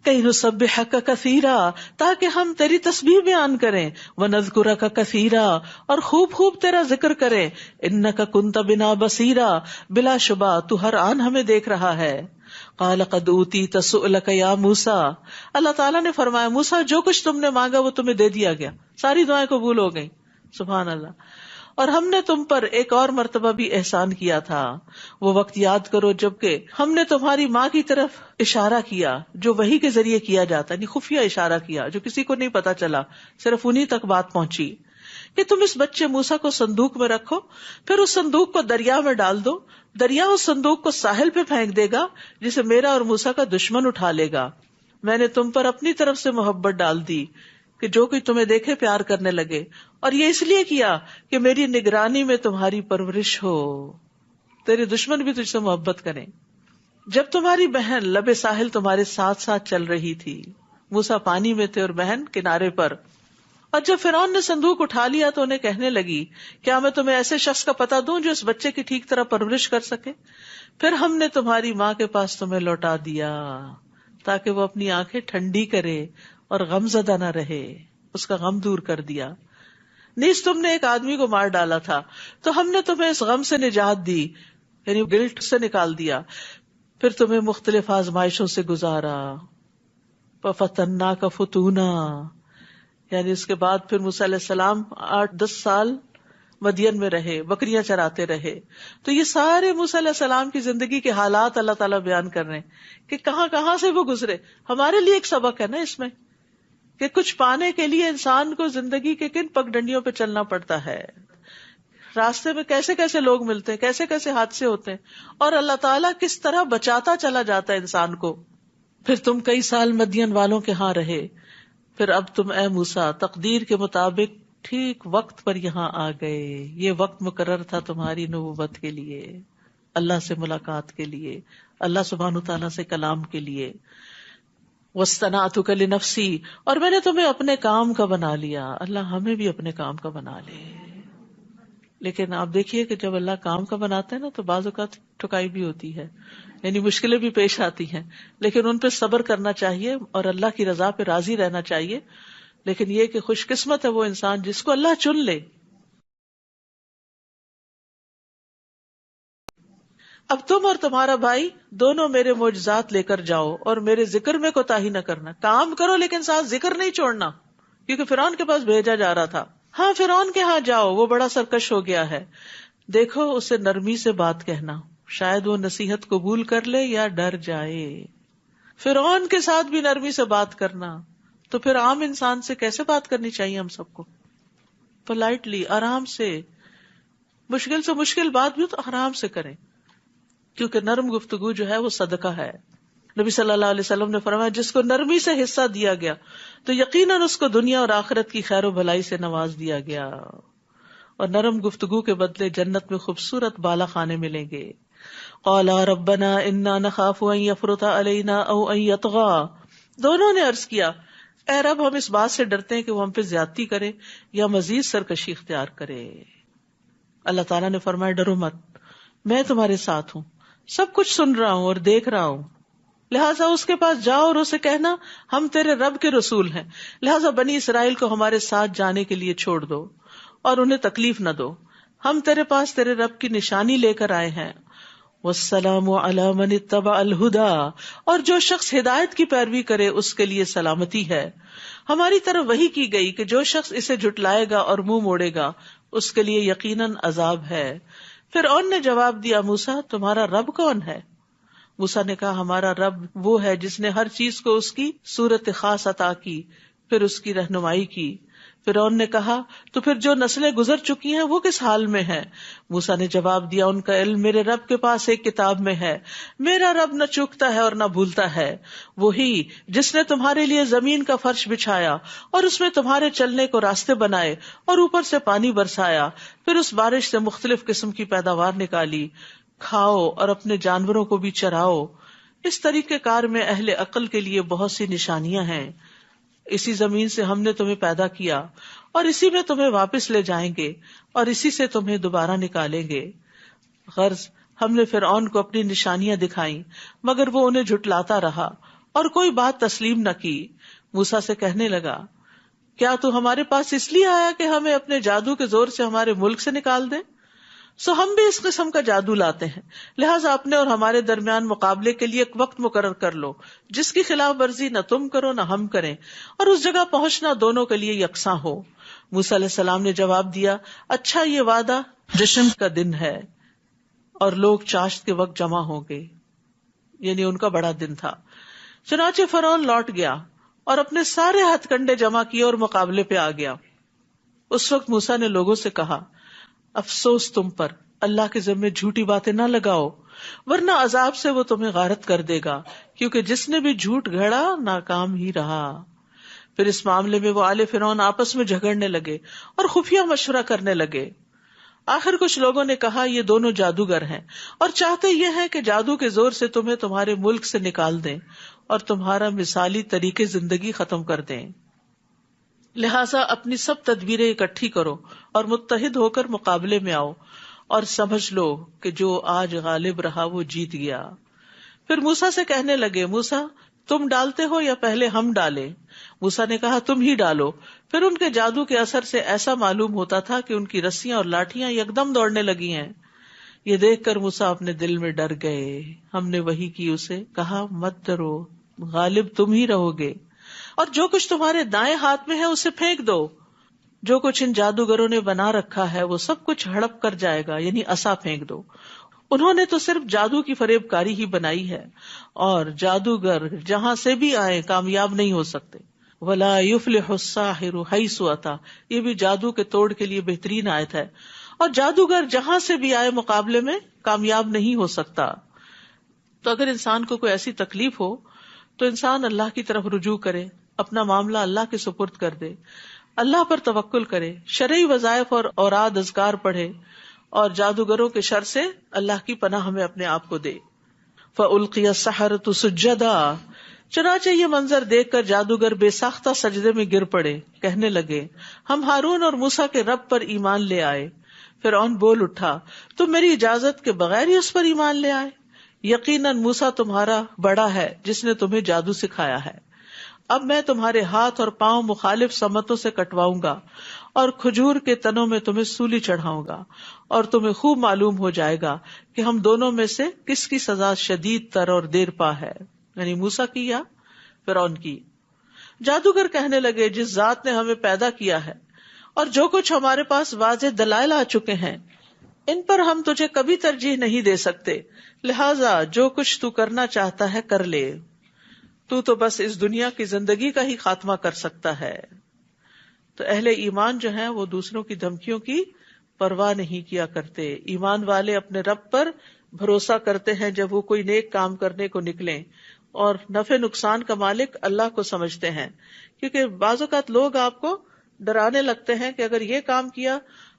کہیں نسبحک کثیرا، تاکہ ہم تیری تسبیح بیان کریں، ونذکرک کثیرا، اور خوب خوب تیرا ذکر کریں، انک کنت بنا بصیرا، بلا شبہ تو ہر آن ہمیں دیکھ رہا ہے۔ قال قد اوتیت سؤلک یا موسیٰ، اللہ تعالیٰ نے فرمایا موسیٰ جو کچھ تم نے مانگا وہ تمہیں دے دیا گیا، ساری دعائیں قبول ہو گئیں، سبحان اللہ۔ اور ہم نے تم پر ایک اور مرتبہ بھی احسان کیا تھا، وہ وقت یاد کرو جبکہ ہم نے تمہاری ماں کی طرف اشارہ کیا، جو وحی کے ذریعے کیا جاتا، یعنی خفیہ اشارہ کیا جو کسی کو نہیں پتا چلا، صرف انہی تک بات پہنچی، کہ تم اس بچے موسیٰ کو صندوق میں رکھو، پھر اس صندوق کو دریا میں ڈال دو، دریا اس صندوق کو ساحل پہ پھینک دے گا جسے میرا اور موسیٰ کا دشمن اٹھا لے گا۔ میں نے تم پر اپنی طرف سے محبت ڈال دی کہ جو کوئی تمہیں دیکھے پیار کرنے لگے، اور یہ اس لیے کیا کہ میری نگرانی میں تمہاری پرورش ہو، تیرے دشمن بھی تجھ سے محبت کریں۔ جب تمہاری بہن لب ساحل تمہارے ساتھ ساتھ چل رہی تھی، موسیٰ پانی میں تھے اور بہن کنارے پر، اور جب فرعون نے صندوق اٹھا لیا تو انہیں کہنے لگی کیا میں تمہیں ایسے شخص کا پتہ دوں جو اس بچے کی ٹھیک طرح پرورش کر سکے؟ پھر ہم نے تمہاری ماں کے پاس تمہیں لوٹا دیا تاکہ وہ اپنی آنکھیں ٹھنڈی کرے اور غم زدہ نہ رہے، اس کا غم دور کر دیا۔ نیز تم نے ایک آدمی کو مار ڈالا تھا تو ہم نے تمہیں اس غم سے نجات دی، یعنی گلٹ سے نکال دیا، پھر تمہیں مختلف آزمائشوں سے گزارا، فَفَتَنَّاكَ فُتُونًا، یعنی اس کے بعد پھر موسیٰ علیہ السلام 8-10 سال مدین میں رہے، بکریاں چراتے رہے۔ تو یہ سارے موسیٰ علیہ السلام کی زندگی کے حالات اللہ تعالیٰ بیان کر رہے ہیں کہ کہاں کہاں سے وہ گزرے۔ ہمارے لیے ایک سبق ہے نا اس میں، کہ کچھ پانے کے لیے انسان کو زندگی کے کن پگڈنڈیوں پہ چلنا پڑتا ہے، راستے میں کیسے کیسے لوگ ملتے ہیں، کیسے کیسے حادثے ہوتے ہیں، اور اللہ تعالیٰ کس طرح بچاتا چلا جاتا ہے انسان کو۔ پھر تم کئی سال مدین والوں کے ہاں رہے، پھر اب تم اے موسیٰ تقدیر کے مطابق ٹھیک وقت پر یہاں آ گئے، یہ وقت مقرر تھا تمہاری نبوت کے لیے، اللہ سے ملاقات کے لیے، اللہ سبحانہ تعالیٰ سے کلام کے لیے۔ وَاصْطَنَعْتُكَ لِنَفْسِي، اور میں نے تمہیں اپنے کام کا بنا لیا۔ اللہ ہمیں بھی اپنے کام کا بنا لے، لیکن آپ دیکھیے کہ جب اللہ کام کا بناتا ہے نا تو بعض اوقات ٹھکائی بھی ہوتی ہے، یعنی مشکلیں بھی پیش آتی ہیں، لیکن ان پہ صبر کرنا چاہیے اور اللہ کی رضا پہ راضی رہنا چاہیے۔ لیکن یہ کہ خوش قسمت ہے وہ انسان جس کو اللہ چن لے۔ اب تم اور تمہارا بھائی دونوں میرے معجزات لے کر جاؤ اور میرے ذکر میں کوتاہی نہ کرنا. کام کرو لیکن ساتھ ذکر نہیں چھوڑنا, کیونکہ فرعون کے پاس بھیجا جا رہا تھا. ہاں فرعون کے ہاں جاؤ, وہ بڑا سرکش ہو گیا ہے. دیکھو اسے نرمی سے بات کہنا, شاید وہ نصیحت قبول کر لے یا ڈر جائے. فرعون کے ساتھ بھی نرمی سے بات کرنا, تو پھر عام انسان سے کیسے بات کرنی چاہیے ہم سب کو؟ پولائٹلی, آرام سے. مشکل سے مشکل بات بھی تو آرام سے کریں, کیونکہ نرم گفتگو جو ہے وہ صدقہ ہے. نبی صلی اللہ علیہ وسلم نے فرمایا جس کو نرمی سے حصہ دیا گیا تو یقیناً اس کو دنیا اور آخرت کی خیر و بھلائی سے نواز دیا گیا, اور نرم گفتگو کے بدلے جنت میں خوبصورت بالا خانے ملیں گے. قالا ربنا انا نخاف ان یفرط علینا او ان یطغى, دونوں نے عرض کیا اے رب ہم اس بات سے ڈرتے ہیں کہ وہ ہم پہ زیادتی کرے یا مزید سرکشی اختیار کرے. اللہ تعالیٰ نے فرمایا ڈرو مت, میں تمہارے ساتھ ہوں, سب کچھ سن رہا ہوں اور دیکھ رہا ہوں. لہٰذا اس کے پاس جاؤ اور اسے کہنا ہم تیرے رب کے رسول ہیں, لہٰذا بنی اسرائیل کو ہمارے ساتھ جانے کے لیے چھوڑ دو اور انہیں تکلیف نہ دو. ہم تیرے پاس تیرے رب کی نشانی لے کر آئے ہیں. والسلام علی من اتبع الہدی, اور جو شخص ہدایت کی پیروی کرے اس کے لیے سلامتی ہے. ہماری طرف وحی کی گئی کہ جو شخص اسے جھٹلائے گا اور منہ موڑے گا اس کے لیے یقیناً عذاب ہے. فرعون نے جواب دیا موسیٰ تمہارا رب کون ہے؟ موسیٰ نے کہا ہمارا رب وہ ہے جس نے ہر چیز کو اس کی صورت خاص عطا کی, پھر اس کی رہنمائی کی. فرعون نے کہا تو پھر جو نسلیں گزر چکی ہیں وہ کس حال میں ہیں؟ موسیٰ نے جواب دیا ان کا علم میرے رب کے پاس ایک کتاب میں ہے. میرا رب نہ چوکتا ہے اور نہ بھولتا ہے. وہی جس نے تمہارے لیے زمین کا فرش بچھایا اور اس میں تمہارے چلنے کو راستے بنائے اور اوپر سے پانی برسایا, پھر اس بارش سے مختلف قسم کی پیداوار نکالی. کھاؤ اور اپنے جانوروں کو بھی چراؤ. اس طریقے کار میں اہل عقل کے لیے بہت سی نشانیاں ہیں. اسی زمین سے ہم نے تمہیں پیدا کیا اور اسی میں تمہیں واپس لے جائیں گے اور اسی سے تمہیں دوبارہ نکالیں گے. غرض ہم نے فرعون کو اپنی نشانیاں دکھائیں مگر وہ انہیں جھٹلاتا رہا اور کوئی بات تسلیم نہ کی. موسیٰ سے کہنے لگا کیا تو ہمارے پاس اس لیے آیا کہ ہمیں اپنے جادو کے زور سے ہمارے ملک سے نکال دے؟ سو ہم بھی اس قسم کا جادو لاتے ہیں, لہٰذا اپنے اور ہمارے درمیان مقابلے کے لیے ایک وقت مقرر کر لو جس کی خلاف ورزی نہ تم کرو نہ ہم کریں, اور اس جگہ پہنچنا دونوں کے لیے یکساں ہو. موسیٰ علیہ السلام نے جواب دیا اچھا یہ وعدہ جشن کا دن ہے اور لوگ چاشت کے وقت جمع ہوں گے, یعنی ان کا بڑا دن تھا. چنانچہ فرعون لوٹ گیا اور اپنے سارے ہتھ کنڈے جمع کیے اور مقابلے پہ آ گیا. اس وقت موسیٰ نے لوگوں سے کہا افسوس تم پر, اللہ کے ذمے جھوٹی باتیں نہ لگاؤ ورنہ عذاب سے وہ تمہیں غارت کر دے گا, کیونکہ جس نے بھی جھوٹ گھڑا ناکام ہی رہا. پھر اس معاملے میں وہ آل فرعون آپس میں جھگڑنے لگے اور خفیہ مشورہ کرنے لگے. آخر کچھ لوگوں نے کہا یہ دونوں جادوگر ہیں اور چاہتے یہ ہے کہ جادو کے زور سے تمہیں تمہارے ملک سے نکال دیں اور تمہارا مثالی طریقے زندگی ختم کر دیں. لہٰذا اپنی سب تدبیریں اکٹھی کرو اور متحد ہو کر مقابلے میں آؤ اور سمجھ لو کہ جو آج غالب رہا وہ جیت گیا. پھر موسیٰ سے کہنے لگے موسیٰ تم ڈالتے ہو یا پہلے ہم ڈالیں؟ موسیٰ نے کہا تم ہی ڈالو. پھر ان کے جادو کے اثر سے ایسا معلوم ہوتا تھا کہ ان کی رسیاں اور لاٹیاں یکدم دوڑنے لگی ہیں. یہ دیکھ کر موسیٰ اپنے دل میں ڈر گئے. ہم نے وحی کی اسے کہا مت ڈرو, غالب تم ہی رہو گے, اور جو کچھ تمہارے دائیں ہاتھ میں ہے اسے پھینک دو. جو کچھ ان جادوگروں نے بنا رکھا ہے وہ سب کچھ ہڑپ کر جائے گا, یعنی عصا پھینک دو. انہوں نے تو صرف جادو کی فریب کاری ہی بنائی ہے, اور جادوگر جہاں سے بھی آئے کامیاب نہیں ہو سکتے. وَلَا يُفْلِحُ السَّاحِرُ حَيْثُ أَتَى, یہ بھی جادو کے توڑ کے لیے بہترین آیت ہے. اور جادوگر جہاں سے بھی آئے مقابلے میں کامیاب نہیں ہو سکتا. تو اگر انسان کو کوئی ایسی تکلیف ہو تو انسان اللہ کی طرف رجوع کرے, اپنا معاملہ اللہ کے سپرد کر دے, اللہ پر توکل کرے, شرعی وظائف اور اوراد اذکار پڑھے, اور جادوگروں کے شر سے اللہ کی پناہ ہمیں اپنے آپ کو دے. فَأُلْقِيَ السَّحَرَةُ سُجَّدًا, چنانچہ یہ منظر دیکھ کر جادوگر بے ساختہ سجدے میں گر پڑے, کہنے لگے ہم ہارون اور موسیٰ کے رب پر ایمان لے آئے. فرعون بول اٹھا تم میری اجازت کے بغیر ہی اس پر ایمان لے آئے؟ یقیناً موسیٰ تمہارا بڑا ہے جس نے تمہیں جادو سکھایا ہے. اب میں تمہارے ہاتھ اور پاؤں مخالف سمتوں سے کٹواؤں گا اور کھجور کے تنوں میں تمہیں سولی چڑھاؤں گا، اور تمہیں خوب معلوم ہو جائے گا کہ ہم دونوں میں سے کس کی سزا شدید تر اور دیر پا ہے، یعنی موسیٰ کی یا فرعون کی۔ جادوگر کہنے لگے جس ذات نے ہمیں پیدا کیا ہے اور جو کچھ ہمارے پاس واضح دلائل آ چکے ہیں، ان پر ہم تجھے کبھی ترجیح نہیں دے سکتے، لہذا جو کچھ تو کرنا چاہتا ہے کر لے، تو بس اس دنیا کی زندگی کا ہی خاتمہ کر سکتا ہے۔ تو اہل ایمان جو ہیں وہ دوسروں کی دھمکیوں کی پرواہ نہیں کیا کرتے۔ ایمان والے اپنے رب پر بھروسہ کرتے ہیں جب وہ کوئی نیک کام کرنے کو نکلیں، اور نفع نقصان کا مالک اللہ کو سمجھتے ہیں، کیونکہ بعض اوقات لوگ آپ کو ڈرانے لگتے ہیں کہ اگر یہ کام کیا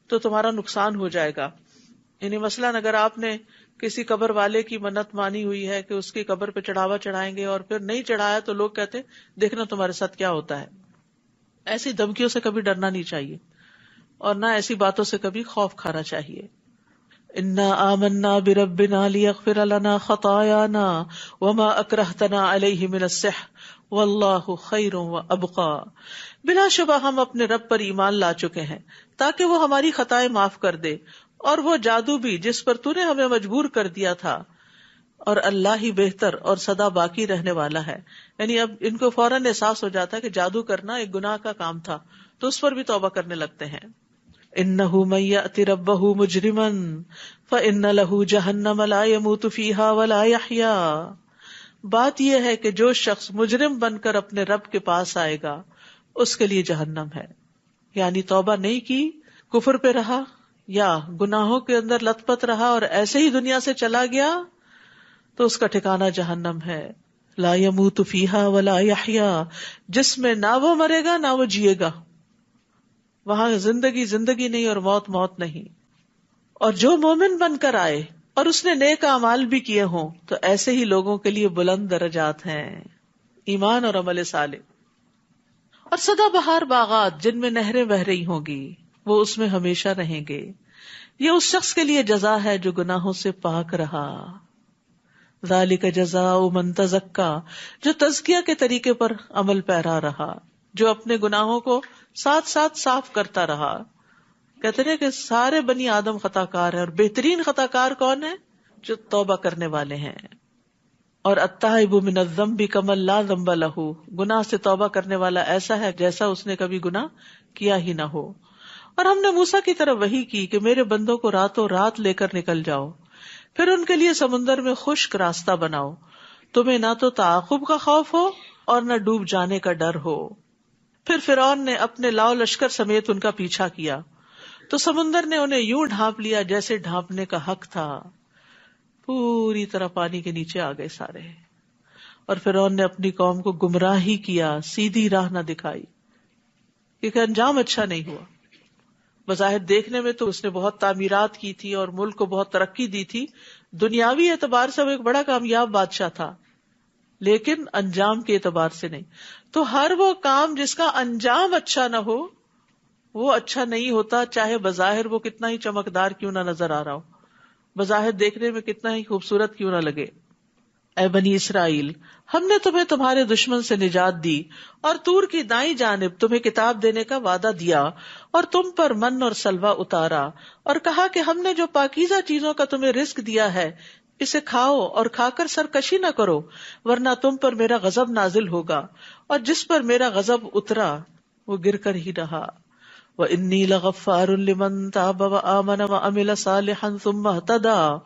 تو تمہارا نقصان ہو جائے گا۔ یعنی مثلاً اگر آپ نے کسی قبر والے کی منت مانی ہوئی ہے کہ اس کی قبر پہ چڑھاوا چڑھائیں گے اور پھر نہیں چڑھایا تو لوگ کہتے دیکھنا تمہارے ساتھ کیا ہوتا ہے۔ ایسی دھمکیوں سے کبھی ڈرنا نہیں چاہیے اور نہ ایسی باتوں سے کبھی خوف کھانا چاہیے۔ انا آمنا بربنا لیغفر لنا خطایانا وما اکرہتنا علیہ من السحر واللہ خیر وابقی۔ بلا شبہ ہم اپنے رب پر ایمان لا چکے ہیں تاکہ وہ ہماری خطائیں معاف کر دے، اور وہ جادو بھی جس پر تو نے ہمیں مجبور کر دیا تھا، اور اللہ ہی بہتر اور سدا باقی رہنے والا ہے۔ یعنی اب ان کو فوراً احساس ہو جاتا ہے کہ جادو کرنا ایک گناہ کا کام تھا، تو اس پر بھی توبہ کرنے لگتے ہیں۔ انہ من یأتی ربہ مجرما فإن لہ جہنم لا یموت فیہا ولا یحیا۔ بات یہ ہے کہ جو شخص مجرم بن کر اپنے رب کے پاس آئے گا اس کے لیے جہنم ہے، یعنی توبہ نہیں کی، کفر پہ رہا یا گناہوں کے اندر لت پت رہا اور ایسے ہی دنیا سے چلا گیا تو اس کا ٹھکانہ جہنم ہے۔ لا یموت فیہا ولا یحیا، جس میں نہ وہ مرے گا نہ وہ جیے گا، وہاں زندگی زندگی نہیں اور موت موت نہیں۔ اور جو مومن بن کر آئے اور اس نے نیک اعمال بھی کیے ہوں تو ایسے ہی لوگوں کے لیے بلند درجات ہیں، ایمان اور عمل صالح۔ اور سدا بہار باغات جن میں نہریں بہ رہی ہوں گی، وہ اس میں ہمیشہ رہیں گے۔ یہ اس شخص کے لیے جزا ہے جو گناہوں سے پاک رہا۔ ذالک جزاء من تزکا، جو تزکیہ کے طریقے پر عمل پیرا رہا، جو اپنے گناہوں کو ساتھ ساتھ صاف کرتا رہا۔ کہتے ہیں کہ سارے بنی آدم خطا کار ہیں، اور بہترین خطا کار کون ہے؟ جو توبہ کرنے والے ہیں۔ اور التائب من الذنب کمن لا ذنب لہ، گناہ سے توبہ کرنے والا ایسا ہے جیسا اس نے کبھی گناہ کیا ہی نہ ہو۔ اور ہم نے موسیٰ کی طرف وحی کی کہ میرے بندوں کو راتوں رات لے کر نکل جاؤ، پھر ان کے لیے سمندر میں خشک راستہ بناؤ، تمہیں نہ تو تعاقب کا خوف ہو اور نہ ڈوب جانے کا ڈر ہو۔ پھر فرعون نے اپنے لاؤ لشکر سمیت ان کا پیچھا کیا تو سمندر نے انہیں یوں ڈھانپ لیا جیسے ڈھانپنے کا حق تھا، پوری طرح پانی کے نیچے آ گئے سارے۔ اور فرعون نے اپنی قوم کو گمراہی کیا، سیدھی راہ نہ دکھائی، کیونکہ انجام اچھا نہیں ہوا۔ بظاہر دیکھنے میں تو اس نے بہت تعمیرات کی تھی اور ملک کو بہت ترقی دی تھی، دنیاوی اعتبار سے وہ ایک بڑا کامیاب بادشاہ تھا، لیکن انجام کے اعتبار سے نہیں۔ تو ہر وہ کام جس کا انجام اچھا نہ ہو وہ اچھا نہیں ہوتا، چاہے بظاہر وہ کتنا ہی چمکدار کیوں نہ نظر آ رہا ہو، بظاہر دیکھنے میں کتنا ہی خوبصورت کیوں نہ لگے۔ اے بنی اسرائیل، ہم نے تمہیں تمہارے دشمن سے نجات دی اور طور کی دائیں جانب تمہیں کتاب دینے کا وعدہ دیا، اور تم پر من اور سلوہ اتارا، اور کہا کہ ہم نے جو پاکیزہ چیزوں کا تمہیں رزق دیا ہے اسے کھاؤ اور کھا کر سرکشی نہ کرو، ورنہ تم پر میرا غضب نازل ہوگا، اور جس پر میرا غضب اترا وہ گر کر ہی رہا۔ وَإِنِّي لَغَفَّارٌ لِمَن تَابَ وَآمَنَ وَعَمِلَ صَالِحًا ثُمَّ اهْتَدَىٰ،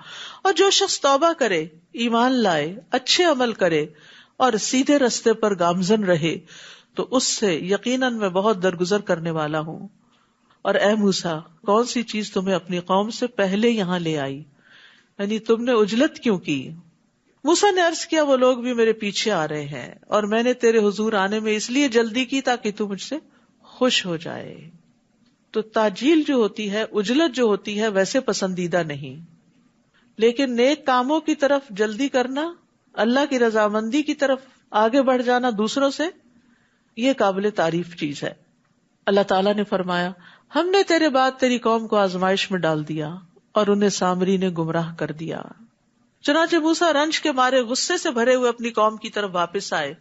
اور جو شخص توبہ کرے، ایمان لائے، اچھے عمل کرے اور سیدھے رستے پر گامزن رہے تو اس سے یقیناً میں بہت درگزر کرنے والا ہوں۔ اور اے موسیٰ، کون سی چیز تمہیں اپنی قوم سے پہلے یہاں لے آئی؟ یعنی تم نے عجلت کیوں کی؟ موسیٰ نے عرض کیا وہ لوگ بھی میرے پیچھے آ رہے ہیں، اور میں نے تیرے حضور آنے میں اس لیے جلدی کی تاکہ تو مجھ سے خوش ہو جائے۔ تو تاجیل جو ہوتی ہے، عجلت جو ہوتی ہے، ویسے پسندیدہ نہیں، لیکن نیک کاموں کی طرف جلدی کرنا، اللہ کی رضامندی کی طرف آگے بڑھ جانا دوسروں سے، یہ قابل تعریف چیز ہے۔ اللہ تعالیٰ نے فرمایا ہم نے تیرے بعد تیری قوم کو آزمائش میں ڈال دیا اور انہیں سامری نے گمراہ کر دیا۔ چنانچہ موسیٰ رنج کے مارے غصے سے بھرے ہوئے اپنی قوم کی طرف واپس آئے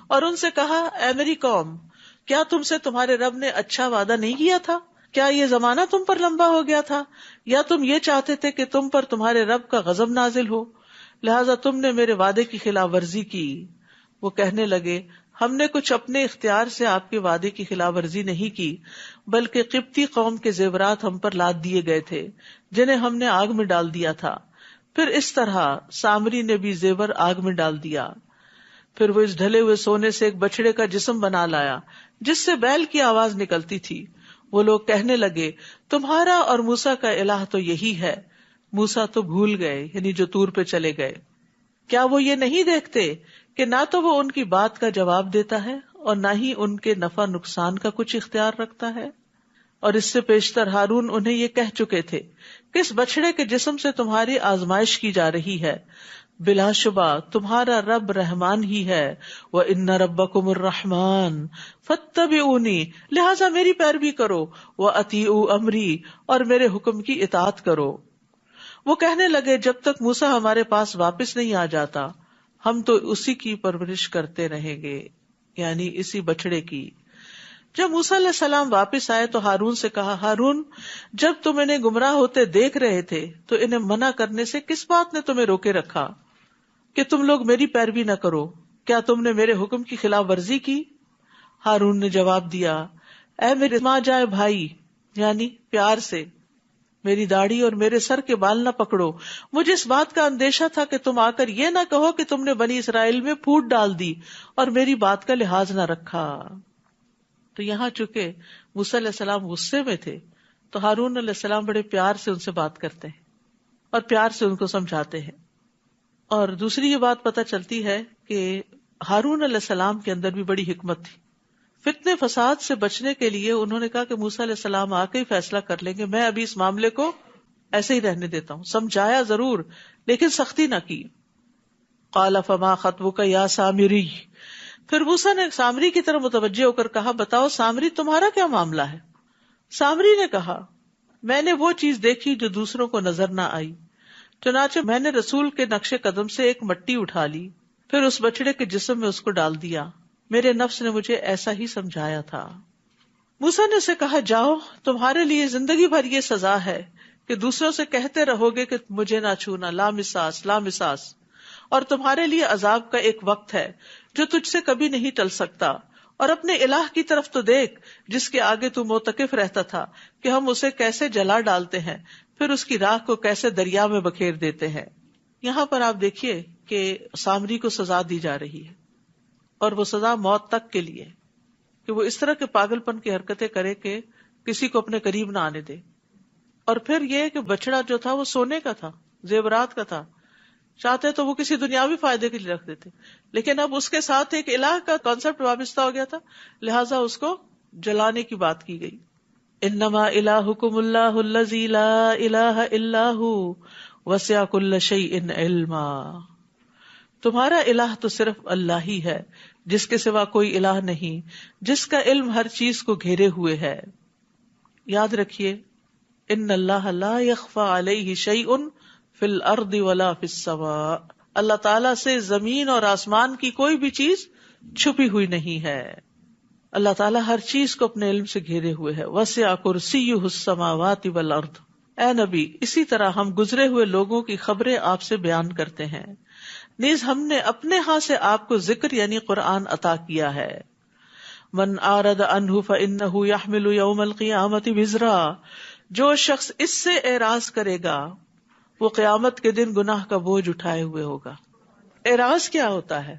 اور ان سے کہا اے میری قوم، کیا تم سے تمہارے رب نے اچھا وعدہ نہیں کیا تھا کیا یہ زمانہ تم پر لمبا ہو گیا تھا، یا تم یہ چاہتے تھے کہ تم پر تمہارے رب کا غضب نازل ہو، لہذا تم نے میرے وعدے کی خلاف ورزی کی؟ وہ کہنے لگے ہم نے کچھ اپنے اختیار سے آپ کے وعدے کی خلاف ورزی نہیں کی، بلکہ قبطی قوم کے زیورات ہم پر لاد دیے گئے تھے جنہیں ہم نے آگ میں ڈال دیا تھا۔ پھر اس طرح سامری نے بھی زیور آگ میں ڈال دیا۔ پھر وہ اس ڈھلے ہوئے سونے سے ایک بچڑے کا جسم بنا لایا جس سے بیل کی آواز نکلتی تھی۔ وہ لوگ کہنے لگے تمہارا اور موسیٰ کا الہ تو یہی ہے۔ موسیٰ تو بھول گئے، یعنی جو طور پہ چلے گئے۔ کیا وہ یہ نہیں دیکھتے کہ نہ تو وہ ان کی بات کا جواب دیتا ہے اور نہ ہی ان کے نفع نقصان کا کچھ اختیار رکھتا ہے؟ اور اس سے پیشتر ہارون انہیں یہ کہہ چکے تھے کہ اس بچڑے کے جسم سے تمہاری آزمائش کی جا رہی ہے، بلا شبہ تمہارا رب رحمان ہی ہے، وَإِنَّ رَبَّكُمُ الرَّحْمَٰنُ فَاتَّبِعُونِی، لہٰذا میری پیروی کرو، وَأَطِیعُوا أَمْرِی، اور میرے حکم کی اطاعت کرو۔ وہ کہنے لگے جب تک موسیٰ ہمارے پاس واپس نہیں آ جاتا ہم تو اسی کی پرورش کرتے رہیں گے، یعنی اسی بچڑے کی۔ جب موسیٰ علیہ السلام واپس آئے تو ہارون سے کہا، ہارون جب تم انہیں گمراہ ہوتے دیکھ رہے تھے تو انہیں منع کرنے سے کس بات نے تمہیں روکے رکھا کہ تم لوگ میری پیروی نہ کرو؟ کیا تم نے میرے حکم کی خلاف ورزی کی؟ ہارون نے جواب دیا، اے میرے ماں جائے بھائی، یعنی پیار سے، میری داڑھی اور میرے سر کے بال نہ پکڑو، مجھے اس بات کا اندیشہ تھا کہ تم آ کر یہ نہ کہو کہ تم نے بنی اسرائیل میں پھوٹ ڈال دی اور میری بات کا لحاظ نہ رکھا۔ تو یہاں چونکہ موسیٰ علیہ السلام غصے میں تھے تو ہارون علیہ السلام بڑے پیار سے ان سے بات کرتے ہیں اور پیار سے ان کو سمجھاتے ہیں۔ اور دوسری یہ بات پتہ چلتی ہے کہ ہارون علیہ السلام کے اندر بھی بڑی حکمت تھی۔ فتنے فساد سے بچنے کے لیے انہوں نے کہا کہ موسیٰ علیہ السلام آ کے ہی فیصلہ کر لیں گے، میں ابھی اس معاملے کو ایسے ہی رہنے دیتا ہوں۔ سمجھایا ضرور لیکن سختی نہ کی۔ قال فما خطبک یا سامری، پھر موسیٰ نے سامری کی طرف متوجہ ہو کر کہا، بتاؤ سامری تمہارا کیا معاملہ ہے؟ سامری نے کہا، میں نے وہ چیز دیکھی جو دوسروں کو نظر نہ آئی، چنانچہ میں نے رسول کے نقش قدم سے ایک مٹی اٹھا لی، پھر اس بچڑے کے جسم میں اس کو ڈال دیا، میرے نفس نے مجھے ایسا ہی سمجھایا تھا۔ موسیٰ نے اسے کہا، جاؤ تمہارے لیے زندگی بھر یہ سزا ہے کہ دوسروں سے کہتے رہو گے کہ مجھے نہ چھونا، لا مساس لا مساس، اور تمہارے لیے عذاب کا ایک وقت ہے جو تجھ سے کبھی نہیں ٹل سکتا، اور اپنے الہ کی طرف تو دیکھ جس کے آگے تو موتقف رہتا تھا کہ ہم اسے کیسے جلا ڈالتے ہیں، پھر اس کی راکھ کو کیسے دریا میں بکھیر دیتے ہیں۔ یہاں پر آپ دیکھیے کہ سامری کو سزا دی جا رہی ہے، اور وہ سزا موت تک کے لیے، کہ وہ اس طرح کے پاگل پن کی حرکتیں کرے کہ کسی کو اپنے قریب نہ آنے دے۔ اور پھر یہ کہ بچڑا جو تھا وہ سونے کا تھا، زیورات کا تھا، چاہتے تو وہ کسی دنیاوی فائدے کے لیے رکھ دیتے، لیکن اب اس کے ساتھ ایک الہ کا کانسیپٹ وابستہ ہو گیا تھا، لہٰذا اس کو جلانے کی بات کی گئی۔ انما الہکم اللہ الذی لا الہ الا ہو وسع کل شیء علما، تمہارا الہ تو صرف اللہ ہی ہے جس کے سوا کوئی الہ نہیں، جس کا علم ہر چیز کو گھیرے ہوئے ہے۔ یاد رکھیے، ان اللہ لا یخفی علیہ شیء فی الارض ولا فی السماء، اللہ تعالیٰ سے زمین اور آسمان کی کوئی بھی چیز چھپی ہوئی نہیں ہے۔ اللہ تعالیٰ ہر چیز کو اپنے علم سے گھیرے ہوئے ہے۔ وسع کرسیہ السماوات والارض، اے نبی اسی طرح ہم گزرے ہوئے لوگوں کی خبریں آپ سے بیان کرتے ہیں، نیز ہم نے اپنے ہاں سے آپ کو ذکر یعنی قرآن عطا کیا ہے۔ من اعرض عنہ فإنہ یحمل یوم القیامۃ وزرا، جو شخص اس سے اعراض کرے گا وہ قیامت کے دن گناہ کا بوجھ اٹھائے ہوئے ہوگا۔ اعراض کیا ہوتا ہے؟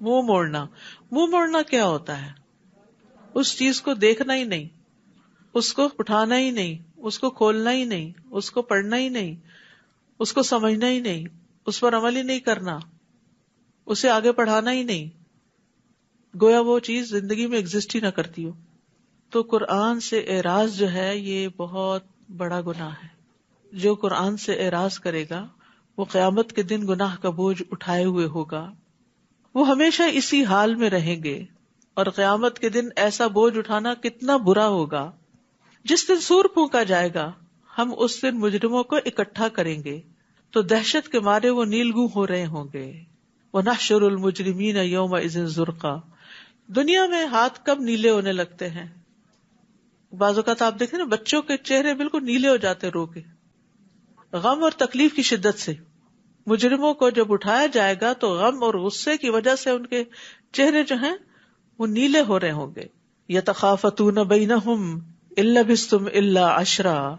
منہ موڑنا۔ منہ موڑنا کیا ہوتا ہے؟ اس چیز کو دیکھنا ہی نہیں، اس کو اٹھانا ہی نہیں، اس کو کھولنا ہی نہیں، اس کو پڑھنا ہی نہیں، اس کو سمجھنا ہی نہیں، اس پر عمل ہی نہیں کرنا، اسے آگے پڑھانا ہی نہیں، گویا وہ چیز زندگی میں ایگزسٹ ہی نہ کرتی ہو۔ تو قرآن سے اعراض جو ہے یہ بہت بڑا گناہ ہے۔ جو قرآن سے اعراض کرے گا وہ قیامت کے دن گناہ کا بوجھ اٹھائے ہوئے ہوگا، وہ ہمیشہ اسی حال میں رہیں گے، اور قیامت کے دن ایسا بوجھ اٹھانا کتنا برا ہوگا۔ جس دن سور پھونکا جائے گا ہم اس دن مجرموں کو اکٹھا کریں گے تو دہشت کے مارے وہ نیلگوں ہو رہے ہوں گے۔ وَنَحْشُرُ الْمُجْرِمِينَ يَوْمَئِذٍ زُرْقًا، دنیا میں ہاتھ کب نیلے ہونے لگتے ہیں؟ بعض اوقات آپ دیکھیں نا بچوں کے چہرے بالکل نیلے ہو جاتے رو کے، غم اور تکلیف کی شدت سے. مجرموں کو جب اٹھایا جائے گا تو غم اور غصے کی وجہ سے ان کے چہرے جو ہیں وہ نیلے ہو رہے ہوں گے. یتخافتون بینہم ان لبثتم الا عشرا،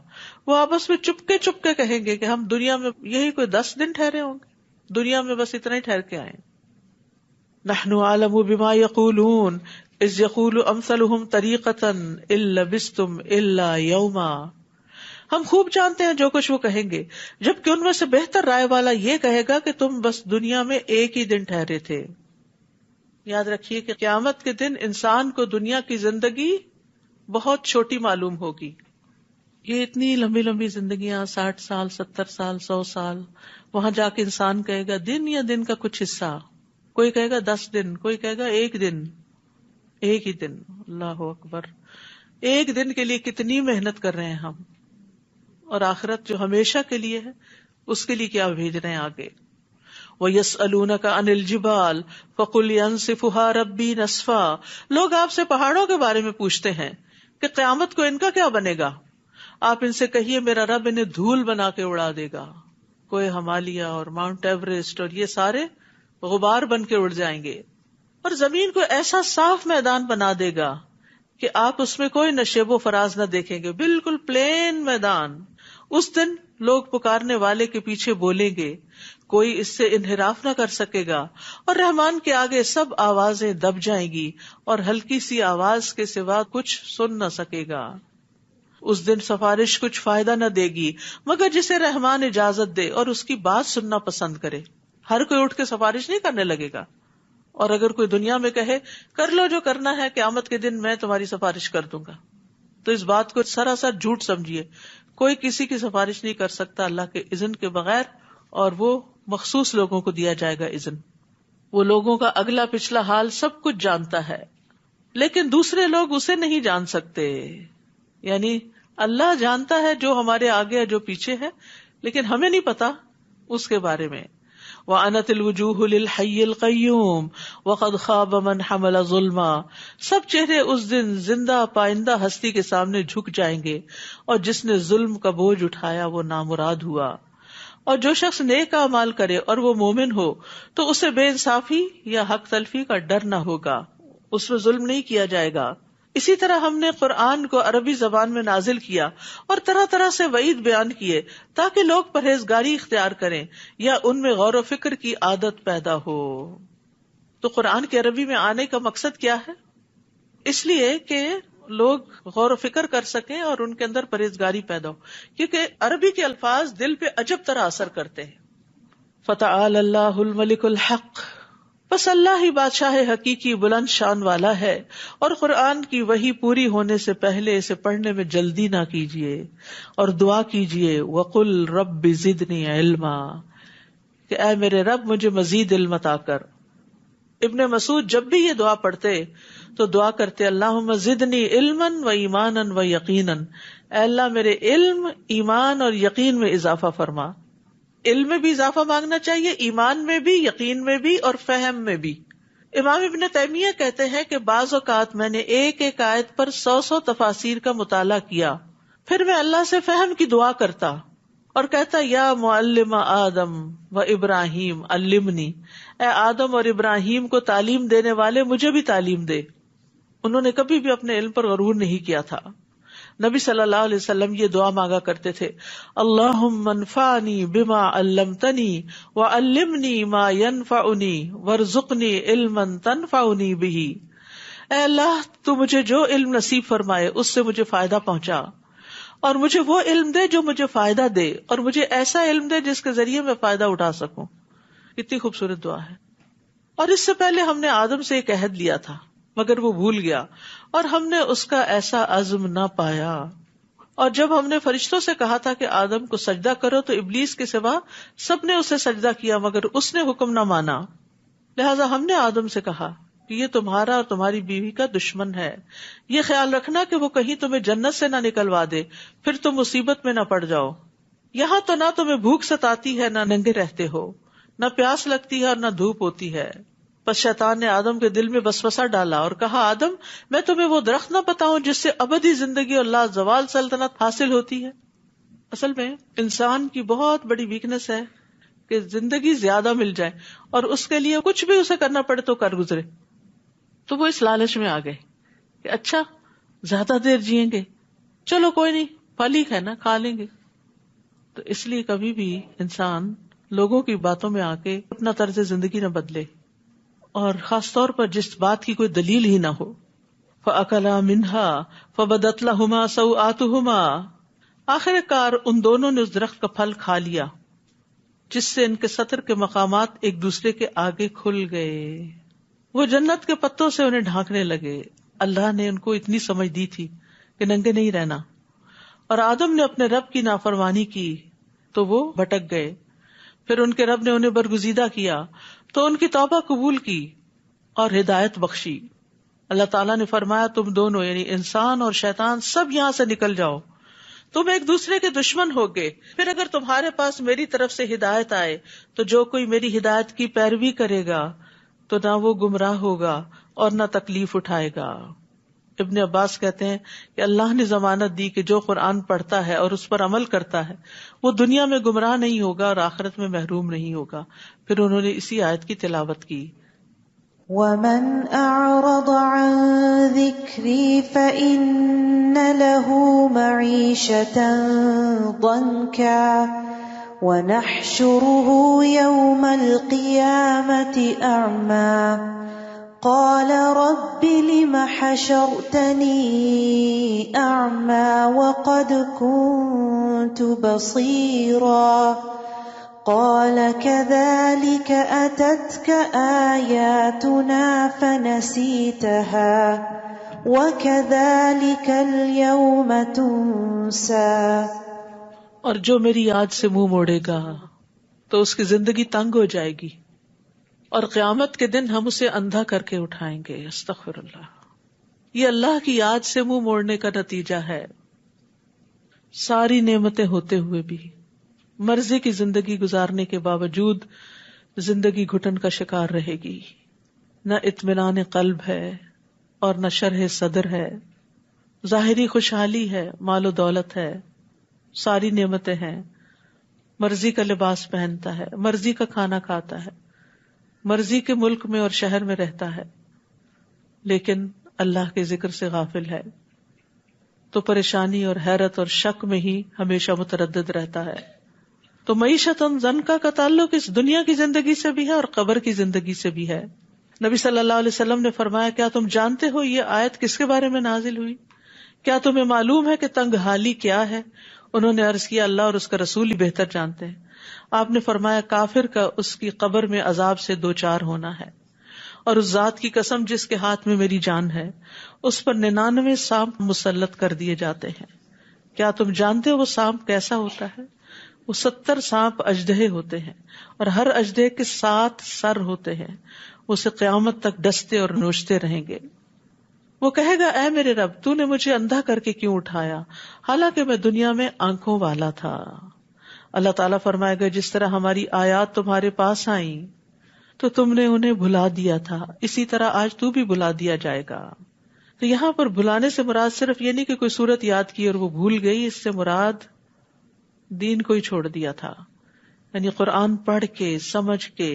وہ آپس میں چپکے چپکے کہیں گے کہ ہم دنیا میں یہی کوئی 10 دن ٹھہرے ہوں گے، دنیا میں بس اتنا ہی ٹھہر کے آئے. نحن اعلم بما یقولون اذ یقول امثلهم طریقۃ ان لبثتم الا یوما، ہم خوب جانتے ہیں جو کچھ وہ کہیں گے، جبکہ ان میں سے بہتر رائے والا یہ کہے گا کہ تم بس دنیا میں ایک ہی دن ٹھہرے تھے. یاد رکھیے کہ قیامت کے دن انسان کو دنیا کی زندگی بہت چھوٹی معلوم ہوگی. یہ اتنی لمبی لمبی زندگیاں، 60 سال 70 سال 100 سال، وہاں جا کے انسان کہے گا دن یا دن کا کچھ حصہ، کوئی کہے گا 10 دن، کوئی کہے گا ایک دن. ایک ہی دن، اللہ اکبر، ایک دن کے لیے کتنی محنت کر رہے ہیں ہم، اور آخرت جو ہمیشہ کے لیے ہے اس کے لیے کیا بھیج رہے ہیں آگے. وَيَسْأَلُونَكَ عَنِ الْجِبَالِ فَقُلْ يَنسِفُهَا رَبِّي نَسْفًا، لوگ آپ سے پہاڑوں کے بارے میں پوچھتے ہیں کہ قیامت کو ان کا کیا بنے گا. آپ ان سے کہیے میرا رب انہیں دھول بنا کے اڑا دے گا. کوہ ہمالیہ اور ماؤنٹ ایوریسٹ اور یہ سارے غبار بن کے اڑ جائیں گے، اور زمین کو ایسا صاف میدان بنا دے گا کہ آپ اس میں کوئی نشیب و فراز نہ دیکھیں گے، بالکل پلین میدان. اس دن لوگ پکارنے والے کے پیچھے بولیں گے، کوئی اس سے انحراف نہ کر سکے گا، اور رحمان کے آگے سب آوازیں دب جائیں گی اور ہلکی سی آواز کے سوا کچھ سن نہ سکے گا. اس دن سفارش کچھ فائدہ نہ دے گی مگر جسے رحمان اجازت دے اور اس کی بات سننا پسند کرے. ہر کوئی اٹھ کے سفارش نہیں کرنے لگے گا، اور اگر کوئی دنیا میں کہے کر لو جو کرنا ہے، قیامت کے دن میں تمہاری سفارش کر دوں گا، تو اس بات کو سراسر جھوٹ سمجھیے. کوئی کسی کی سفارش نہیں کر سکتا اللہ کے اذن کے بغیر، اور وہ مخصوص لوگوں کو دیا جائے گا اذن. وہ لوگوں کا اگلا پچھلا حال سب کچھ جانتا ہے، لیکن دوسرے لوگ اسے نہیں جان سکتے. یعنی اللہ جانتا ہے جو ہمارے آگے ہے جو پیچھے ہے، لیکن ہمیں نہیں پتا اس کے بارے میں. وَأَنَتِ الْوُجُوهُ لِلْحَيِّ الْقَيُّومِ وَقَدْ خَابَ مَنْ حَمَلَ ظُلْمًا، سب چہرے اس دن زندہ پائندہ ہستی کے سامنے جھک جائیں گے، اور جس نے ظلم کا بوجھ اٹھایا وہ نامراد ہوا. اور جو شخص نیک اعمال کرے اور وہ مومن ہو تو اسے بے انصافی یا حق تلفی کا ڈر نہ ہوگا، اس میں ظلم نہیں کیا جائے گا. اسی طرح ہم نے قرآن کو عربی زبان میں نازل کیا اور طرح طرح سے وعید بیان کیے تاکہ لوگ پرہیزگاری اختیار کریں یا ان میں غور و فکر کی عادت پیدا ہو. تو قرآن کے عربی میں آنے کا مقصد کیا ہے؟ اس لیے کہ لوگ غور و فکر کر سکیں اور ان کے اندر پرہیزگاری پیدا ہو، کیونکہ عربی کے الفاظ دل پہ عجب طرح اثر کرتے ہیں. فتعال اللہ الملک الحق، بس اللہ ہی بادشاہ حقیقی بلند شان والا ہے، اور قرآن کی وحی پوری ہونے سے پہلے اسے پڑھنے میں جلدی نہ کیجیے اور دعا کیجیے وقل رب زدنی علما، کہ اے میرے رب مجھے مزید علم عطا کر. ابن مسعود جب بھی یہ دعا پڑھتے تو دعا کرتے اللہم زدنی علما و ایمانا و یقینا، اے اللہ میرے علم، ایمان اور یقین میں اضافہ فرما. علم میں بھی اضافہ مانگنا چاہیے، ایمان میں بھی، یقین میں بھی، اور فہم میں بھی. امام ابن تیمیہ کہتے ہیں کہ بعض اوقات میں نے ایک ایک آیت پر 100 تفاسیر کا مطالعہ کیا، پھر میں اللہ سے فہم کی دعا کرتا اور کہتا یا معلم آدم و ابراہیم علمنی، اے آدم اور ابراہیم کو تعلیم دینے والے مجھے بھی تعلیم دے. انہوں نے کبھی بھی اپنے علم پر غرور نہیں کیا تھا. نبی صلی اللہ علیہ وسلم یہ دعا مانگا کرتے تھے اللہم انفعنی بما علمتنی وعلمنی ما ینفعنی وارزقنی علما تنفعنی بہ، اے اللہ تو مجھے جو علم نصیب فرمائے اس سے مجھے فائدہ پہنچا، اور مجھے وہ علم دے جو مجھے فائدہ دے، اور مجھے ایسا علم دے جس کے ذریعے میں فائدہ اٹھا سکوں. کتنی خوبصورت دعا ہے. اور اس سے پہلے ہم نے آدم سے ایک عہد لیا تھا مگر وہ بھول گیا اور ہم نے اس کا ایسا عزم نہ پایا. اور جب ہم نے فرشتوں سے کہا تھا کہ آدم کو سجدہ کرو تو ابلیس کے سوا سب نے اسے سجدہ کیا مگر اس نے حکم نہ مانا. لہٰذا ہم نے آدم سے کہا کہ یہ تمہارا اور تمہاری بیوی کا دشمن ہے، یہ خیال رکھنا کہ وہ کہیں تمہیں جنت سے نہ نکلوا دے پھر تم مصیبت میں نہ پڑ جاؤ. یہاں تو نہ تمہیں بھوک ستاتی ہے، نہ ننگے رہتے ہو، نہ پیاس لگتی ہے اور نہ دھوپ ہوتی ہے. پس شیطان نے آدم کے دل میں وسوسہ ڈالا اور کہا آدم میں تمہیں وہ درخت نہ بتاؤں جس سے ابدی زندگی اور لا زوال سلطنت حاصل ہوتی ہے. اصل میں انسان کی بہت بڑی ویکنس ہے کہ زندگی زیادہ مل جائے اور اس کے لیے کچھ بھی اسے کرنا پڑے تو کر گزرے. تو وہ اس لالچ میں آ گئے کہ اچھا زیادہ دیر جیئیں گے، چلو کوئی نہیں پھل ہی کھانا کھا لیں گے. تو اس لیے کبھی بھی انسان لوگوں کی باتوں میں آ کے اپنا طرز زندگی نہ بدلے، اور خاص طور پر جس بات کی کوئی دلیل ہی نہ ہو. فَأَكَلَا مِنْهَا فَبَدَتْ لَهُمَا سَوْآتُهُمَا، آخر کار ان دونوں نے اس درخت کا پھل کھا لیا جس سے ان کے سطر کے مقامات ایک دوسرے کے آگے کھل گئے. وہ جنت کے پتوں سے انہیں ڈھانکنے لگے. اللہ نے ان کو اتنی سمجھ دی تھی کہ ننگے نہیں رہنا، اور آدم نے اپنے رب کی نافرمانی کی تو وہ بھٹک گئے. پھر ان کے رب نے انہیں برگزیدہ کیا تو ان کی توبہ قبول کی اور ہدایت بخشی. اللہ تعالیٰ نے فرمایا تم دونوں یعنی انسان اور شیطان سب یہاں سے نکل جاؤ، تم ایک دوسرے کے دشمن ہوگے. پھر اگر تمہارے پاس میری طرف سے ہدایت آئے تو جو کوئی میری ہدایت کی پیروی کرے گا تو نہ وہ گمراہ ہوگا اور نہ تکلیف اٹھائے گا. ابن عباس کہتے ہیں کہ اللہ نے ضمانت دی کہ جو قرآن پڑھتا ہے اور اس پر عمل کرتا ہے وہ دنیا میں گمراہ نہیں ہوگا اور آخرت میں محروم نہیں ہوگا. پھر انہوں نے اسی آیت کی تلاوت کی. وَمَنْ أَعْرَضَ عَنْ ذِكْرِي فَإِنَّ لَهُ مَعِيشَةً ضَنْكًا وَنَحْشُرُهُ يَوْمَ الْقِيَامَةِ أَعْمَى قَالَ رَبِّ لِمَ حَشَرْتَنِي أَعْمَى وَقَدْ كُنْتُ بَصِيرًا قال كذلك أتتك آياتنا فنسيتها وكذلك اليوم تنسى. اور جو میری یاد سے منہ موڑے گا تو اس کی زندگی تنگ ہو جائے گی اور قیامت کے دن ہم اسے اندھا کر کے اٹھائیں گے. استغفر اللہ. یہ اللہ کی یاد سے منہ موڑنے کا نتیجہ ہے. ساری نعمتیں ہوتے ہوئے بھی مرضی کی زندگی گزارنے کے باوجود زندگی گھٹن کا شکار رہے گی. نہ اطمینان قلب ہے اور نہ شرح صدر ہے. ظاہری خوشحالی ہے، مال و دولت ہے، ساری نعمتیں ہیں، مرضی کا لباس پہنتا ہے، مرضی کا کھانا کھاتا ہے، مرضی کے ملک میں اور شہر میں رہتا ہے، لیکن اللہ کے ذکر سے غافل ہے تو پریشانی اور حیرت اور شک میں ہی ہمیشہ متردد رہتا ہے. تو معیشتاً ضنکا کا تعلق اس دنیا کی زندگی سے بھی ہے اور قبر کی زندگی سے بھی ہے. نبی صلی اللہ علیہ وسلم نے فرمایا کیا تم جانتے ہو یہ آیت کس کے بارے میں نازل ہوئی؟ کیا تمہیں معلوم ہے کہ تنگ حالی کیا ہے؟ انہوں نے عرض کیا اللہ اور اس کا رسول ہی بہتر جانتے ہیں. آپ نے فرمایا کافر کا اس کی قبر میں عذاب سے دو چار ہونا ہے، اور اس ذات کی قسم جس کے ہاتھ میں میری جان ہے اس پر 99 سانپ مسلط کر دیے جاتے ہیں. کیا تم جانتے ہو وہ سانپ کیسا ہوتا ہے؟ وہ 70 سانپ اژدہے ہوتے ہیں اور ہر اژدہے کے 7 سر ہوتے ہیں. اسے قیامت تک ڈستے اور نوچتے رہیں گے. وہ کہے گا اے میرے رب تو نے مجھے اندھا کر کے کیوں اٹھایا حالانکہ میں دنیا میں آنکھوں والا تھا. اللہ تعالیٰ فرمائے گا جس طرح ہماری آیات تمہارے پاس آئیں تو تم نے انہیں بھلا دیا تھا، اسی طرح آج تو بھی بھلا دیا جائے گا. تو یہاں پر بھلانے سے مراد صرف یہ نہیں کہ کوئی صورت یاد کی اور وہ بھول گئی، اس سے مراد دین کو ہی چھوڑ دیا تھا. یعنی قرآن پڑھ کے سمجھ کے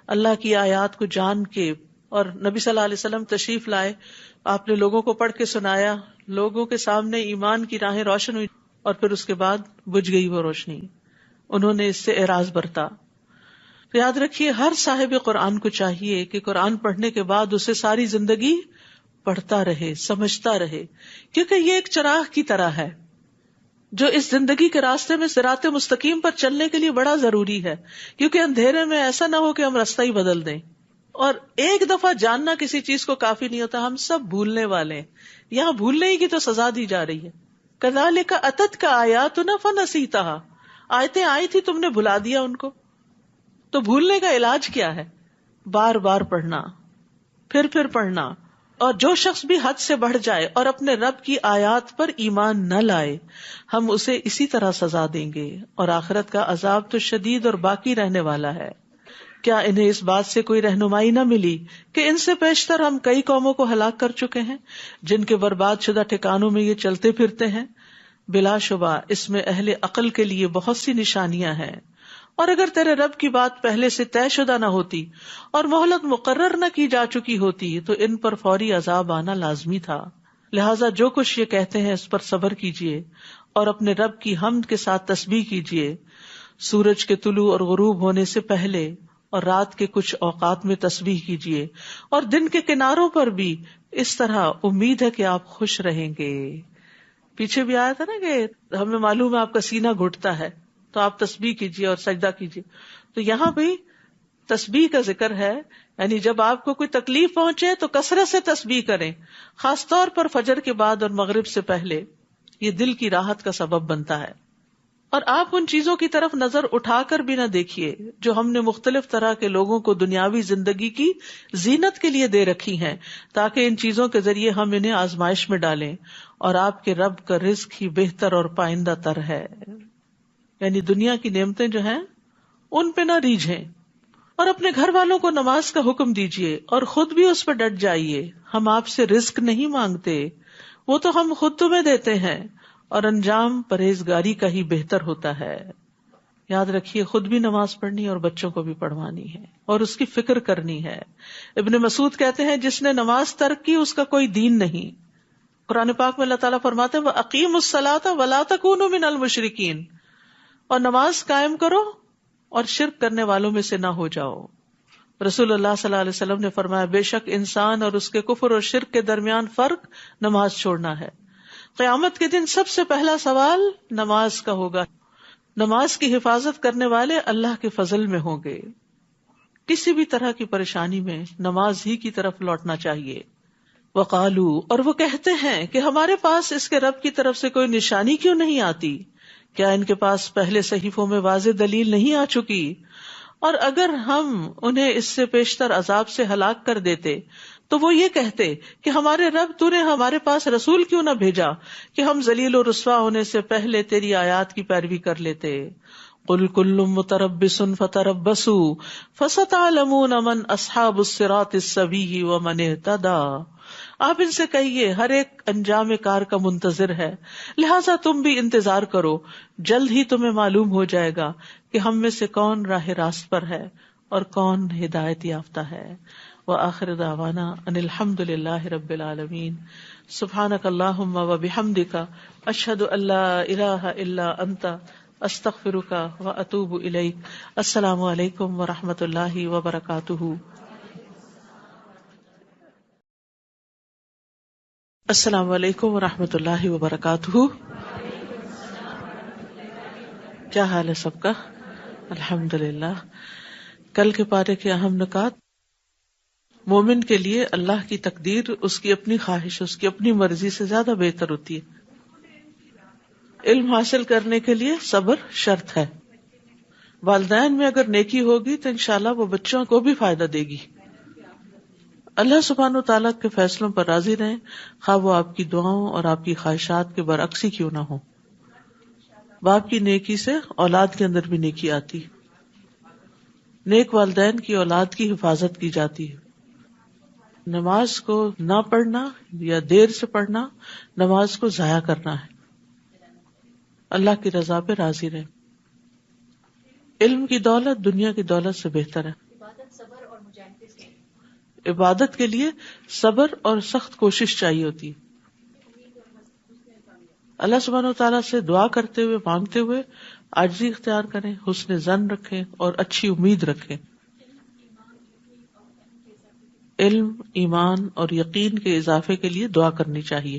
اللہ کی آیات کو جان کے، اور نبی صلی اللہ علیہ وسلم تشریف لائے، آپ نے لوگوں کو پڑھ کے سنایا، لوگوں کے سامنے ایمان کی راہیں روشن ہوئی اور پھر اس کے بعد بجھ گئی وہ روشنی. انہوں نے اس سے اعراض برتا. تو یاد رکھیے ہر صاحب قرآن کو چاہیے کہ قرآن پڑھنے کے بعد اسے ساری زندگی پڑھتا رہے، سمجھتا رہے، کیونکہ یہ ایک چراغ کی طرح ہے جو اس زندگی کے راستے میں صراط مستقیم پر چلنے کے لیے بڑا ضروری ہے. کیونکہ اندھیرے میں ایسا نہ ہو کہ ہم راستہ ہی بدل دیں. اور ایک دفعہ جاننا کسی چیز کو کافی نہیں ہوتا، ہم سب بھولنے والے ہیں. یہاں بھولنے ہی کی تو سزا دی جا رہی ہے. کذالک اتتک آیاتنا فنسیتھا، آیتیں آئی تھی تم نے بھلا دیا ان کو. تو بھولنے کا علاج کیا ہے؟ بار بار پڑھنا، پھر پڑھنا. اور جو شخص بھی حد سے بڑھ جائے اور اپنے رب کی آیات پر ایمان نہ لائے ہم اسے اسی طرح سزا دیں گے، اور آخرت کا عذاب تو شدید اور باقی رہنے والا ہے. کیا انہیں اس بات سے کوئی رہنمائی نہ ملی کہ ان سے پیشتر ہم کئی قوموں کو ہلاک کر چکے ہیں جن کے برباد شدہ ٹھکانوں میں یہ چلتے پھرتے ہیں؟ بلا شبہ اس میں اہل عقل کے لیے بہت سی نشانیاں ہیں، اور اگر تیرے رب کی بات پہلے سے طے شدہ نہ ہوتی اور مہلت مقرر نہ کی جا چکی ہوتی تو ان پر فوری عذاب آنا لازمی تھا۔ لہٰذا جو کچھ یہ کہتے ہیں اس پر صبر کیجیے اور اپنے رب کی حمد کے ساتھ تسبیح کیجیے۔ سورج کے طلوع اور غروب ہونے سے پہلے اور رات کے کچھ اوقات میں تسبیح کیجیے، اور دن کے کناروں پر بھی، اس طرح امید ہے کہ آپ خوش رہیں گے۔ پیچھے بھی آیا تھا نا کہ ہمیں معلوم ہے آپ کا سینہ گھٹتا ہے تو آپ تسبیح کیجیے اور سجدہ کیجیے، تو یہاں بھی تسبیح کا ذکر ہے، یعنی جب آپ کو کوئی تکلیف پہنچے تو کثرت سے تسبیح کریں، خاص طور پر فجر کے بعد اور مغرب سے پہلے، یہ دل کی راحت کا سبب بنتا ہے۔ اور آپ ان چیزوں کی طرف نظر اٹھا کر بھی نہ دیکھیے جو ہم نے مختلف طرح کے لوگوں کو دنیاوی زندگی کی زینت کے لیے دے رکھی ہیں، تاکہ ان چیزوں کے ذریعے ہم انہیں آزمائش میں ڈالیں، اور آپ کے رب کا رزق ہی بہتر اور پائندہ تر ہے۔ یعنی دنیا کی نعمتیں جو ہیں ان پہ نہ ریجھیں، اور اپنے گھر والوں کو نماز کا حکم دیجیے اور خود بھی اس پہ ڈٹ جائیے۔ ہم آپ سے رزق نہیں مانگتے، وہ تو ہم خود تمہیں دیتے ہیں، اور انجام پرہیزگاری کا ہی بہتر ہوتا ہے۔ یاد رکھیے خود بھی نماز پڑھنی اور بچوں کو بھی پڑھوانی ہے اور اس کی فکر کرنی ہے۔ ابن مسعود کہتے ہیں جس نے نماز ترک کی اس کا کوئی دین نہیں۔ قرآن پاک میں اللہ تعالیٰ فرماتے ہیں وَأَقِیمُوا الصَّلَاةَ وَلَا تَكُونُوا مِنَ الْمُشْرِکِينَ، اور نماز قائم کرو اور شرک کرنے والوں میں سے نہ ہو جاؤ۔ رسول اللہ صلی اللہ علیہ وسلم نے فرمایا بے شک انسان اور اس کے کفر اور شرک کے درمیان فرق نماز چھوڑنا ہے۔ قیامت کے دن سب سے پہلا سوال نماز کا ہوگا۔ نماز کی حفاظت کرنے والے اللہ کے فضل میں ہوں گے۔ کسی بھی طرح کی پریشانی میں نماز ہی کی طرف لوٹنا چاہیے۔ وقالو، اور وہ کہتے ہیں کہ ہمارے پاس اس کے رب کی طرف سے کوئی نشانی کیوں نہیں آتی؟ کیا ان کے پاس پہلے صحیفوں میں واضح دلیل نہیں آ چکی؟ اور اگر ہم انہیں اس سے پیشتر عذاب سے ہلاک کر دیتے تو وہ یہ کہتے کہ ہمارے رب تو نے ہمارے پاس رسول کیوں نہ بھیجا کہ ہم ذلیل و رسوا ہونے سے پہلے تیری آیات کی پیروی کر لیتے۔ قل کل متربص فتربصوا فستعلمون من اصحاب الصراط السوی ومن اهتدى۔ آپ ان سے کہیے ہر ایک انجام کار کا منتظر ہے، لہٰذا تم بھی انتظار کرو، جلد ہی تمہیں معلوم ہو جائے گا کہ ہم میں سے کون راہ راست پر ہے اور کون ہدایت یافتہ ہے۔ وآخر دعوانا ان الحمد للہ رب العالمین۔ سبحانک اللہم وبحمدک، اشہد ان لا الہ الا انت، استغفرک واتوب الیک۔ السلام علیکم ورحمۃ اللہ وبرکاتہ۔ السلام علیکم ورحمۃ اللہ وبرکاتہ۔ کیا حال ہے سب کا؟ الحمدللہ۔ کل کے پارے کے اہم نکات۔ مومن کے لیے اللہ کی تقدیر اس کی اپنی خواہش، اس کی اپنی مرضی سے زیادہ بہتر ہوتی ہے۔ علم حاصل کرنے کے لیے صبر شرط ہے۔ والدین میں اگر نیکی ہوگی تو انشاءاللہ وہ بچوں کو بھی فائدہ دے گی۔ اللہ سبحانہ و تعالیٰ کے فیصلوں پر راضی رہیں، خواہ وہ آپ کی دعاؤں اور آپ کی خواہشات کے برعکس ہی کیوں نہ ہو۔ باپ کی نیکی سے اولاد کے اندر بھی نیکی آتی، نیک والدین کی اولاد کی حفاظت کی جاتی ہے۔ نماز کو نہ پڑھنا یا دیر سے پڑھنا نماز کو ضائع کرنا ہے۔ اللہ کی رضا پہ راضی رہیں۔ علم کی دولت دنیا کی دولت سے بہتر ہے۔ عبادت کے لیے صبر اور سخت کوشش چاہیے ہوتی ہے۔ اللہ سبحانہ و تعالیٰ سے دعا کرتے ہوئے، مانگتے ہوئے عاجزی اختیار کریں، حسن ظن رکھیں اور اچھی امید رکھیں۔ علم، ایمان اور یقین کے اضافے کے لیے دعا کرنی چاہیے۔